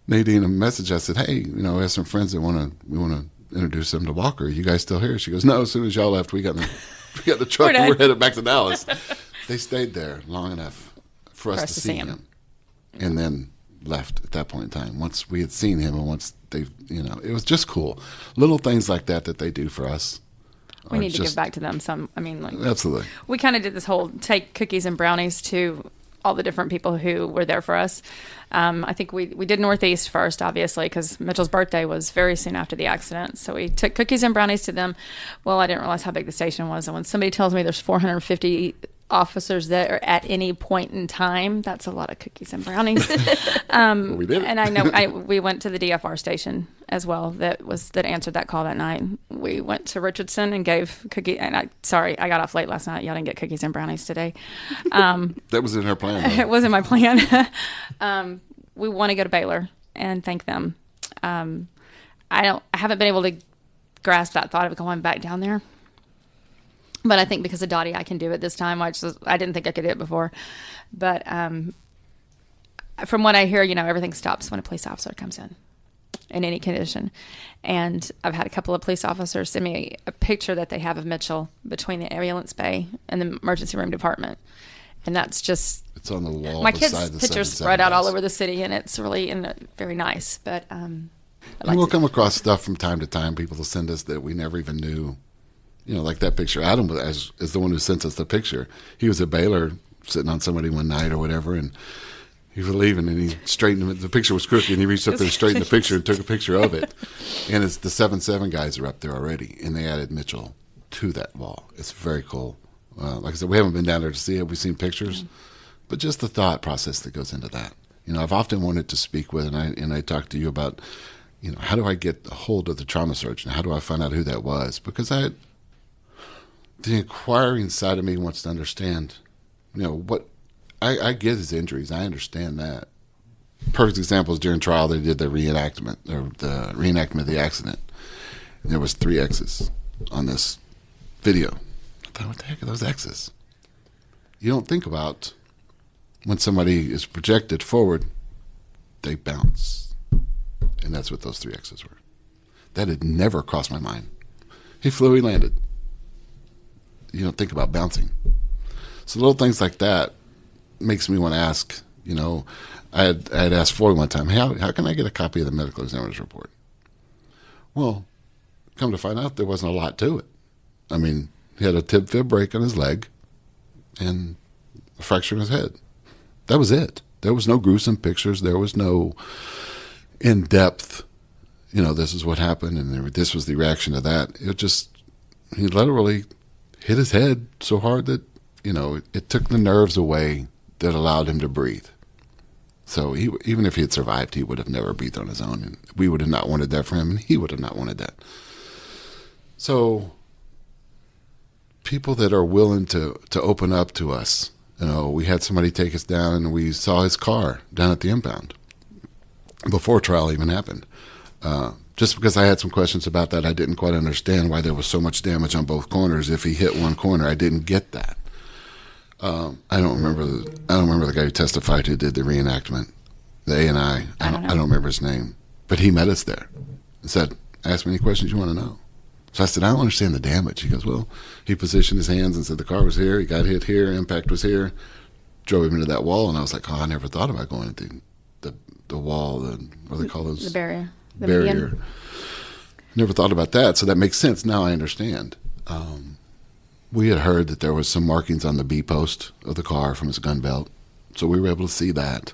[SPEAKER 4] Nadine a message. I said, hey, we have some friends that we want to introduce them to Walker. You guys still here? She goes, no, as soon as y'all left, we got the truck and we're headed back to Dallas. They stayed there long enough for us to see him. And then left at that point in time. Once we had seen him and once they, it was just cool. Little things like that they do for us.
[SPEAKER 5] We need to give back to them
[SPEAKER 4] Absolutely.
[SPEAKER 5] We kind of did this whole take cookies and brownies to all the different people who were there for us. I think we did Northeast first, obviously, because Mitchell's birthday was very soon after the accident. So we took cookies and brownies to them. Well, I didn't realize how big the station was. And when somebody tells me there's 450 officers there at any point in time, that's a lot of cookies and brownies.
[SPEAKER 4] We did.
[SPEAKER 5] And I know we went to the DFR station as well that answered that call that night. We went to Richardson and gave cookies. And I got off late last night. Y'all didn't get cookies and brownies today.
[SPEAKER 4] That was in her plan, though.
[SPEAKER 5] It wasn't my plan. We want to go to Baylor and thank them. I haven't been able to grasp that thought of going back down there. But I think because of Dottie, I can do it this time. I didn't think I could do it before. But from what I hear, everything stops when a police officer comes in any condition. And I've had a couple of police officers send me a picture that they have of Mitchell between the ambulance bay and the emergency room department. And that's just... It's
[SPEAKER 4] on the wall.
[SPEAKER 5] My kids' pictures spread out all over the city, and it's really very nice. But
[SPEAKER 4] we'll come across stuff from time to time. People will send us that we never even knew. Like that picture. Adam is the one who sent us the picture. He was at Baylor sitting on somebody one night or whatever, and he was leaving, and he straightened the picture was crooked, and he reached up there and straightened the picture and took a picture of it. And it's the 7-7 guys are up there already, and they added Mitchell to that wall. It's very cool. Like I said, we haven't been down there to see it. We've seen pictures, but just the thought process that goes into that. I've often wanted to speak with, and I talked to you about, how do I get a hold of the trauma surgeon? How do I find out who that was? Because the inquiring side of me wants to understand, what I get his injuries. I understand that. Perfect example is during trial they did the reenactment of the accident. And there was 3 X's on this video. I thought, what the heck are those X's? You don't think about when somebody is projected forward, they bounce. And that's what those 3 X's were. That had never crossed my mind. He flew, he landed. You don't think about bouncing. So little things like that makes me want to ask, I had asked Floyd one time, how can I get a copy of the medical examiner's report? Well, come to find out there wasn't a lot to it. I mean, he had a tib-fib break on his leg and a fracture in his head. That was it. There was no gruesome pictures. There was no in-depth, this is what happened and this was the reaction to that. He literally hit his head so hard that, it took the nerves away that allowed him to breathe. So even if he had survived, he would have never breathed on his own. And we would have not wanted that for him, and he would have not wanted that. So people that are willing to open up to us, we had somebody take us down, and we saw his car down at the impound before trial even happened. Just because I had some questions about that, I didn't quite understand why there was so much damage on both corners. If he hit one corner, I didn't get that. I don't remember the guy who testified who did the reenactment, the A&I. I don't remember his name, but he met us there and said, "Ask me any questions you want to know." So I said, "I don't understand the damage." He goes, "Well," he positioned his hands and said, "The car was here. He got hit here. Impact was here. Drove him into that wall." And I was like, "Oh, I never thought about going into the wall. What do they call those?
[SPEAKER 5] The barrier.
[SPEAKER 4] Barrier. Never thought about that. So that makes sense. Now I understand." We had heard that there was some markings on the B post of the car from his gun belt, so we were able to see that.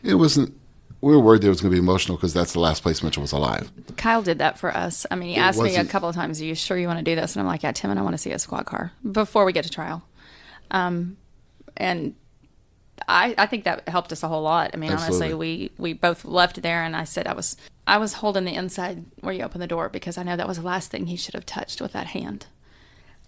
[SPEAKER 4] It wasn't. We were worried that it was going to be emotional because that's the last place Mitchell was alive.
[SPEAKER 5] Kyle did that for us. I mean, he
[SPEAKER 4] It
[SPEAKER 5] asked me a
[SPEAKER 4] wasn't-
[SPEAKER 5] couple of times, "Are you sure you want to do this?" And I'm like, "Yeah, Tim, and I want to see a squad car before we get to trial." And I think that helped us a whole lot. I mean,
[SPEAKER 4] Absolutely.
[SPEAKER 5] honestly, we both left there, and I said I was holding the inside where you open the door because I know that was the last thing he should have touched with that hand.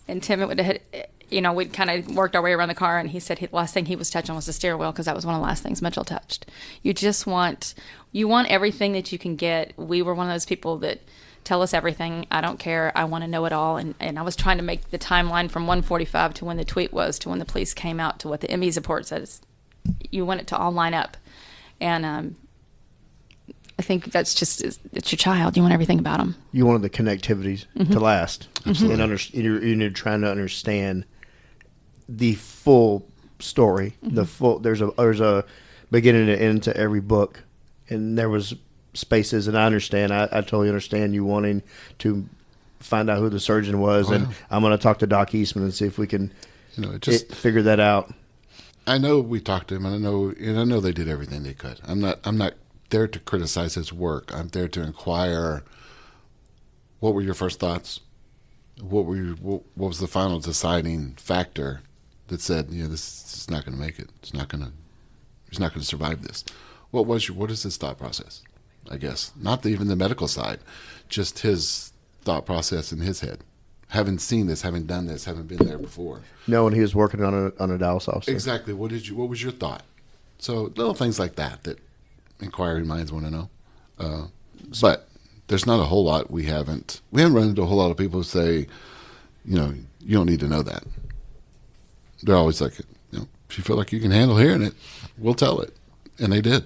[SPEAKER 5] And Tim, it would have hit, we'd kind of worked our way around the car, and he said the last thing he was touching was the steering wheel because that was one of the last things Mitchell touched. You want everything that you can get. We were one of those people that tell us everything. I don't care. I want to know it all. And I was trying to make the timeline from 1:45 to when the tweet was to when the police came out to what the MV's report says. You want it to all line up. And I think that's just, it's your child. You want everything about them.
[SPEAKER 1] You wanted the connectivity to last.
[SPEAKER 4] Absolutely.
[SPEAKER 1] And you're trying to understand the full story. The full there's a beginning and end to every book, and there was spaces. And I understand. I totally understand you wanting to find out who the surgeon was, and I'm going to talk to Doc Eastman and see if we can figure that out.
[SPEAKER 4] I know we talked to him, and I know they did everything they could. I'm not there to criticize his work. I'm there to inquire. What were your first thoughts? What was the final deciding factor that said, this is not going to make it. He's not going to survive this. What is his thought process? I guess not even the medical side, just his thought process in his head. Having seen this, having done this, having been there before.
[SPEAKER 1] Knowing he was working on a Dallas officer.
[SPEAKER 4] Exactly. What was your thought? So little things like that inquiring minds want to know. But there's not a whole lot we haven't run into a whole lot of people who say, you don't need to know that. They're always like, if you feel like you can handle hearing it, we'll tell it. And they did,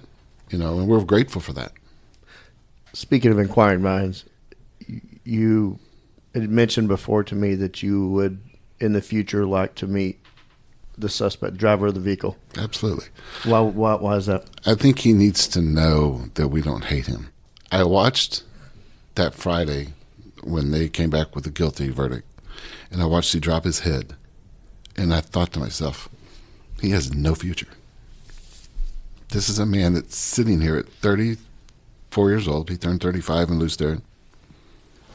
[SPEAKER 4] and we're grateful for that.
[SPEAKER 1] Speaking of inquiring minds, you had mentioned before to me that you would, in the future, like to meet the suspect, driver of the vehicle.
[SPEAKER 4] Absolutely.
[SPEAKER 1] Why is that?
[SPEAKER 4] I think he needs to know that we don't hate him. I watched that Friday when they came back with the guilty verdict, and I watched he drop his head, and I thought to myself, he has no future. This is a man that's sitting here at 34 years old. He turned 35 in Loose Third.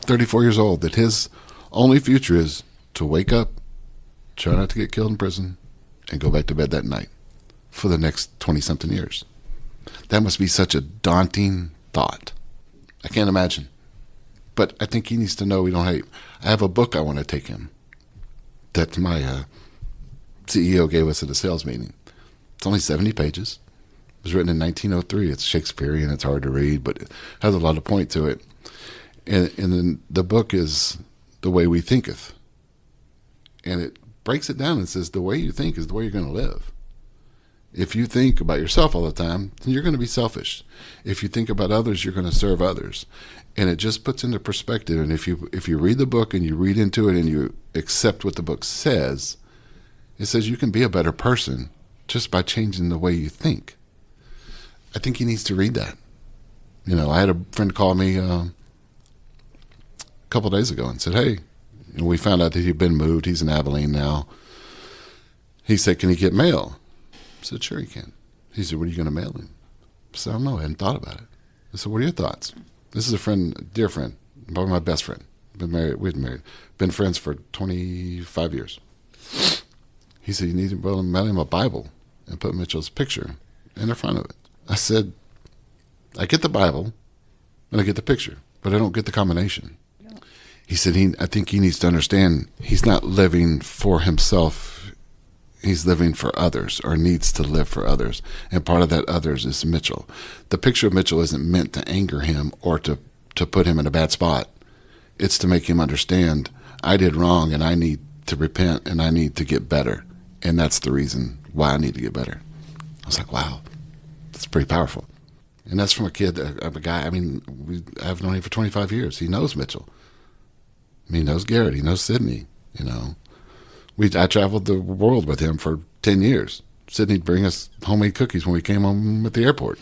[SPEAKER 4] 34 years old, that his only future is to wake up, try not to get killed in prison, and go back to bed that night for the next 20-something years. That must be such a daunting thought. I can't imagine. But I think he needs to know we don't hate. I have a book I want to take him that my CEO gave us at a sales meeting. It's only 70 pages. It was written in 1903. It's Shakespearean. It's hard to read, but it has a lot of point to it. And then the book is The Way We Thinketh. And it breaks it down and says the way you think is the way you're going to live. If you think about yourself all the time, then you're going to be selfish. If you think about others, you're going to serve others. And it just puts into perspective. And if you read the book and you read into it and you accept what the book says, it says you can be a better person just by changing the way you think. I think he needs to read that. I had a friend call me a couple of days ago and said, hey, we found out that he'd been moved. He's in Abilene now. He said, can he get mail? I said, sure he can. He said, what are you going to mail him? I said, I don't know. I hadn't thought about it. I said, what are your thoughts? This is a dear friend, probably my best friend. We'd been married. Been friends for 25 years. He said, you need to mail him a Bible and put Mitchell's picture in the front of it. I said, I get the Bible and I get the picture, but I don't get the combination. He said, I think he needs to understand he's not living for himself. He's living for others, or needs to live for others. And part of that others is Mitchell. The picture of Mitchell isn't meant to anger him or to put him in a bad spot. It's to make him understand I did wrong and I need to repent and I need to get better. And that's the reason why I need to get better. I was like, wow, that's pretty powerful. And that's from a kid, a guy, I've known him for 25 years. He knows Mitchell. He knows Garrett. He knows Sydney, I traveled the world with him for 10 years. Sydney'd bring us homemade cookies when we came home at the airport,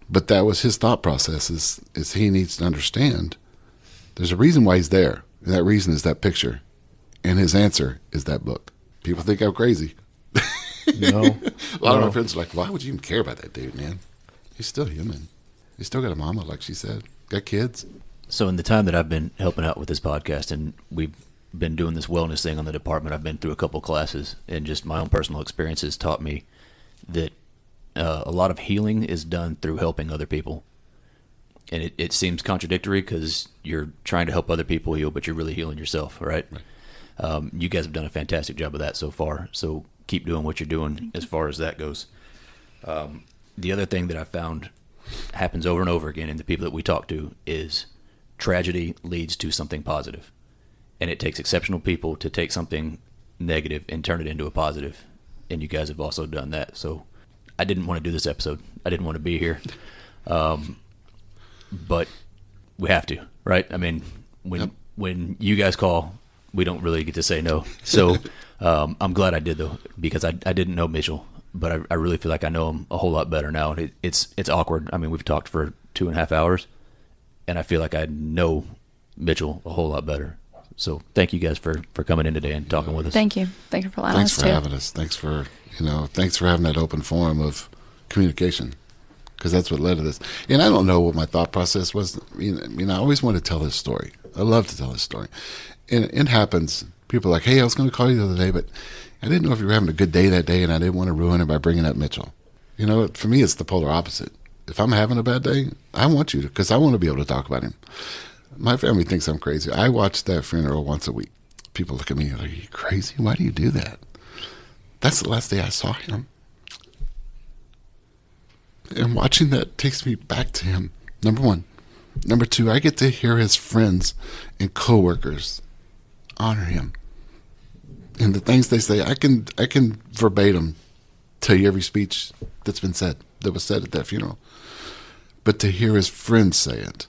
[SPEAKER 4] But that was his thought process is he needs to understand there's a reason why he's there. And that reason is that picture. And his answer is that book. People think I'm crazy.
[SPEAKER 1] No.
[SPEAKER 4] A lot of my friends are like, why would you even care about that dude, man? He's still human. He's still got a mama, like she said. Got kids.
[SPEAKER 3] So in the time that I've been helping out with this podcast, and we've been doing this wellness thing on the department, I've been through a couple classes, and just my own personal experiences taught me that a lot of healing is done through helping other people. And it seems contradictory because you're trying to help other people heal, but you're really healing yourself, right? You guys have done a fantastic job of that so far, so keep doing what you're doing as far as that goes. The other thing that I found happens over and over again in the people that we talk to is tragedy leads to something positive. And it takes exceptional people to take something negative and turn it into a positive. And you guys have also done that. So I didn't want to do this episode. I didn't want to be here. But we have to, right? I mean, when you guys call, we don't really get to say no. So I'm glad I did, though, because I didn't know Mitchell, but I really feel like I know him a whole lot better now. And it's awkward. I mean, we've talked for 2.5 hours, and I feel like I know Mitchell a whole lot better. So thank you guys for coming in today and talking with us.
[SPEAKER 5] Thank you. Thank you for allowing
[SPEAKER 4] Thanks
[SPEAKER 5] us
[SPEAKER 4] for
[SPEAKER 5] to.
[SPEAKER 4] having us. Thanks for having that open forum of communication, because that's what led to this. And I don't know what my thought process was. I always wanted to tell this story. I love to tell this story. And it happens. People are like, hey, I was going to call you the other day, but I didn't know if you were having a good day that day, and I didn't want to ruin it by bringing up Mitchell. For me, it's the polar opposite. If I'm having a bad day, I want you to, because I want to be able to talk about him. My family thinks I'm crazy. I watch that funeral once a week. People look at me like, are you crazy? Why do you do that? That's the last day I saw him. And watching that takes me back to him, number one. Number two, I get to hear his friends and coworkers honor him. And the things they say, I can verbatim tell you every speech that was said at that funeral. But to hear his friends say it,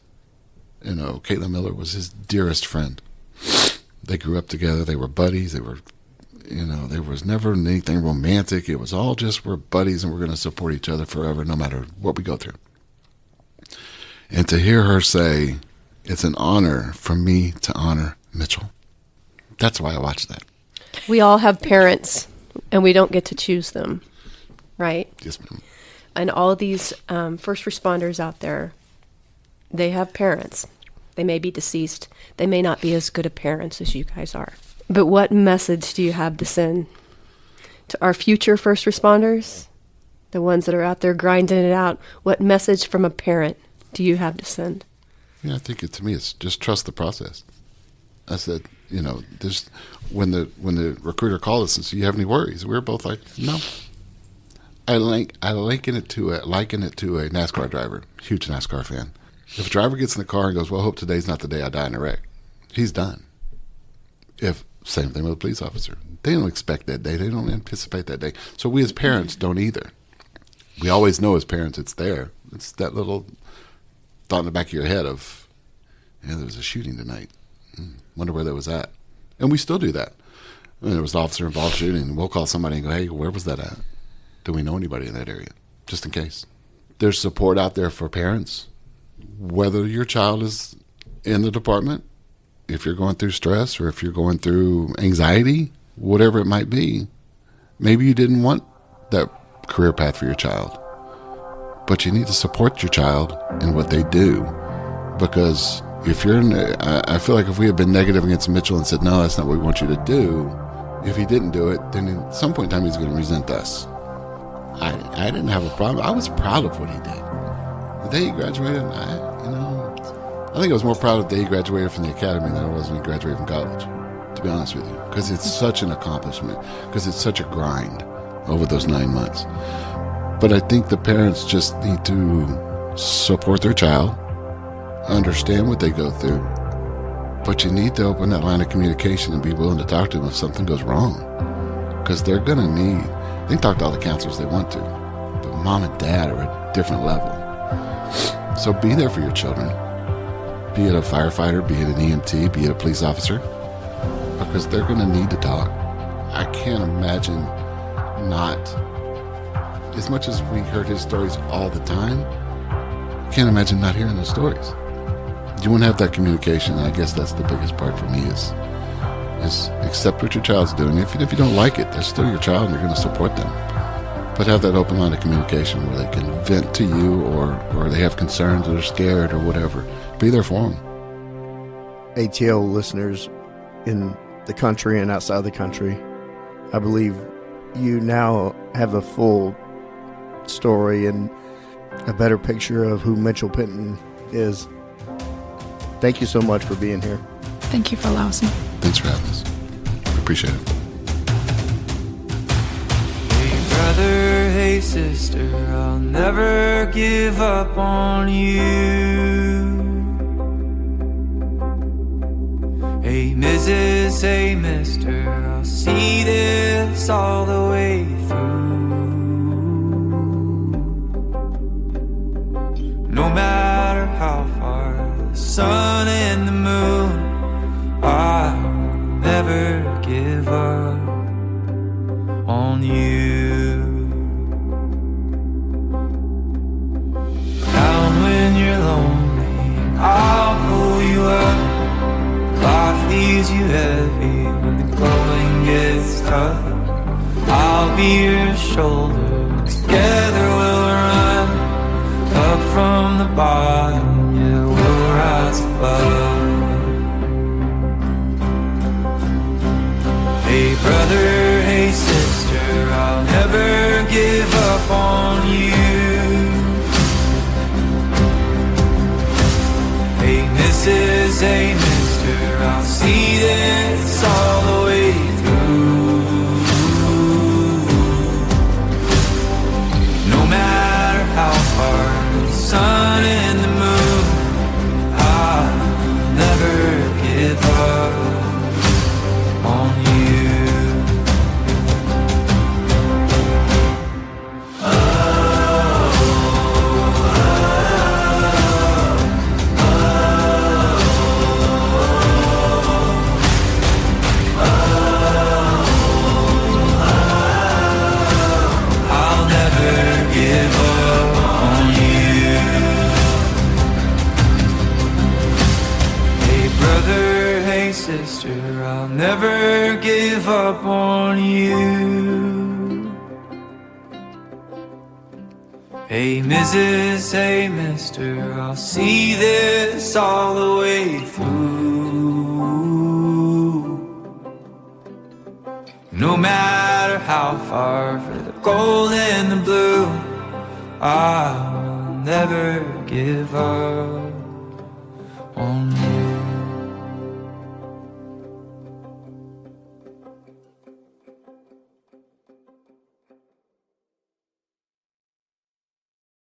[SPEAKER 4] Caitlin Miller was his dearest friend. They grew up together. They were buddies. There was never anything romantic. It was all just we're buddies and we're going to support each other forever, no matter what we go through. And to hear her say, it's an honor for me to honor Mitchell. That's why I watched that.
[SPEAKER 7] We all have parents, and we don't get to choose them, right?
[SPEAKER 4] Yes, ma'am.
[SPEAKER 7] And all of these first responders out there, they have parents. They may be deceased. They may not be as good of parents as you guys are. But what message do you have to send to our future first responders, the ones that are out there grinding it out? What message from a parent do you have to send?
[SPEAKER 4] Yeah, I think to me it's just trust the process. I said, this when the recruiter called us and said, "You have any worries?" We were both like, "No." I liken it to a NASCAR driver, huge NASCAR fan. If a driver gets in the car and goes, "Well, I hope today's not the day I die in a wreck," he's done. Same thing with a police officer. They don't expect that day. They don't anticipate that day. So we as parents don't either. We always know as parents it's there. It's that little thought in the back of your head of, there was a shooting tonight. Wonder where that was at. And we still do that. When there was an officer-involved shooting, we'll call somebody and go, "Hey, where was that at? Do we know anybody in that area?" Just in case. There's support out there for parents. Whether your child is in the department, if you're going through stress or if you're going through anxiety, whatever it might be, maybe you didn't want that career path for your child. But you need to support your child in what they do. Because if I feel like if we had been negative against Mitchell and said, "No, that's not what we want you to do," if he didn't do it, then at some point in time he's going to resent us. I didn't have a problem. I was proud of what he did. The day he graduated, I think I was more proud of the day he graduated from the academy than I was when he graduated from college, to be honest with you, because it's such an accomplishment, because it's such a grind over those 9 months. But I think the parents just need to support their child, understand what they go through, but you need to open that line of communication and be willing to talk to them if something goes wrong, because they can talk to all the counselors they want to, but mom and dad are at a different level. So be there for your children, be it a firefighter, be it an EMT, be it a police officer, because they're going to need to talk. I can't imagine not, as much as we heard his stories all the time, I can't imagine not hearing those stories. you want to have that communication. And I guess that's the biggest part for me is accept what your child's doing. If you don't like it, they're still your child and you're going to support them. But have that open line of communication where they can vent to you or they have concerns or they're scared or whatever. Be there for them.
[SPEAKER 1] ATO listeners in the country and outside the country, I believe you now have a full story and a better picture of who Mitchell Penton is. Thank you so much for being here.
[SPEAKER 5] Thank you for allowing me.
[SPEAKER 4] Thanks for having us. We appreciate it.
[SPEAKER 10] Hey brother, hey sister, I'll never give up on you. Hey Mrs., hey mister, I'll see this all the way through. No matter how far the sun and the moon, I'll never give up on you. Down when you're lonely, I'll pull you up. Life leaves you heavy when the going gets tough. I'll be your shoulder, together we'll run. Up from the bottom, yeah, we'll rise above. Hey brother, hey sister, I'll never give up on you. Hey Mrs., hey mister, I'll see this all the way through. No matter how far the sun and the moon, I'll never give up on you. Sister, I'll never give up on you. Hey Mrs., hey mister, I'll see this all the way through. No matter how far for the gold and the blue, I'll never give up on you.